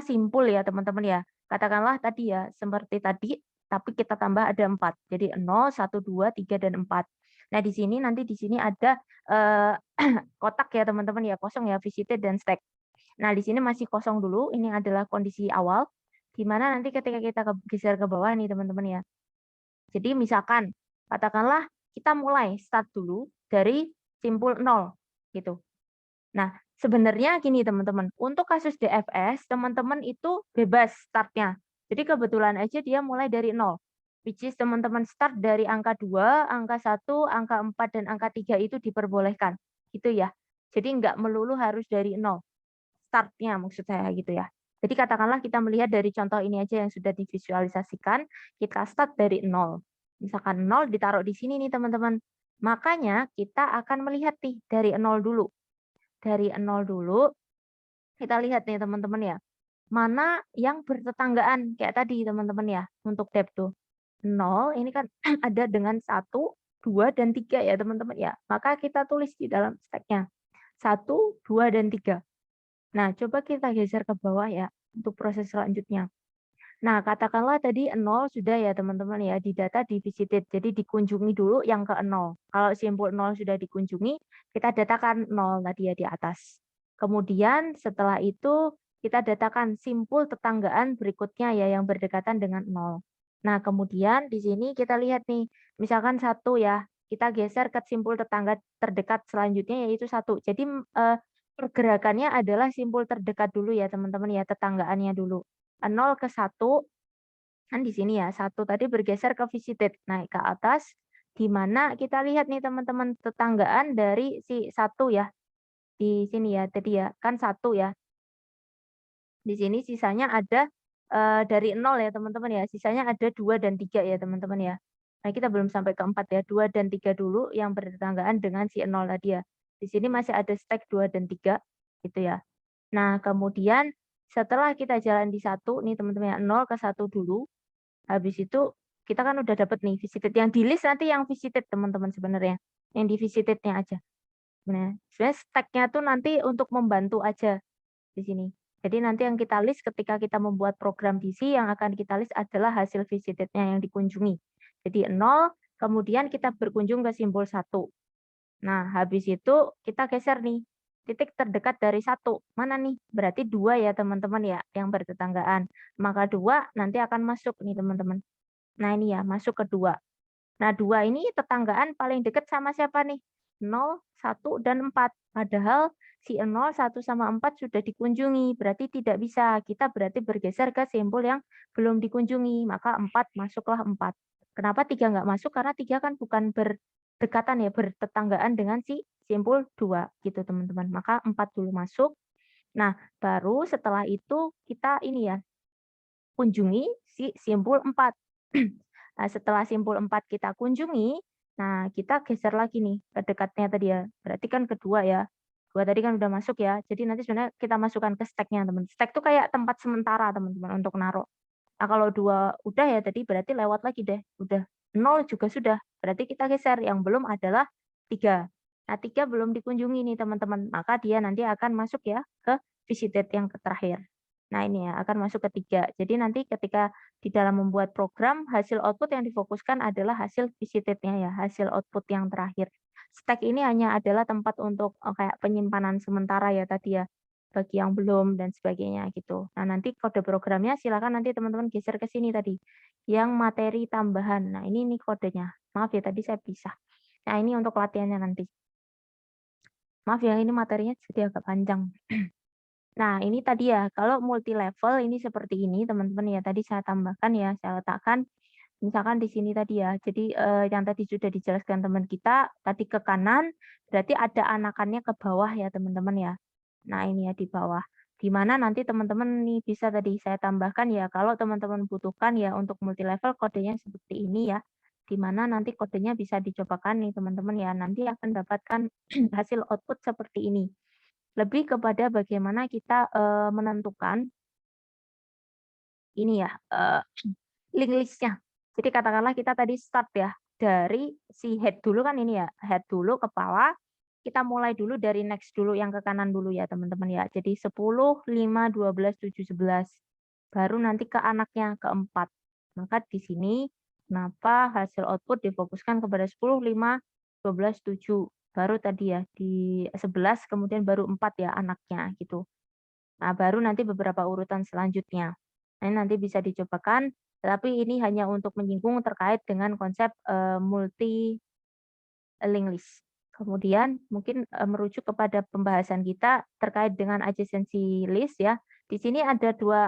simpul ya teman-teman ya. Katakanlah tadi ya, seperti tadi, tapi kita tambah ada 4. Jadi 0, 1, 2, 3, dan 4. Nah, di sini nanti di sini ada kotak ya teman-teman ya, kosong ya, visited dan stack. Nah, di sini masih kosong dulu, ini adalah kondisi awal, di mana nanti ketika kita geser ke bawah nih teman-teman ya. Jadi misalkan, katakanlah kita mulai start dulu dari simpul 0 gitu. Nah, sebenarnya gini teman-teman, untuk kasus DFS, teman-teman itu bebas startnya. Jadi kebetulan aja dia mulai dari 0. Which is teman-teman start dari angka 2, angka 1, angka 4, dan angka 3 itu diperbolehkan. Gitu ya. Jadi nggak melulu harus dari 0. Startnya maksud saya gitu ya. Jadi katakanlah kita melihat dari contoh ini aja yang sudah divisualisasikan, kita start dari 0. Misalkan 0 ditaruh di sini nih teman-teman. Makanya kita akan melihat nih dari 0 dulu. Dari 0 dulu, kita lihat nih teman-teman ya, mana yang bertetanggaan, kayak tadi teman-teman ya, untuk depth tuh. 0, ini kan ada dengan 1, 2, dan 3 ya teman-teman ya. Maka kita tulis di dalam stack-nya. 1, 2, dan 3. Nah, coba kita geser ke bawah ya, untuk proses selanjutnya. Nah, katakanlah tadi 0 sudah ya teman-teman ya, di data di visited. Jadi dikunjungi dulu yang ke 0. Kalau simpul 0 sudah dikunjungi, kita datakan 0 tadi ya di atas. Kemudian setelah itu kita datakan simpul tetanggaan berikutnya ya yang berdekatan dengan 0. Nah, kemudian di sini kita lihat nih, misalkan 1 ya, kita geser ke simpul tetangga terdekat selanjutnya yaitu 1. Jadi pergerakannya adalah simpul terdekat dulu ya teman-teman ya, tetanggaannya dulu. 0 ke 1, kan di sini ya, 1 tadi bergeser ke visited, naik ke atas, di mana kita lihat nih teman-teman tetanggaan dari si 1 ya, di sini ya, tadi ya, kan 1 ya. Di sini sisanya ada dari 0 ya teman-teman ya, sisanya ada 2 dan 3 ya teman-teman ya. Nah kita belum sampai ke 4 ya, 2 dan 3 dulu yang bertetanggaan dengan si 0 tadi ya. Di sini masih ada stack 2 dan 3 gitu ya. Nah kemudian setelah kita jalan di 1 nih teman-teman ya, 0 ke 1 dulu. Habis itu kita kan udah dapat nih visited. Yang di list nanti yang visited teman-teman sebenarnya. Yang di visitednya aja. Sebenarnya stack-nya tuh nanti untuk membantu aja di sini. Jadi nanti yang kita list ketika kita membuat program DC yang akan kita list adalah hasil visitednya yang dikunjungi. Jadi 0, kemudian kita berkunjung ke simbol 1. Nah, habis itu kita geser nih. Titik terdekat dari 1. Mana nih? Berarti 2 ya teman-teman ya, yang bertetanggaan. Maka 2 nanti akan masuk nih teman-teman. Nah ini ya, masuk ke 2. Nah 2 ini tetanggaan paling dekat sama siapa nih? 0, 1, dan 4. Padahal si 0, 1, sama 4 sudah dikunjungi. Berarti tidak bisa. Kita berarti bergeser ke simbol yang belum dikunjungi. Maka 4 masuklah 4. Kenapa 3 nggak masuk? Karena 3 kan bukan berdekatan ya, bertetanggaan dengan si simpul 2 gitu teman-teman. Maka 4 dulu masuk. Nah, baru setelah itu kita ini ya, kunjungi si simpul 4. Nah, setelah simpul 4 kita kunjungi, nah kita geser lagi nih ke dekatnya tadi ya. Berarti kan kedua ya. 2 tadi kan udah masuk ya. Jadi nanti sebenarnya kita masukkan ke stack-nya, teman. Stack itu kayak tempat sementara, teman-teman, untuk naruh. Nah, kalau 2 udah ya tadi berarti lewat lagi deh. Udah 0 juga sudah. Berarti kita geser. Yang belum adalah 3. Nah, 3 belum dikunjungi nih, teman-teman. Maka dia nanti akan masuk ya ke visited yang terakhir. Nah, ini ya akan masuk ke 3. Jadi nanti ketika di dalam membuat program, hasil output yang difokuskan adalah hasil visited-nya ya, hasil output yang terakhir. Stack ini hanya adalah tempat untuk kayak penyimpanan sementara ya tadi ya, bagi yang belum dan sebagainya gitu. Nah, nanti kode programnya silakan nanti teman-teman geser ke sini tadi, yang materi tambahan. Nah, ini kodenya. Maaf ya tadi saya pisah. Nah, ini untuk latihannya nanti. Maaf ya, ini materinya jadi agak panjang. Nah, ini tadi ya, kalau multi level ini seperti ini, teman-teman ya. Tadi saya tambahkan ya, saya letakkan misalkan di sini tadi ya. Jadi yang tadi sudah dijelaskan teman kita, tadi ke kanan, berarti ada anakannya ke bawah ya, teman-teman ya. Nah, ini ya di bawah. Di mana nanti teman-teman nih bisa tadi saya tambahkan ya, kalau teman-teman butuhkan ya untuk multi level kodenya seperti ini ya, di mana nanti kodenya bisa dicobakan nih teman-teman ya, nanti akan dapatkan hasil output seperti ini. Lebih kepada bagaimana kita menentukan ini ya, link list-nya. Jadi katakanlah kita tadi start ya, dari si head dulu kan ini ya, head dulu kepala, kita mulai dulu dari next dulu yang ke kanan dulu ya teman-teman ya. Jadi 10, 5, 12, 7, 11. Baru nanti ke anaknya keempat. Maka di sini kenapa hasil output difokuskan kepada 10, 5, 12, 7. Baru tadi ya di 11 kemudian baru 4 ya anaknya gitu. Nah, baru nanti beberapa urutan selanjutnya. Nah, nanti bisa dicobakan, tetapi ini hanya untuk menyinggung terkait dengan konsep multi link list. Kemudian mungkin merujuk kepada pembahasan kita terkait dengan adjacency list ya. Di sini ada dua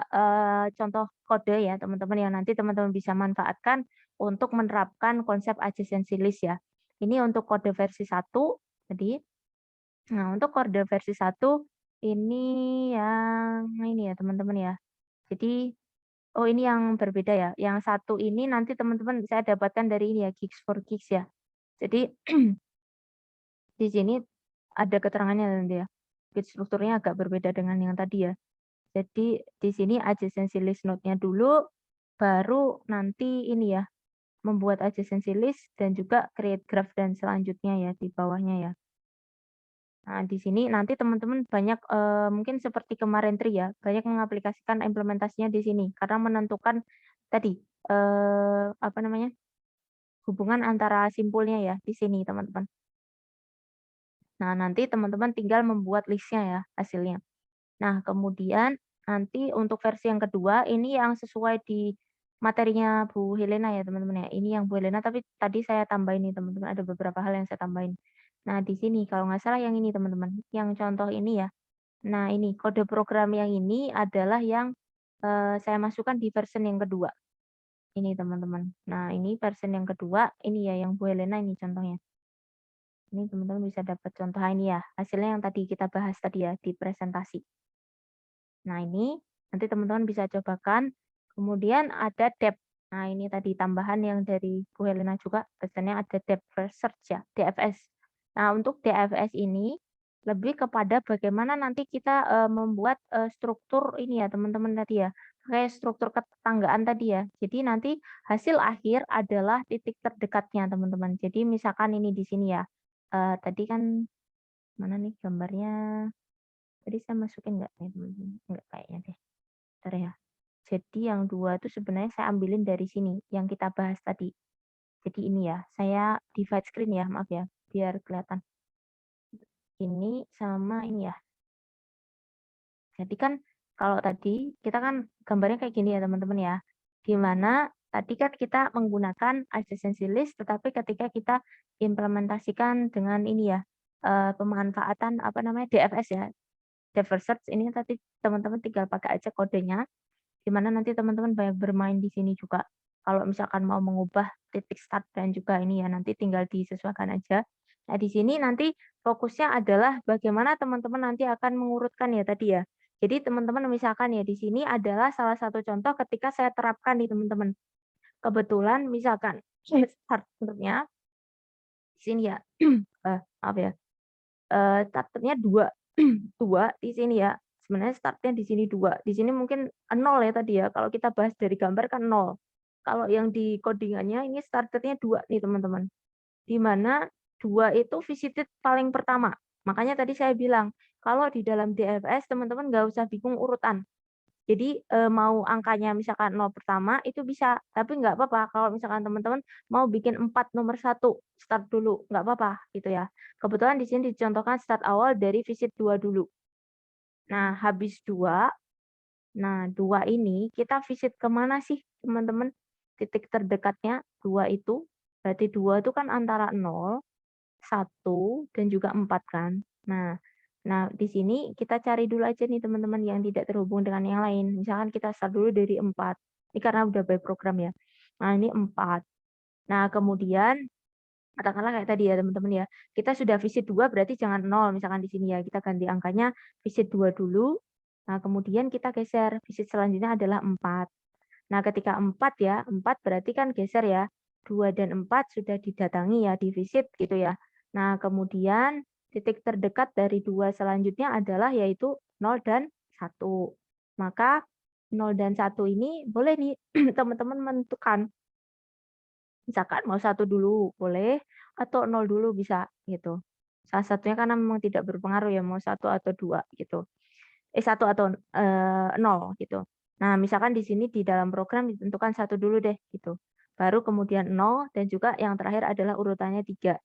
contoh kode ya teman-teman yang nanti teman-teman bisa manfaatkan untuk menerapkan konsep adjacency list ya. Ini untuk kode versi 1 tadi. Nah, untuk kode versi 1 ini yang ini ya teman-teman ya. Jadi oh ini yang berbeda ya. Yang satu ini nanti teman-teman saya dapatkan dari ini ya Geeks for Geeks ya. Jadi di sini ada keterangannya nanti ya. Strukturnya agak berbeda dengan yang tadi ya. Jadi di sini adjacency list node-nya dulu, baru nanti ini ya, membuat adjacency list dan juga create graph dan selanjutnya ya di bawahnya ya. Nah, di sini nanti teman-teman banyak mungkin seperti kemarin Tri ya, banyak mengaplikasikan implementasinya di sini karena menentukan tadi apa namanya? Hubungan antara simpulnya ya di sini teman-teman. Nah, nanti teman-teman tinggal membuat listnya ya hasilnya. Nah, kemudian nanti untuk versi yang kedua ini yang sesuai di materinya Bu Helena ya teman-teman ya. Ini yang Bu Helena tapi tadi saya tambahin nih teman-teman ada beberapa hal yang saya tambahin. Nah, di sini kalau nggak salah yang ini teman-teman, yang contoh ini ya. Nah, ini kode program yang ini adalah yang saya masukkan di version yang kedua. Ini teman-teman. Nah, ini version yang kedua, ini ya yang Bu Helena ini contohnya. Ini teman-teman bisa dapat contoh ini ya, hasilnya yang tadi kita bahas tadi ya di presentasi. Nah, ini nanti teman-teman bisa cobakan. Kemudian ada depth. Nah, ini tadi tambahan yang dari Bu Helena juga, pesannya ada depth first search ya, DFS. Nah, untuk DFS ini lebih kepada bagaimana nanti kita membuat struktur ini ya, teman-teman tadi ya, kayak struktur ketetanggaan tadi ya. Jadi nanti hasil akhir adalah titik terdekatnya, teman-teman. Jadi misalkan ini di sini ya, tadi kan mana nih gambarnya? Tadi saya masukin nggak nih teman-teman? Nggak kayaknya deh. Bentar ya. Jadi yang 2 itu sebenarnya saya ambilin dari sini, yang kita bahas tadi. Jadi ini ya, saya divide screen ya, maaf ya, biar kelihatan. Ini sama ini ya. Jadi kan kalau tadi kita kan gambarnya kayak gini ya teman-teman ya. Di mana tadi kan kita menggunakan adjacency list, tetapi ketika kita implementasikan dengan ini ya, pemanfaatan apa namanya DFS ya, depth search ini tadi teman-teman tinggal pakai aja kodenya, di mana nanti teman-teman banyak bermain di sini juga. Kalau misalkan mau mengubah titik start dan juga ini ya nanti tinggal disesuaikan aja. Nah, di sini nanti fokusnya adalah bagaimana teman-teman nanti akan mengurutkan ya tadi ya. Jadi teman-teman misalkan ya di sini adalah salah satu contoh ketika saya terapkan nih teman-teman. Kebetulan misalkan starternya di sini ya, maaf ya, starternya 2, 2 di sini ya. Sebenarnya startnya di sini 2. Di sini mungkin 0 ya tadi ya. Kalau kita bahas dari gambar kan 0. Kalau yang di codingannya ini starternya 2 nih teman-teman. Di mana 2 itu visited paling pertama. Makanya tadi saya bilang, kalau di dalam DFS teman-teman nggak usah bingung urutan. Jadi mau angkanya misalkan 0 pertama itu bisa, tapi nggak apa-apa kalau misalkan teman-teman mau bikin 4 nomor 1 start dulu, nggak apa-apa gitu ya. Kebetulan di sini dicontohkan start awal dari visit 2 dulu. Nah, habis 2, nah 2 ini kita visit kemana sih teman-teman? Titik terdekatnya 2 itu, berarti 2 itu kan antara 0, 1, dan juga 4 kan. Nah, di sini kita cari dulu aja nih teman-teman yang tidak terhubung dengan yang lain. Misalkan kita start dulu dari 4. Ini karena udah by program ya. Nah, ini 4. Nah, kemudian katakanlah kayak tadi ya teman-teman ya. Kita sudah visit 2 berarti jangan 0 misalkan di sini ya. Kita ganti angkanya visit 2 dulu. Nah, kemudian kita geser, visit selanjutnya adalah 4. Nah, ketika 4 ya, 4 berarti kan geser ya. 2 dan 4 sudah didatangi ya, di visit gitu ya. Nah, kemudian titik terdekat dari 2 selanjutnya adalah yaitu 0 dan 1. Maka 0 dan 1 ini boleh nih teman-teman menentukan. Misalkan mau 1 dulu boleh, atau 0 dulu bisa gitu. Salah satunya karena memang tidak berpengaruh ya mau 1 atau 2 gitu. 1 atau 0 gitu. Nah, misalkan di sini di dalam program ditentukan 1 dulu deh gitu. Baru kemudian 0 dan juga yang terakhir adalah urutannya 3.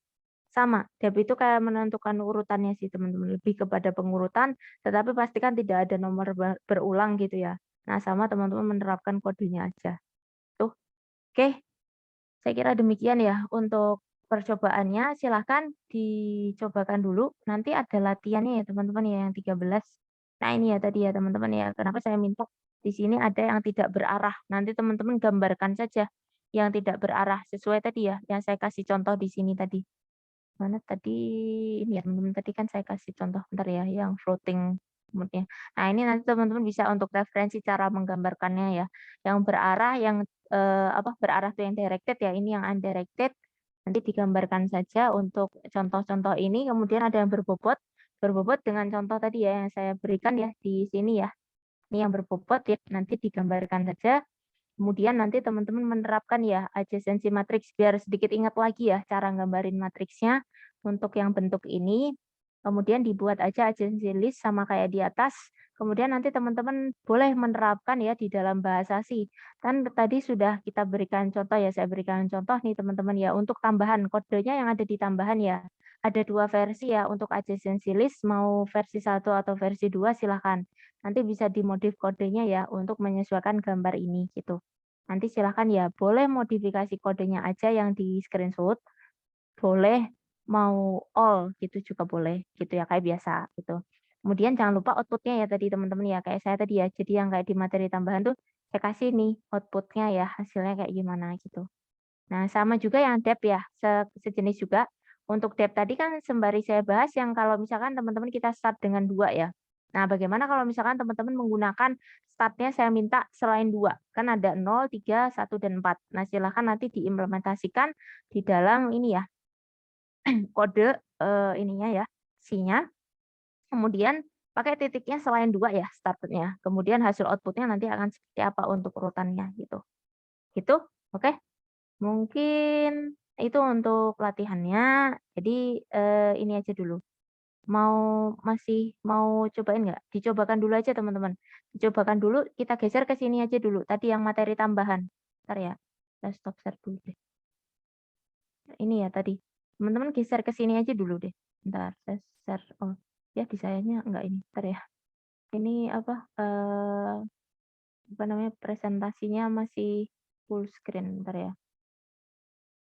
Sama, dep itu kayak menentukan urutannya sih teman-teman, lebih kepada pengurutan, tetapi pastikan tidak ada nomor berulang gitu ya. Nah, sama teman-teman menerapkan kodenya aja. Tuh, oke. Saya kira demikian ya untuk percobaannya. Silahkan dicobakan dulu. Nanti ada latihannya ya teman-teman ya yang 13. Nah ini ya tadi ya teman-teman ya. Kenapa saya minta di sini ada yang tidak berarah. Nanti teman-teman gambarkan saja yang tidak berarah sesuai tadi ya yang saya kasih contoh di sini tadi. Mana tadi ini ya teman-teman tadi kan saya kasih contoh bentar ya yang floating moodnya. Nah ini nanti teman-teman bisa untuk referensi cara menggambarkannya ya. Yang berarah yang berarah tuh yang directed ya. Ini yang undirected. Nanti digambarkan saja untuk contoh-contoh ini. Kemudian ada yang berbobot. Berbobot dengan contoh tadi ya yang saya berikan ya di sini ya. Ini yang berbobot ya. Nanti digambarkan saja. Kemudian nanti teman-teman menerapkan ya adjacency matrix biar sedikit ingat lagi ya cara gambarin matriksnya untuk yang bentuk ini. Kemudian dibuat aja adjacency list sama kayak di atas. Kemudian nanti teman-teman boleh menerapkan ya di dalam bahasa C. Kan tadi sudah kita berikan contoh ya, saya berikan contoh nih teman-teman ya untuk tambahan kodenya yang ada di tambahan ya. Ada 2 versi ya untuk adjacency list, mau versi 1 atau versi 2 silahkan. Nanti bisa dimodif kodenya ya untuk menyesuaikan gambar ini gitu. Nanti silahkan ya, boleh modifikasi kodenya aja yang di screenshot, boleh mau all gitu juga boleh gitu ya kayak biasa gitu. Kemudian jangan lupa outputnya ya tadi teman-teman ya kayak saya tadi ya. Jadi yang kayak di materi tambahan tuh saya kasih nih outputnya ya hasilnya kayak gimana gitu. Nah sama juga yang dep ya sejenis juga. Untuk dep tadi kan sembari saya bahas yang kalau misalkan teman-teman kita start dengan 2 ya. Nah bagaimana kalau misalkan teman-teman menggunakan startnya saya minta selain 2. Kan ada 0, 3, 1, dan 4. Nah silahkan nanti diimplementasikan di dalam ini ya kode ininya ya C-nya. Kemudian pakai titiknya selain 2 ya startnya. Kemudian hasil outputnya nanti akan seperti apa untuk urutannya gitu. Gitu, oke? Mungkin itu untuk latihannya. Jadi ini aja dulu. Masih mau cobain nggak? Dicobakan dulu aja teman-teman. Dicobakan dulu, kita geser ke sini aja dulu. Tadi yang materi tambahan. Bentar ya, saya stop share dulu deh. Ini ya tadi. Teman-teman geser ke sini aja dulu deh. Bentar, saya share. Oh, ya di sayanya enggak ini. Bentar ya. Ini apa namanya presentasinya masih full screen. Bentar ya.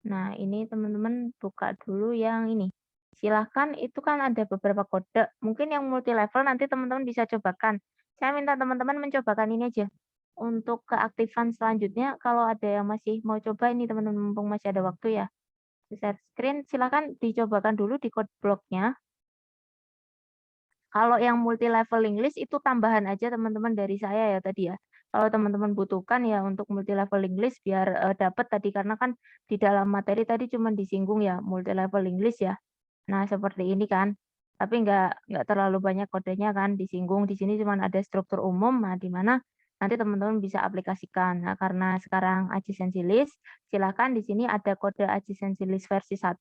Nah, ini teman-teman buka dulu yang ini. Silahkan, itu kan ada beberapa kode. Mungkin yang multi level nanti teman-teman bisa cobakan. Saya minta teman-teman mencobakan ini aja. Untuk keaktifan selanjutnya, kalau ada yang masih mau coba ini teman-teman, mumpung masih ada waktu ya. Share screen, silahkan dicobakan dulu di code block-nya. Kalau yang multi leveling list itu tambahan aja teman-teman dari saya ya tadi ya. Kalau teman-teman butuhkan ya untuk multi leveling list biar dapat tadi karena kan di dalam materi tadi cuma disinggung ya multi leveling list ya. Nah, seperti ini kan. Tapi nggak terlalu banyak kodenya kan disinggung. Di sini cuma ada struktur umum nah di mana nanti teman-teman bisa aplikasikan. Nah, karena sekarang adjacency list, silakan di sini ada kode adjacency list versi 1,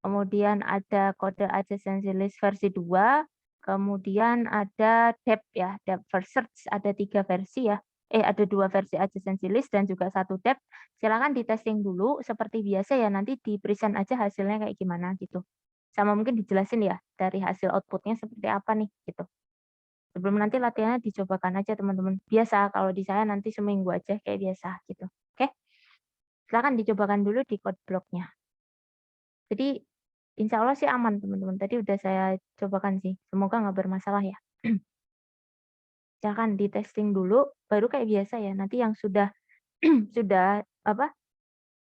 kemudian ada kode adjacency list versi 2, kemudian ada dep ya, dep first search ada 3 versi ya. Ada 2 versi adjacency list dan juga 1 dep. Silakan di testing dulu seperti biasa ya, nanti di present aja hasilnya kayak gimana gitu. Sama mungkin dijelasin ya dari hasil outputnya seperti apa nih gitu. Sebelum nanti latihannya dicobakan aja teman-teman. Biasa kalau di saya nanti seminggu aja kayak biasa gitu. Oke. Silakan dicobakan dulu di code block-nya. Jadi insya Allah sih aman teman-teman. Tadi udah saya cobakan sih. Semoga nggak bermasalah ya. Silakan di testing dulu, baru kayak biasa ya. Nanti yang sudah sudah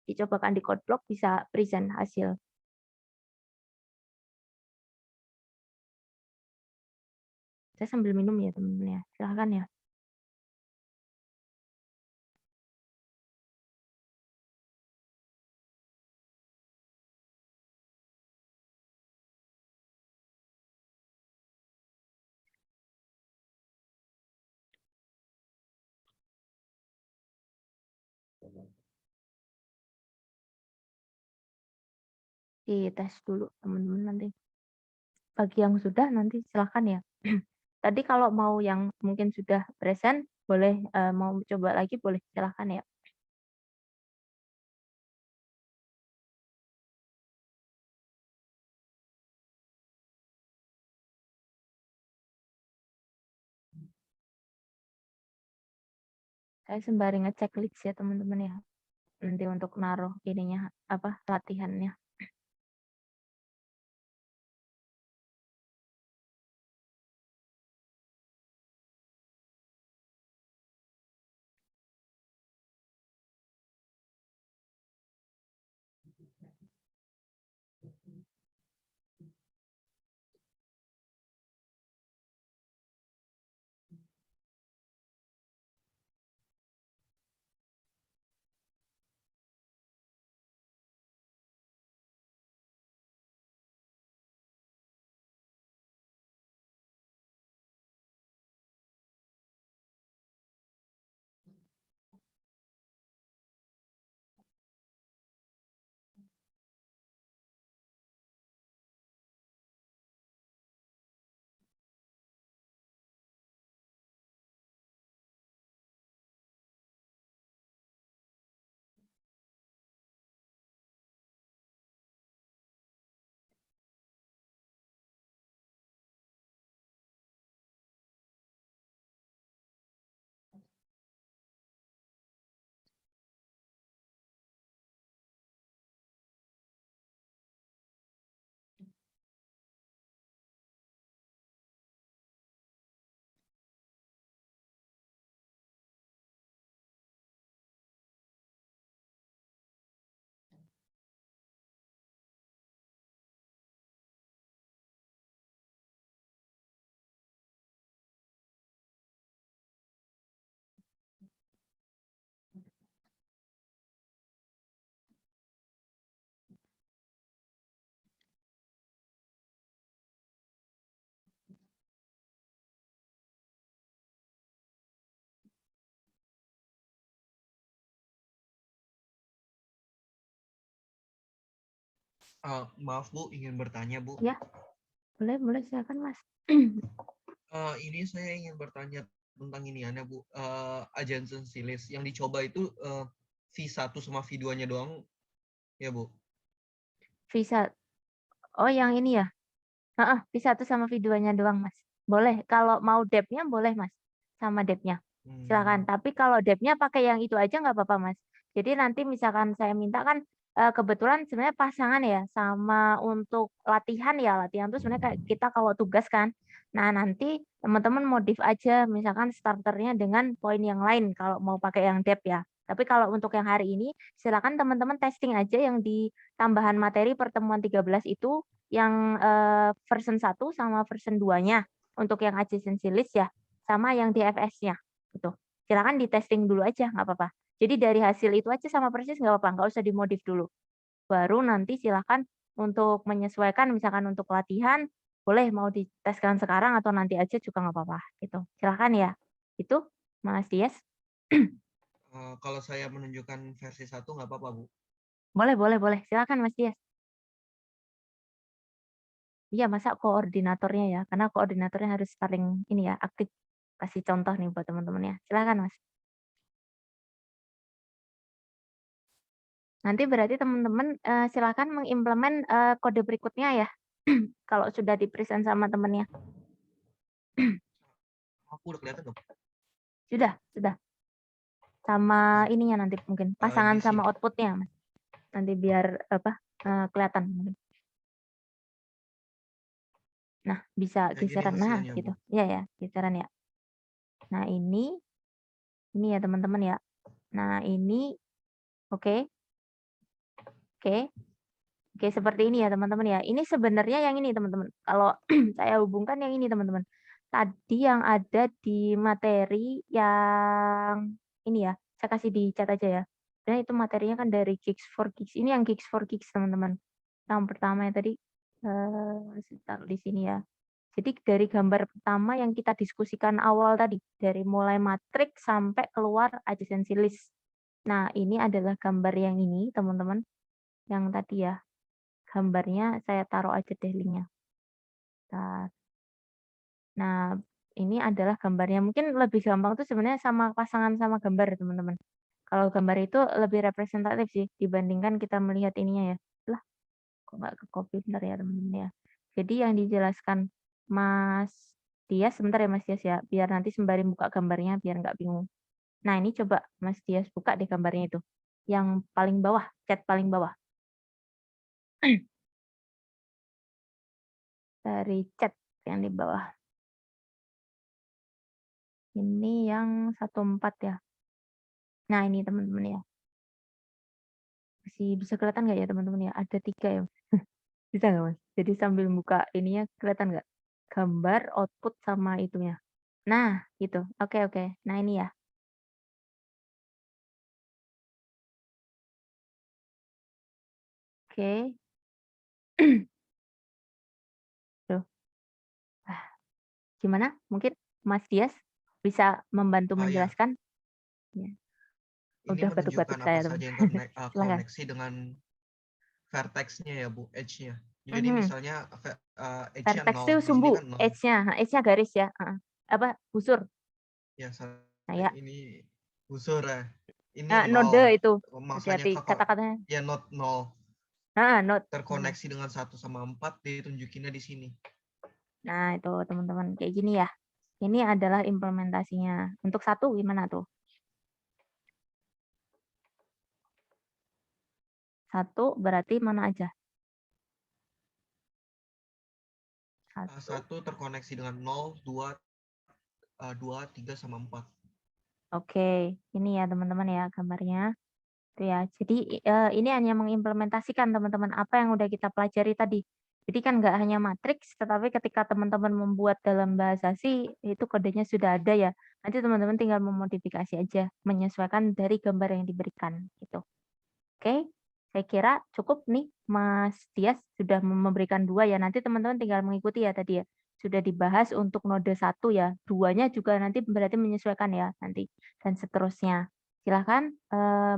dicobakan di code block bisa present hasil. Saya sambil minum ya teman-teman ya. Silahkan ya. Dites dulu teman-teman nanti. Bagi yang sudah nanti silahkan ya. Tadi kalau mau yang mungkin sudah present boleh mau coba lagi boleh silahkan ya. Saya sembari ngecek list ya teman-teman ya. Nanti untuk naruh ininya apa latihannya. Maaf Bu, ingin bertanya Bu. Ya, boleh silakan Mas. Ini saya ingin bertanya tentang iniannya Bu. Agency list yang dicoba itu V1 sama V2-nya doang ya Bu? Bisa. Oh yang ini ya? V1 sama V2-nya doang Mas. Boleh. Kalau mau depth-nya boleh Mas. Sama depth-nya. Silakan. Tapi kalau depth-nya pakai yang itu aja nggak apa-apa Mas. Jadi nanti misalkan saya minta kan kebetulan sebenarnya pasangan ya sama untuk latihan ya. Latihan itu sebenarnya kayak kita kalau tugas kan. Nah nanti teman-teman modif aja misalkan starternya dengan poin yang lain kalau mau pakai yang depth ya. Tapi kalau untuk yang hari ini silakan teman-teman testing aja yang di tambahan materi pertemuan 13 itu yang version 1 sama version 2-nya untuk yang adjacency list ya, sama yang DFS-nya gitu. Silakan di testing dulu aja nggak apa-apa. Jadi dari hasil itu aja sama persis nggak apa-apa, nggak usah dimodif dulu. Baru nanti silakan untuk menyesuaikan misalkan untuk latihan boleh mau diteskan sekarang atau nanti aja juga nggak apa-apa gitu. Silakan ya. Itu Mas Dias. Kalau saya menunjukkan versi 1 nggak apa-apa Bu? Boleh. Silakan Mas Dias. Iya, masa koordinatornya ya, karena koordinatornya harus paling ini ya, aktif. Kasih contoh nih buat teman-teman ya. Silakan Mas. Nanti berarti teman-teman silakan mengimplement kode berikutnya ya. Kalau sudah di-present sama temennya. Aku udah kelihatan dong. Sudah. Sama ininya nanti mungkin pasangan Gis sama ya? outputnya Mas. Nanti biar kelihatan mungkin. Nah, bisa Ya, gini geseran. Nah, hasilnya, gitu. Bu. Iya ya, geseran ya. Nah, ini ya teman-teman ya. Nah, ini oke. Oke, seperti ini ya teman-teman ya. Ini sebenarnya yang ini teman-teman. Kalau saya hubungkan yang ini teman-teman. tadi yang ada di materi yang ini ya, saya kasih di chat aja ya. Dan itu materinya kan dari Geeks for Geeks. Ini yang Geeks for Geeks, teman-teman. Yang pertama yang tadi, taruh di sini ya. Jadi dari gambar pertama yang kita diskusikan awal tadi, dari mulai matriks sampai keluar adjacency list. Nah, ini adalah gambar yang ini, teman-teman. Yang tadi ya. Gambarnya saya taruh aja deh linknya. Nah, ini adalah gambarnya. Mungkin lebih gampang tuh sebenarnya sama pasangan sama gambar, teman-teman. Kalau gambar itu lebih representatif sih dibandingkan kita melihat ininya ya. Lah, kok nggak ke-copy bentar ya, teman-teman ya. Jadi yang dijelaskan Mas Dias, sebentar ya Mas Dias ya, biar nanti sembari buka gambarnya biar nggak bingung. Nah, ini coba Mas Dias buka deh gambarnya itu. Yang paling bawah, chat paling bawah. Dari chat yang di bawah. Ini yang 14 ya. Nah, ini teman-teman ya. Masih bisa kelihatan nggak ya teman-teman ya? Ada 3 ya. Bisa nggak Mas? Jadi sambil buka ininya kelihatan nggak? Gambar, output, sama itunya. Nah, gitu. Oke, oke. Nah, ini ya. Oke. Tuh. Gimana? Mungkin Mas Dias bisa membantu Ya. menjelaskan? Ya. Ini Udah batuk-batuk menunjukkan apa saya, saja teman. yang Silakan. terkoneksi dengan vertex-nya ya Bu, edge-nya. Jadi misalnya edge-nya Vertex 0, itu di sini sumbu, kan 0. edge-nya garis ya. Apa? Busur. Ya, Nah, ya. ini busur ya. Ini Nah, 0. node itu. Makanya Hati-hati kalau kata-katanya. ya not 0 Node. terkoneksi dengan 1 sama 4 ditunjukinnya di sini. Nah, itu teman-teman kayak gini ya. Ini adalah implementasinya. Untuk 1 gimana tuh? 1 berarti mana aja? 1 terkoneksi dengan 0, 2, 3 sama 4. Oke, ini ya teman-teman ya gambarnya. Itu ya. Jadi ini hanya mengimplementasikan teman-teman apa yang udah kita pelajari tadi. Jadi kan nggak hanya matriks, tetapi ketika teman-teman membuat dalam bahasa C, itu kodenya sudah ada ya. Nanti teman-teman tinggal memodifikasi aja, menyesuaikan dari gambar yang diberikan gitu. Oke, saya kira cukup nih Mas Dias sudah memberikan 2 ya. Nanti teman-teman tinggal mengikuti ya tadi ya. Sudah dibahas untuk node 1 ya. 2-nya juga nanti berarti menyesuaikan ya nanti dan seterusnya. Silakan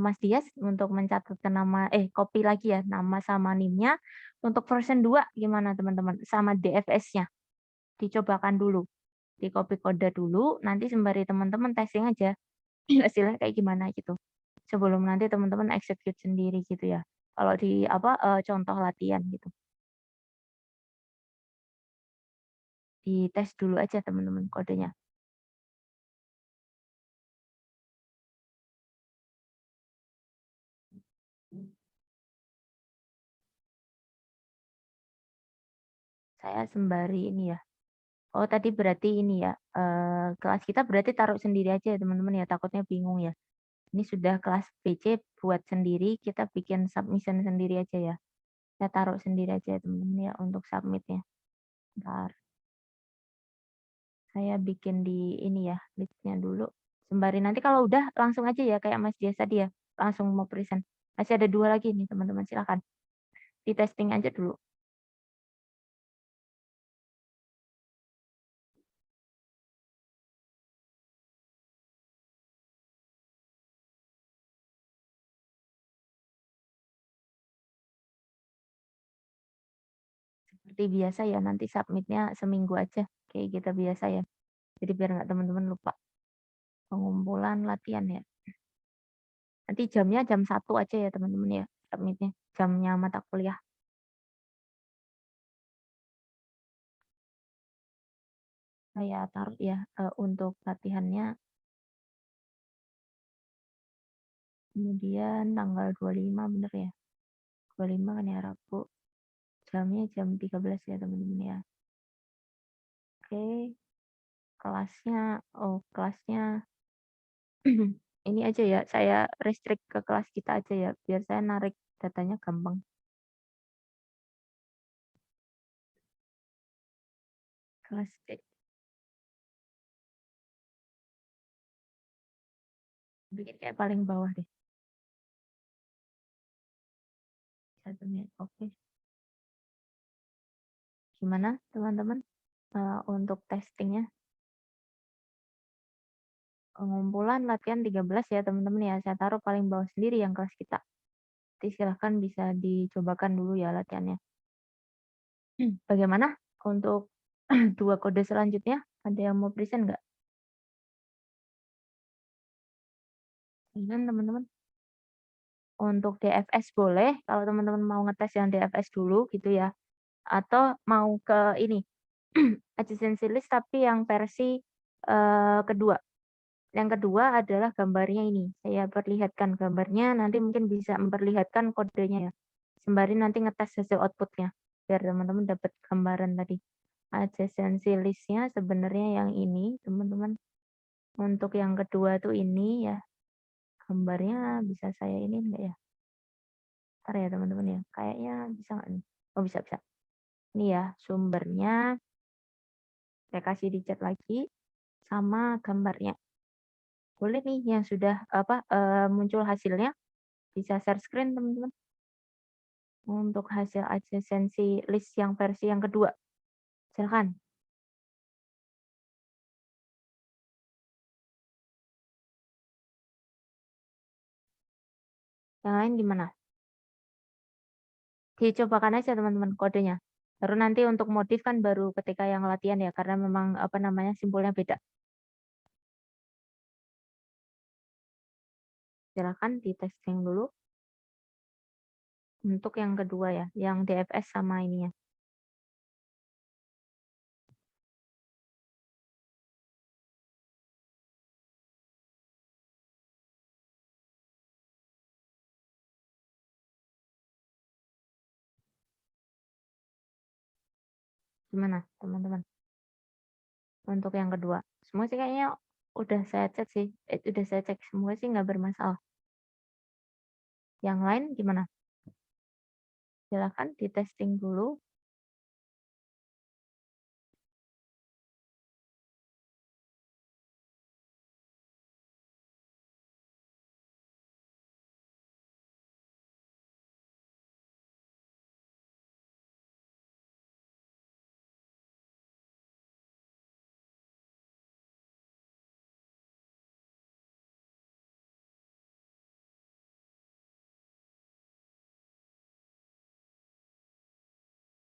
Mas Dias untuk mencatatkan nama copy lagi ya nama sama NIM-nya. Untuk version 2 gimana teman-teman? Sama DFS-nya. Dicobakan dulu. Di copy kode dulu, nanti sembari teman-teman testing aja hasilnya kayak gimana gitu. Sebelum nanti teman-teman execute sendiri gitu ya. Kalau di contoh latihan gitu. Dites dulu aja teman-teman kodenya. Saya sembari ini ya. Oh tadi berarti ini ya, kelas kita berarti taruh sendiri aja ya teman-teman ya, takutnya bingung ya. Ini sudah kelas BC buat sendiri, kita bikin submission sendiri aja ya. Saya taruh sendiri aja ya teman-teman ya untuk submitnya. Bentar. Saya bikin di ini ya, listnya dulu. Sembari nanti kalau udah langsung aja ya kayak Mas Dias tadi ya, langsung mau present. Masih ada 2 lagi nih teman-teman, silakan. Di testing aja dulu. Seperti biasa ya, nanti submitnya seminggu aja kayak kita biasa ya. Jadi biar nggak teman-teman lupa. Pengumpulan latihan ya. Nanti jamnya jam 1 aja ya teman-teman ya, submitnya. Jamnya mata kuliah. Saya taruh ya untuk latihannya. Kemudian tanggal 25 bener ya. 25 kan ya Rabu. Jamnya jam 13 ya teman-teman ya. Oke. Kelasnya ini aja ya, saya restrict ke kelas kita aja ya, biar saya narik datanya gampang. Kelas Bikin kayak paling bawah deh. 1 menit, oke. Gimana teman-teman untuk testingnya? Pengumpulan latihan 13 ya teman-teman ya. Saya taruh paling bawah sendiri yang kelas kita. Jadi silahkan bisa dicobakan dulu ya latihannya. Bagaimana untuk 2 kode selanjutnya? Ada yang mau present nggak? Silahkan teman-teman. Untuk DFS boleh, kalau teman-teman mau ngetes yang DFS dulu gitu ya. Atau mau ke ini, adjacency list tapi yang versi kedua. Yang kedua adalah gambarnya ini. Saya perlihatkan gambarnya, nanti mungkin bisa memperlihatkan kodenya ya. Sembari nanti ngetes hasil outputnya, biar teman-teman dapat gambaran tadi. Adjacency list-nya sebenarnya yang ini, teman-teman. Untuk yang kedua tuh ini ya. Gambarnya bisa saya ini enggak ya? Ntar ya teman-teman ya. Kayaknya bisa nggak nih? Oh bisa. Ini ya sumbernya. Saya kasih di chat lagi. Sama gambarnya. Boleh nih yang sudah muncul hasilnya. Bisa share screen teman-teman. Untuk hasil adjacency list yang versi yang kedua. Silakan. Yang lain gimana? Dicobakan aja teman-teman kodenya. Baru nanti untuk modif kan baru ketika yang latihan ya, karena memang simpulnya beda. Silakan di testing dulu. Untuk yang kedua ya, yang DFS sama ininya. Gimana teman-teman? Untuk yang kedua. Semua sih kayaknya udah saya cek sih. Udah saya cek semua sih nggak bermasalah. Yang lain gimana? Silakan di testing dulu.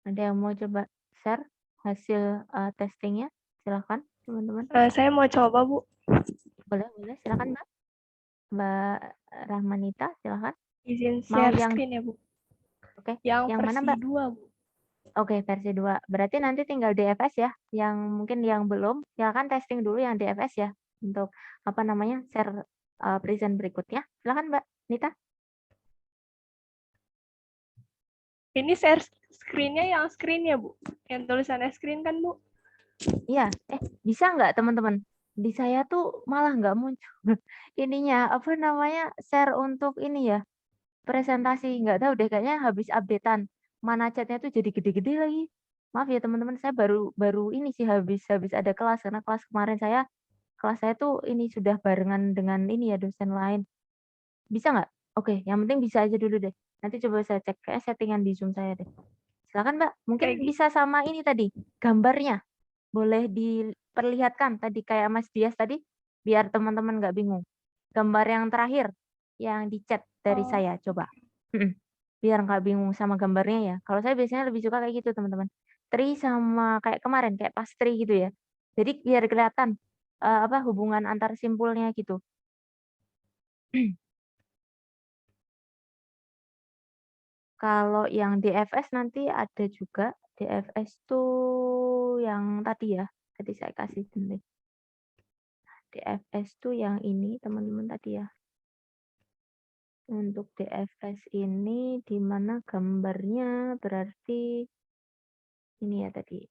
Ada yang mau coba share hasil testingnya? Silakan teman-teman. Saya mau coba, Bu. Boleh, silakan Mbak. Mbak Rahmanita, silakan. Izin Mau share yang screen ya, Bu. Oke. Yang Yang mana, versi Mbak? 2, Bu. Oke, versi 2. Berarti nanti tinggal DFS ya. Yang mungkin yang belum, silakan testing dulu yang DFS ya. Untuk share present berikutnya. Silakan Mbak Nita. Ini share screen-nya yang screen ya, Bu? Yang tulisannya screen kan, Bu? Iya, bisa nggak teman-teman? Di saya tuh malah nggak muncul ininya, share untuk ini ya, presentasi. Nggak tahu deh, kayaknya habis updatean. Mana chatnya tuh jadi gede-gede lagi. Maaf ya teman-teman, saya baru ini sih habis ada kelas, karena kelas saya tuh ini sudah barengan dengan ini ya, dosen lain. Bisa nggak? Oke, yang penting bisa aja dulu deh. Nanti coba saya cek, kayak settingan di Zoom saya deh. Silakan Mbak, mungkin bisa sama ini tadi, gambarnya. Boleh diperlihatkan tadi kayak Mas Dias tadi, biar teman-teman nggak bingung. Gambar yang terakhir, yang di chat dari saya, coba. Biar nggak bingung sama gambarnya ya. Kalau saya biasanya lebih suka kayak gitu teman-teman. Tri sama kayak kemarin, kayak pastry gitu ya. Jadi biar kelihatan hubungan antar simpulnya gitu. Kalau yang DFS nanti ada juga. DFS tuh yang tadi ya. Tadi saya kasih dulu. DFS tuh yang ini teman-teman tadi ya. Untuk DFS ini di mana gambarnya berarti ini ya tadi.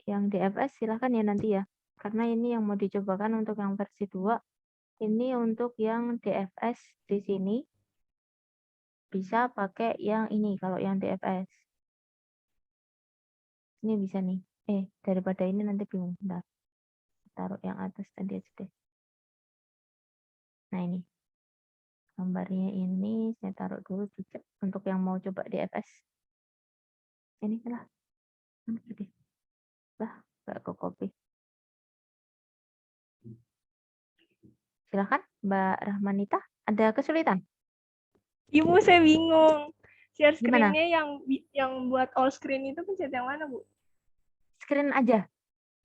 Yang DFS silahkan ya nanti ya. Karena ini yang mau dicobakan untuk yang versi 2. Ini untuk yang DFS di sini. Bisa pakai yang ini kalau yang DFS. Ini bisa nih. Daripada ini nanti bingung. Bentar. taruh yang atas tadi aja deh. Nah ini. Gambarnya ini saya taruh dulu di chat untuk yang mau coba DFS. Ini lah. Lah, nggak ke copy. Silakan Mbak Rahmanita, ada kesulitan? Ibu, saya bingung. Share Gimana? screen-nya yang buat all screen itu pencet yang mana, Bu? Screen aja.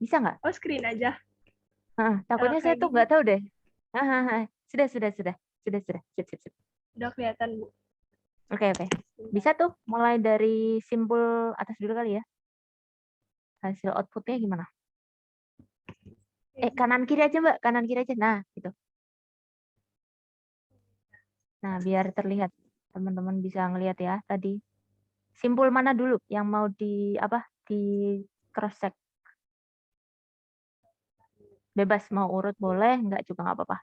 Bisa nggak? Oh, screen aja. Takutnya saya kayak tuh gini. nggak tahu deh. Sudah. Sip. Udah kelihatan, Bu. Oke. Bisa tuh mulai dari simpul atas dulu kali ya. Hasil outputnya gimana? Kanan kiri aja Mbak, kanan kiri aja. Nah, gitu. Nah, biar terlihat teman-teman bisa ngelihat ya tadi. Simpul mana dulu yang mau di cross check? Bebas mau urut boleh, enggak juga nggak apa-apa.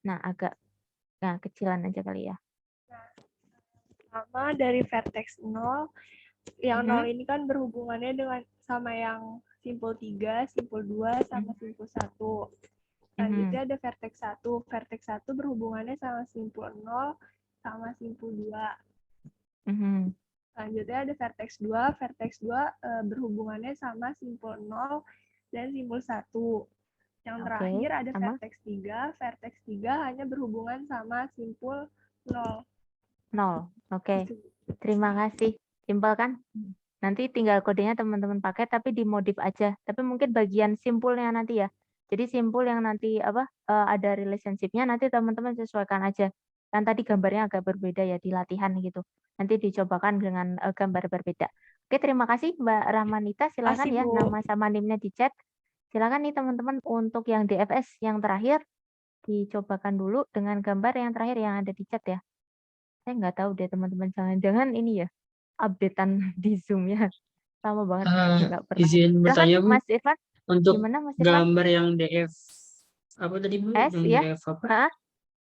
Nah, kecilan aja kali ya. Sama dari vertex 0. Yang 0 ini kan berhubungannya dengan sama yang simpul 3, simpul 2, sama simpul 1. Selanjutnya ada vertex 1. Vertex 1 berhubungannya sama simpul 0 sama simpul 2. Selanjutnya ada vertex 2. Vertex 2 berhubungannya sama simpul 0 dan simpul 1. Yang terakhir ada vertex 3. Vertex 3 hanya berhubungan sama simpul 0. Oke. Terima kasih. Simpel kan? Nanti tinggal kodenya teman-teman pakai tapi dimodif aja. Tapi mungkin bagian simpulnya nanti ya. Jadi simpul yang nanti ada relationship-nya nanti teman-teman sesuaikan aja. Kan tadi gambarnya agak berbeda ya di latihan gitu. Nanti dicobakan dengan gambar berbeda. Oke, terima kasih Mbak Rahmanita. Silakan ya nama sama NIM-nya di chat. Silakan nih teman-teman untuk yang DFS yang terakhir dicobakan dulu dengan gambar yang terakhir yang ada di chat ya. Saya nggak tahu deh teman-teman, jangan-jangan ini ya updatean di Zoom- ya lama banget nggak pernah. Izin bertanya Bu, Mas Irfan, untuk gimana Mas Irfan? gambar yang DF apa tadi Bu? S Yang ya? DF apa?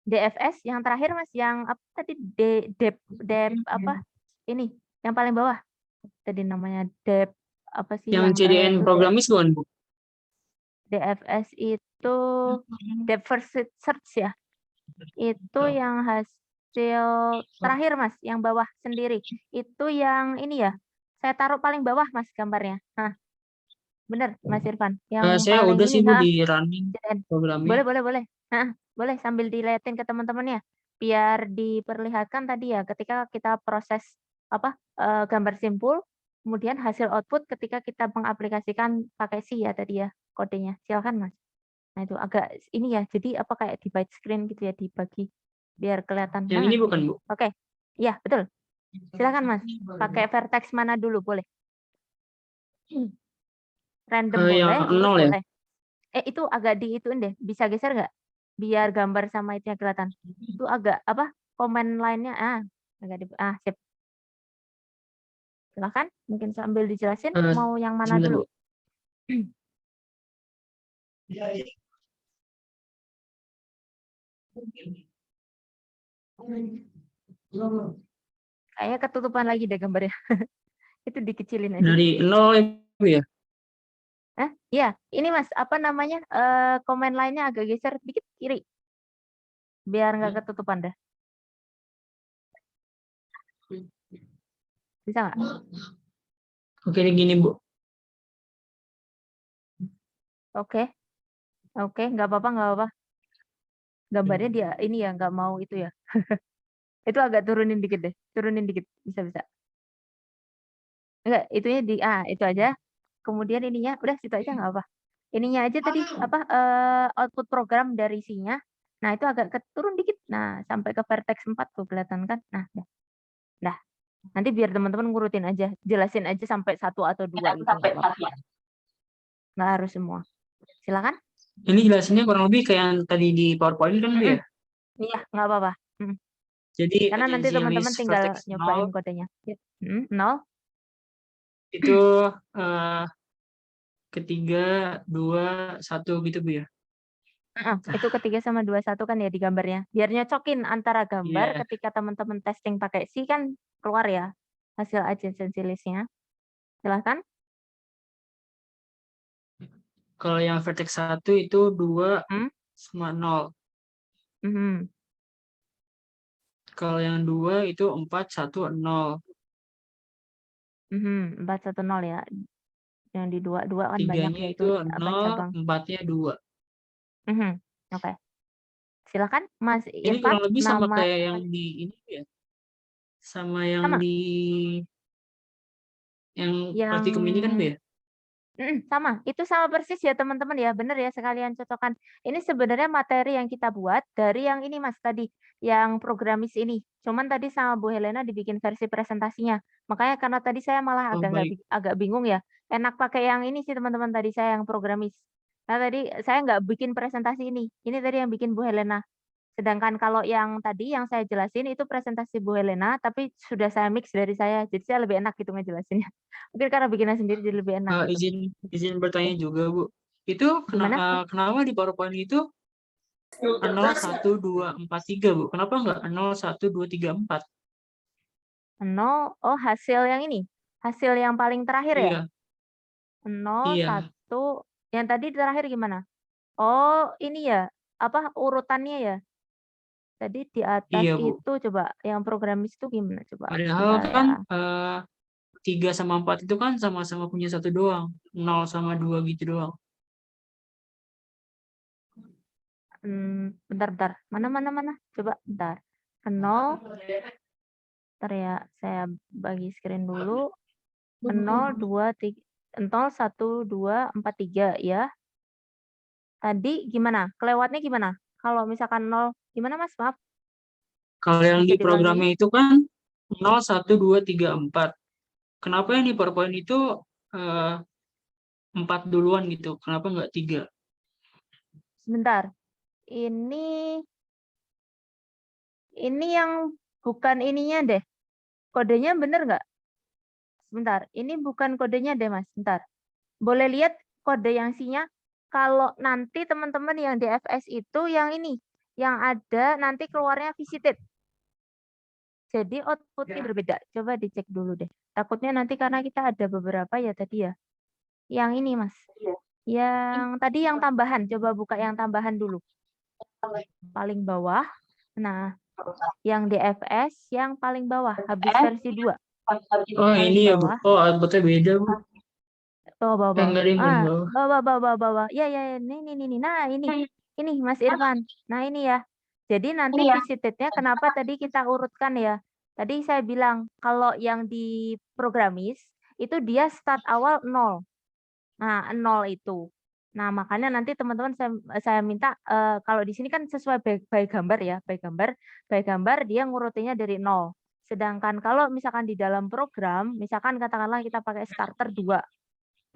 DFS yang terakhir Mas, yang apa tadi dep apa? Ini yang paling bawah tadi namanya dep apa sih Yang terakhir CDN tuh programmis bukan Bu? DFS itu depth first search ya. Itu yang hasil terakhir Mas, yang bawah sendiri. Itu yang ini ya. Saya taruh paling bawah Mas gambarnya. Nah, bener Mas Irfan. Yang Saya paling udah ini, sih Bu di running programnya. Boleh. Boleh sambil dilihatin ke teman-temannya. Biar diperlihatkan tadi ya ketika kita proses gambar simpul, kemudian hasil output ketika kita mengaplikasikan pakai C ya tadi ya kodenya. Silakan Mas. Nah itu agak ini ya, jadi kayak di bite screen gitu ya, dibagi biar kelihatan. Yang ini bukan Bu? Oke. Iya, betul. Silakan Mas. Pakai vertex mana dulu boleh? Random boleh, yang urut 0 ya? boleh. Itu agak diituin deh. Bisa geser nggak? Biar gambar sama itu kelihatan. Itu agak komen lainnya agak sip. Silakan, mungkin sambil dijelasin mau yang mana dulu. Kayaknya ketutupan lagi deh gambarnya. Itu dikecilin aja. Dari 0 ya? Iya, ini Mas, apa namanya? Komen lainnya agak geser dikit kiri. Biar nggak ketutupan dah. Bisa nggak? Oke, gini Bu. Oke, nggak apa-apa. Gambarnya dia ini ya, nggak mau itu ya. Itu agak turunin dikit deh, bisa. Enggak, itunya itu aja. Kemudian ininya udah situ aja nggak apa. Ininya aja tadi output program dari isinya. Nah, itu agak keturun dikit. Nah, sampai ke vertex 4 tuh kelihatan kan. Nah, dah. Nanti biar teman-teman ngurutin aja, jelasin aja sampai 1 atau 2 gitu. Nggak harus semua. Silakan. Ini jelasinnya kurang lebih kayak yang tadi di PowerPoint kan Bu ya? Iya, nggak apa-apa. Jadi karena nanti teman-teman tinggal nyobain kodenya. 0. Itu 3, 2, 1 gitu Bu ya? Itu 3 sama 2, 1 kan ya di gambarnya. Biar nyocokin antara gambar ketika teman-teman testing pakai C kan keluar ya hasil adjacency list-nya. Silahkan. Kalau yang vertex 1 itu 2 sama 0. Kalau yang 2 itu 4, 1, 0. 4, 1, 0 ya. Yang di 2 kan banyak Tiganya ya itu itu apa 0, cabang. 4-nya 2. Oke. Silakan Mas Ini Irfan, kurang lebih sama nama kayak yang di ini ya. Sama yang sama. di yang Yang praktikum ini kan, Bu ya? sama, itu sama persis ya teman-teman ya, bener ya sekalian cocokkan. Ini sebenarnya materi yang kita buat dari yang ini Mas tadi, yang programis ini. Cuman tadi sama Bu Helena dibikin versi presentasinya. Makanya karena tadi saya malah Oh, baik. agak bingung ya. Enak pakai yang ini sih teman-teman tadi saya yang programis. Nah tadi saya nggak bikin presentasi ini. Ini tadi yang bikin Bu Helena. Sedangkan kalau yang tadi yang saya jelasin itu presentasi Bu Helena, tapi sudah saya mix dari saya. Jadi saya lebih enak gitu ngejelasinnya. Mungkin karena bikinnya sendiri jadi lebih enak gitu. Izin bertanya juga, Bu. Itu Gimana? kenapa di PowerPoint itu 0, 1, 2, 4, 3, Bu? Kenapa nggak 0, 1, 2, 3, 4? 0, oh hasil yang ini? Hasil yang paling terakhir ya? Iya. 0, Iya. 1, yang tadi terakhir gimana? Oh ini ya, apa urutannya ya? Tadi di atas Iya, Bu. itu coba yang programis itu gimana coba? Padahal Bentar kan ya. 3 sama 4 itu kan sama-sama punya 1 doang. 0 sama 2 gitu doang. Bentar. Mana? Coba bentar. 0. Bentar ya, saya bagi screen dulu. 0, 2, 3, 0, 1, 2, 4, 3 ya. Tadi gimana? Kelewatnya gimana? Kalau misalkan 0, gimana Mas? Maaf. Kalau yang Bisa di diulangi? programnya itu kan 0, 1, 2, 3, 4. Kenapa yang di PowerPoint itu 4 duluan gitu? Kenapa nggak 3? Sebentar. Ini yang bukan ininya deh. Kodenya bener nggak? Sebentar. Ini bukan kodenya deh Mas. Bentar. Boleh lihat kode yang C-nya? Kalau nanti teman-teman yang DFS itu yang ini. Yang ada nanti keluarnya visited. Jadi outputnya berbeda. Coba dicek dulu deh. Takutnya nanti karena kita ada beberapa ya tadi ya. Yang ini Mas. Yang tadi yang tambahan. Coba buka yang tambahan dulu. Paling bawah. Nah, yang DFS yang paling bawah. Habis versi 2. Oh ini ya, Bu. Oh outputnya beda, Bu. Bawah. Nggak ada yang paling bawah. Bawah. Ya. Ini. Nah, ini Mas Irfan. Nah, ini ya. Jadi nanti visitednya kenapa tadi kita urutkan ya? Tadi saya bilang kalau yang di programis itu dia start awal 0. Nah, 0 itu. Nah, makanya nanti teman-teman saya minta kalau di sini kan sesuai by gambar ya, by gambar dia ngurutinya dari 0. Sedangkan kalau misalkan di dalam program, misalkan katakanlah kita pakai starter 2.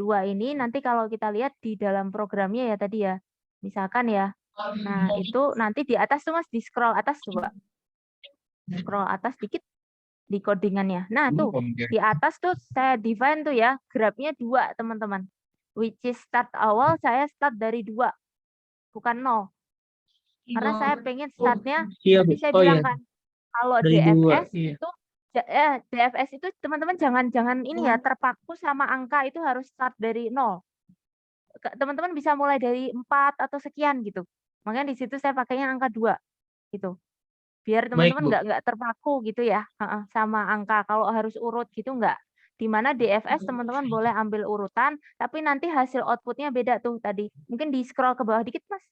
2 ini nanti kalau kita lihat di dalam programnya ya tadi ya. Misalkan ya. Nah, itu nanti di atas tuh Mas, di scroll atas coba. Scroll atas dikit di codingannya. Nah, tuh di atas tuh saya define tuh ya, grabnya 2, teman-teman. Which is start awal saya start dari 2. Bukan 0. Karena saya pengen startnya tadi saya bilang kan kalau dari DFS 2, iya. itu DFS itu teman-teman jangan ini ya terpaku sama angka itu harus start dari 0. Teman-teman bisa mulai dari 4 atau sekian gitu. Makanya di situ saya pakainya angka 2 gitu. Biar Baik, teman-teman Bu. nggak terpaku gitu ya sama angka. Kalau harus urut gitu nggak. Di mana DFS teman-teman boleh ambil urutan, tapi nanti hasil outputnya beda tuh tadi. Mungkin di scroll ke bawah dikit Mas,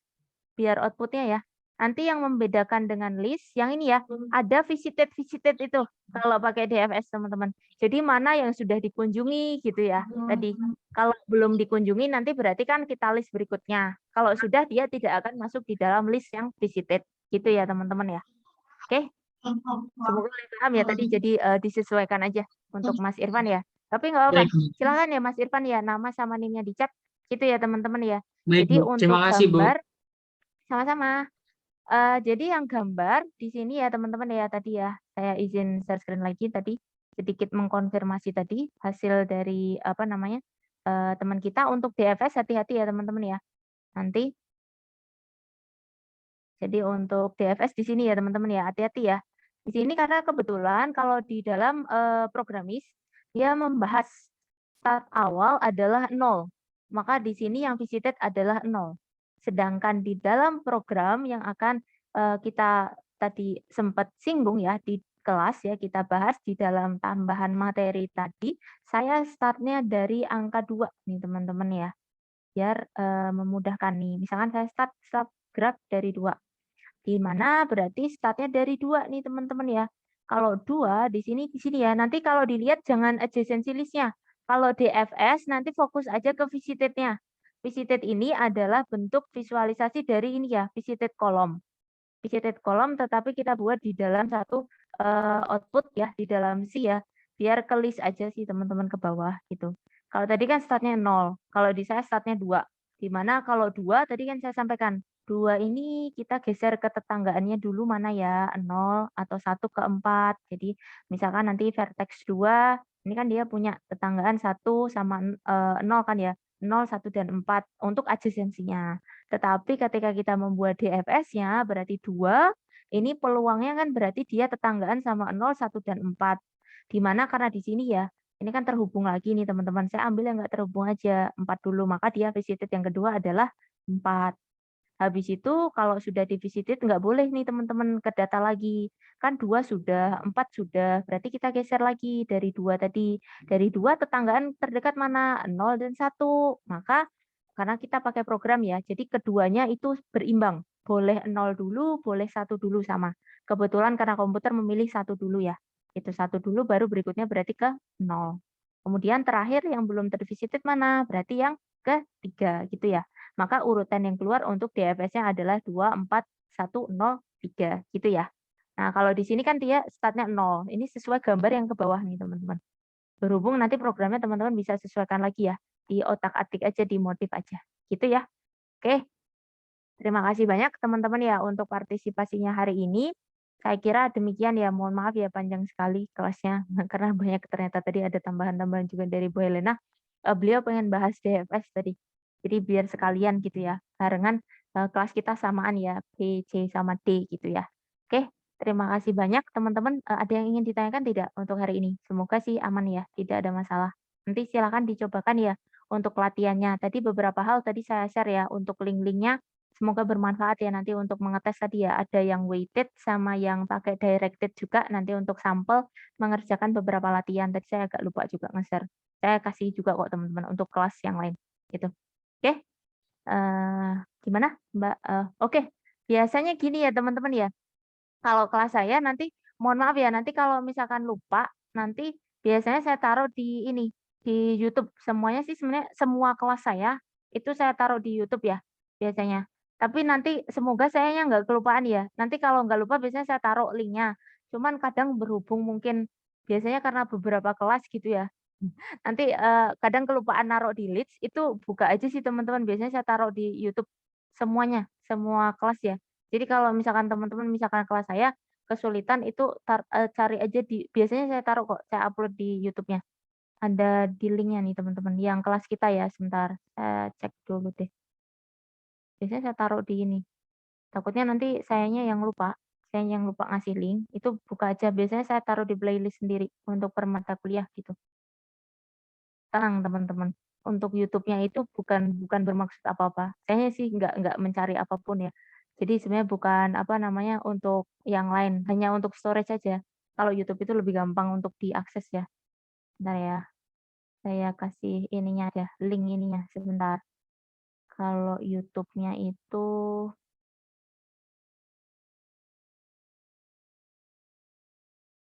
biar outputnya ya. Nanti yang membedakan dengan list, yang ini ya, ada visited itu kalau pakai DFS teman-teman. Jadi mana yang sudah dikunjungi gitu ya tadi. Kalau belum dikunjungi nanti berarti kan kita list berikutnya. Kalau sudah dia tidak akan masuk di dalam list yang visited gitu ya teman-teman ya. Oke. Semoga paham ya tadi jadi disesuaikan aja untuk Mas Irfan ya. Tapi nggak apa-apa. Silakan ya Mas Irfan ya, nama sama NIM-nya di chat gitu ya teman-teman ya. Baik, Jadi Bu. untuk Terima kasih, Bu. gambar sama-sama. Jadi yang gambar di sini ya teman-teman ya tadi ya. Saya izin share screen lagi tadi sedikit mengkonfirmasi tadi hasil dari apa namanya teman kita untuk DFS hati-hati ya teman-teman ya. Nanti jadi untuk DFS di sini ya teman-teman ya, hati-hati ya. Di sini karena kebetulan kalau di dalam programis dia membahas start awal adalah 0. Maka di sini yang visited adalah 0. Sedangkan di dalam program yang akan kita tadi sempat singgung ya di kelas ya, kita bahas di dalam tambahan materi tadi, saya startnya dari angka 2 nih teman-teman ya. Biar memudahkan nih. Misalkan saya start grab dari 2. Di mana berarti startnya dari 2 nih teman-teman ya. Kalau 2 di sini ya. Nanti kalau dilihat jangan adjacency list-nya. Kalau DFS nanti fokus aja ke visited-nya. Visited ini adalah bentuk visualisasi dari ini ya, visited column. Visited column tetapi kita buat di dalam satu output ya, di dalam C ya. Biar ke list aja sih teman-teman ke bawah gitu. Kalau tadi kan startnya 0, kalau di saya startnya 2. Di mana kalau 2 tadi kan saya sampaikan, 2 ini kita geser ke tetanggaannya dulu mana ya, 0 atau 1 ke 4. Jadi misalkan nanti vertex 2, ini kan dia punya tetanggaan 1 sama 0 kan ya, 0, 1, dan 4 untuk adjacency-nya. Tetapi ketika kita membuat DFS-nya berarti 2, ini peluangnya kan berarti dia tetanggaan sama 0, 1, dan 4. Di mana karena di sini ya, ini kan terhubung lagi nih teman-teman. Saya ambil yang nggak terhubung aja, 4 dulu. Maka dia visited yang kedua adalah 4. Habis itu kalau sudah di-visited nggak boleh nih teman-teman ke data lagi. Kan 2 sudah, 4 sudah. Berarti kita geser lagi dari 2 tadi. Dari 2 tetanggaan terdekat mana? 0 dan 1. Maka karena kita pakai program ya, jadi keduanya itu berimbang. Boleh 0 dulu, boleh 1 dulu sama. Kebetulan karena komputer memilih 1 dulu ya. Itu 1 dulu baru berikutnya berarti ke 0. Kemudian terakhir yang belum tervisited mana? Berarti yang ke-3 gitu ya. Maka urutan yang keluar untuk DFS-nya adalah 2, 4, 1, 0, 3 gitu ya. Nah, kalau di sini kan dia startnya 0. Ini sesuai gambar yang ke bawah nih teman-teman. Berhubung nanti programnya teman-teman bisa sesuaikan lagi ya. Di otak-atik aja, di modif aja. Gitu ya. Oke. Terima kasih banyak teman-teman ya untuk partisipasinya hari ini. Saya kira demikian ya. Mohon maaf ya panjang sekali kelasnya. Karena banyak ternyata tadi ada tambahan-tambahan juga dari Bu Helena. Beliau pengen bahas DFS tadi. Jadi biar sekalian gitu ya. Barengan kelas kita samaan ya. B, C, sama D gitu ya. Oke. Terima kasih banyak teman-teman. Ada yang ingin ditanyakan tidak untuk hari ini? Semoga sih aman ya. Tidak ada masalah. Nanti silakan dicobakan ya untuk latihannya. Tadi beberapa hal tadi saya share ya untuk link-linknya. Semoga bermanfaat ya nanti untuk mengetes tadi ya. Ada yang weighted sama yang pakai directed juga nanti untuk sampel mengerjakan beberapa latihan. Tadi saya agak lupa juga nge-share. Saya kasih juga kok teman-teman untuk kelas yang lain gitu. Oke. Gimana Mbak? Oke. Biasanya gini ya teman-teman ya. Kalau kelas saya nanti mohon maaf ya nanti kalau misalkan lupa nanti biasanya saya taruh di ini di YouTube. Semuanya sih sebenarnya semua kelas saya itu saya taruh di YouTube ya biasanya. Tapi nanti semoga sayanya nggak kelupaan ya. Nanti kalau nggak lupa biasanya saya taruh linknya. Cuman kadang berhubung mungkin biasanya karena beberapa kelas gitu ya. Nanti kadang kelupaan naruh di list itu buka aja sih teman-teman. Biasanya saya taruh di YouTube semuanya, semua kelas ya. Jadi kalau misalkan teman-teman misalkan kelas saya kesulitan itu cari aja di biasanya saya taruh kok, saya upload di YouTube-nya. Ada di linknya nih teman-teman, yang kelas kita ya, sebentar saya cek dulu deh. Biasanya saya taruh di ini, takutnya nanti sayanya yang lupa ngasih link, itu buka aja. Biasanya saya taruh di playlist sendiri untuk per mata kuliah gitu. Tenang teman-teman, untuk YouTube-nya itu bukan bermaksud apa-apa. Saya sih nggak mencari apapun ya. Jadi sebenarnya bukan apa namanya untuk yang lain, hanya untuk storage aja. Kalau YouTube itu lebih gampang untuk diakses ya. Bentar ya, saya kasih ininya aja, link ininya sebentar. Kalau YouTube-nya itu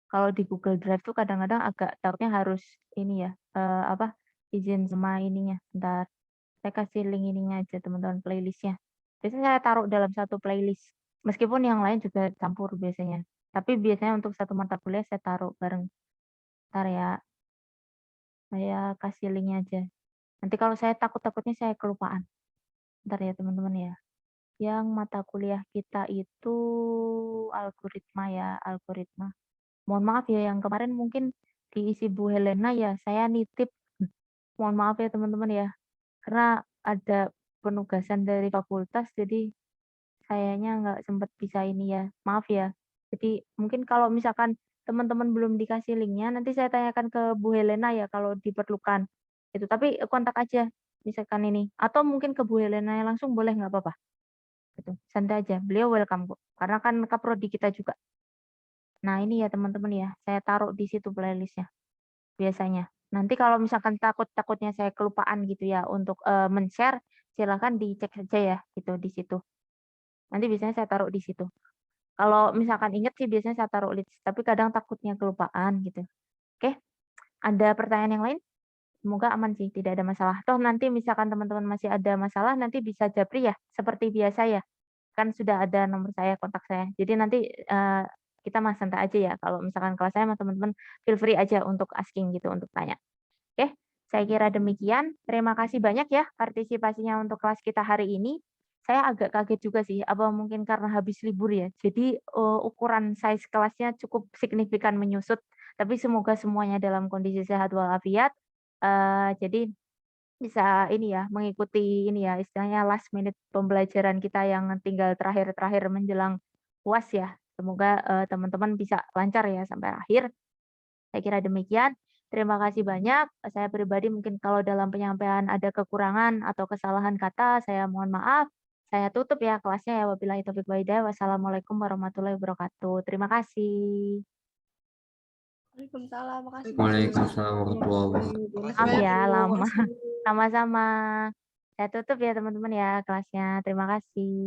kalau di Google Drive tuh kadang-kadang agak takutnya harus ini ya, izin sama ininya. Bentar. Saya kasih link ininya aja teman-teman playlist-nya. Biasanya saya taruh dalam satu playlist. Meskipun yang lain juga campur biasanya. Tapi biasanya untuk satu mata kuliah saya taruh bareng. Bentar ya. Saya kasih linknya aja. Nanti kalau saya takutnya saya kelupaan. Bentar ya teman-teman ya. Yang mata kuliah kita itu algoritma ya, algoritma. Mohon maaf ya yang kemarin mungkin diisi Bu Helena ya, saya nitip. Mohon maaf ya teman-teman ya. Karena ada penugasan dari fakultas, jadi sayanya nggak sempat bisa ini ya, maaf ya. Jadi mungkin kalau misalkan teman-teman belum dikasih linknya, nanti saya tanyakan ke Bu Helena ya kalau diperlukan. Itu tapi kontak aja misalkan ini atau mungkin ke Bu Helena langsung boleh nggak apa-apa? Gitu. Santai aja, beliau welcome kok. Karena kan kaprodi kita juga. Nah, ini ya teman-teman ya, saya taruh di situ playlistnya biasanya. Nanti kalau misalkan takutnya saya kelupaan gitu ya untuk men-share, silakan dicek saja ya gitu di situ. Nanti biasanya saya taruh di situ. Kalau misalkan ingat sih biasanya saya taruh list, tapi kadang takutnya kelupaan gitu. Oke, ada pertanyaan yang lain? Semoga aman sih, tidak ada masalah. Toh nanti misalkan teman-teman masih ada masalah, nanti bisa japri ya, seperti biasa ya. Kan sudah ada nomor saya, kontak saya. Jadi nanti kita mas santai aja ya. Kalau misalkan kelas saya sama teman-teman, feel free aja untuk asking gitu, untuk tanya. Oke, saya kira demikian. Terima kasih banyak ya partisipasinya untuk kelas kita hari ini. Saya agak kaget juga sih, apa mungkin karena habis libur ya. Jadi ukuran size kelasnya cukup signifikan menyusut. Tapi semoga semuanya dalam kondisi sehat walafiat. Jadi bisa ini ya, mengikuti ini ya, istilahnya last minute pembelajaran kita yang tinggal terakhir-terakhir menjelang UAS ya. Semoga teman-teman bisa lancar ya sampai akhir. Saya kira demikian. Terima kasih banyak. Saya pribadi mungkin kalau dalam penyampaian ada kekurangan atau kesalahan kata, saya mohon maaf. Saya tutup ya kelasnya ya. Wabillahi taufiq wal hidayah. Wassalamualaikum warahmatullahi wabarakatuh. Terima kasih. Waalaikumsalam. Makasih. Waalaikumsalam warahmatullahi wabarakatuh. Maaf ya lama. Sama-sama. Saya tutup ya teman-teman ya kelasnya. Terima kasih.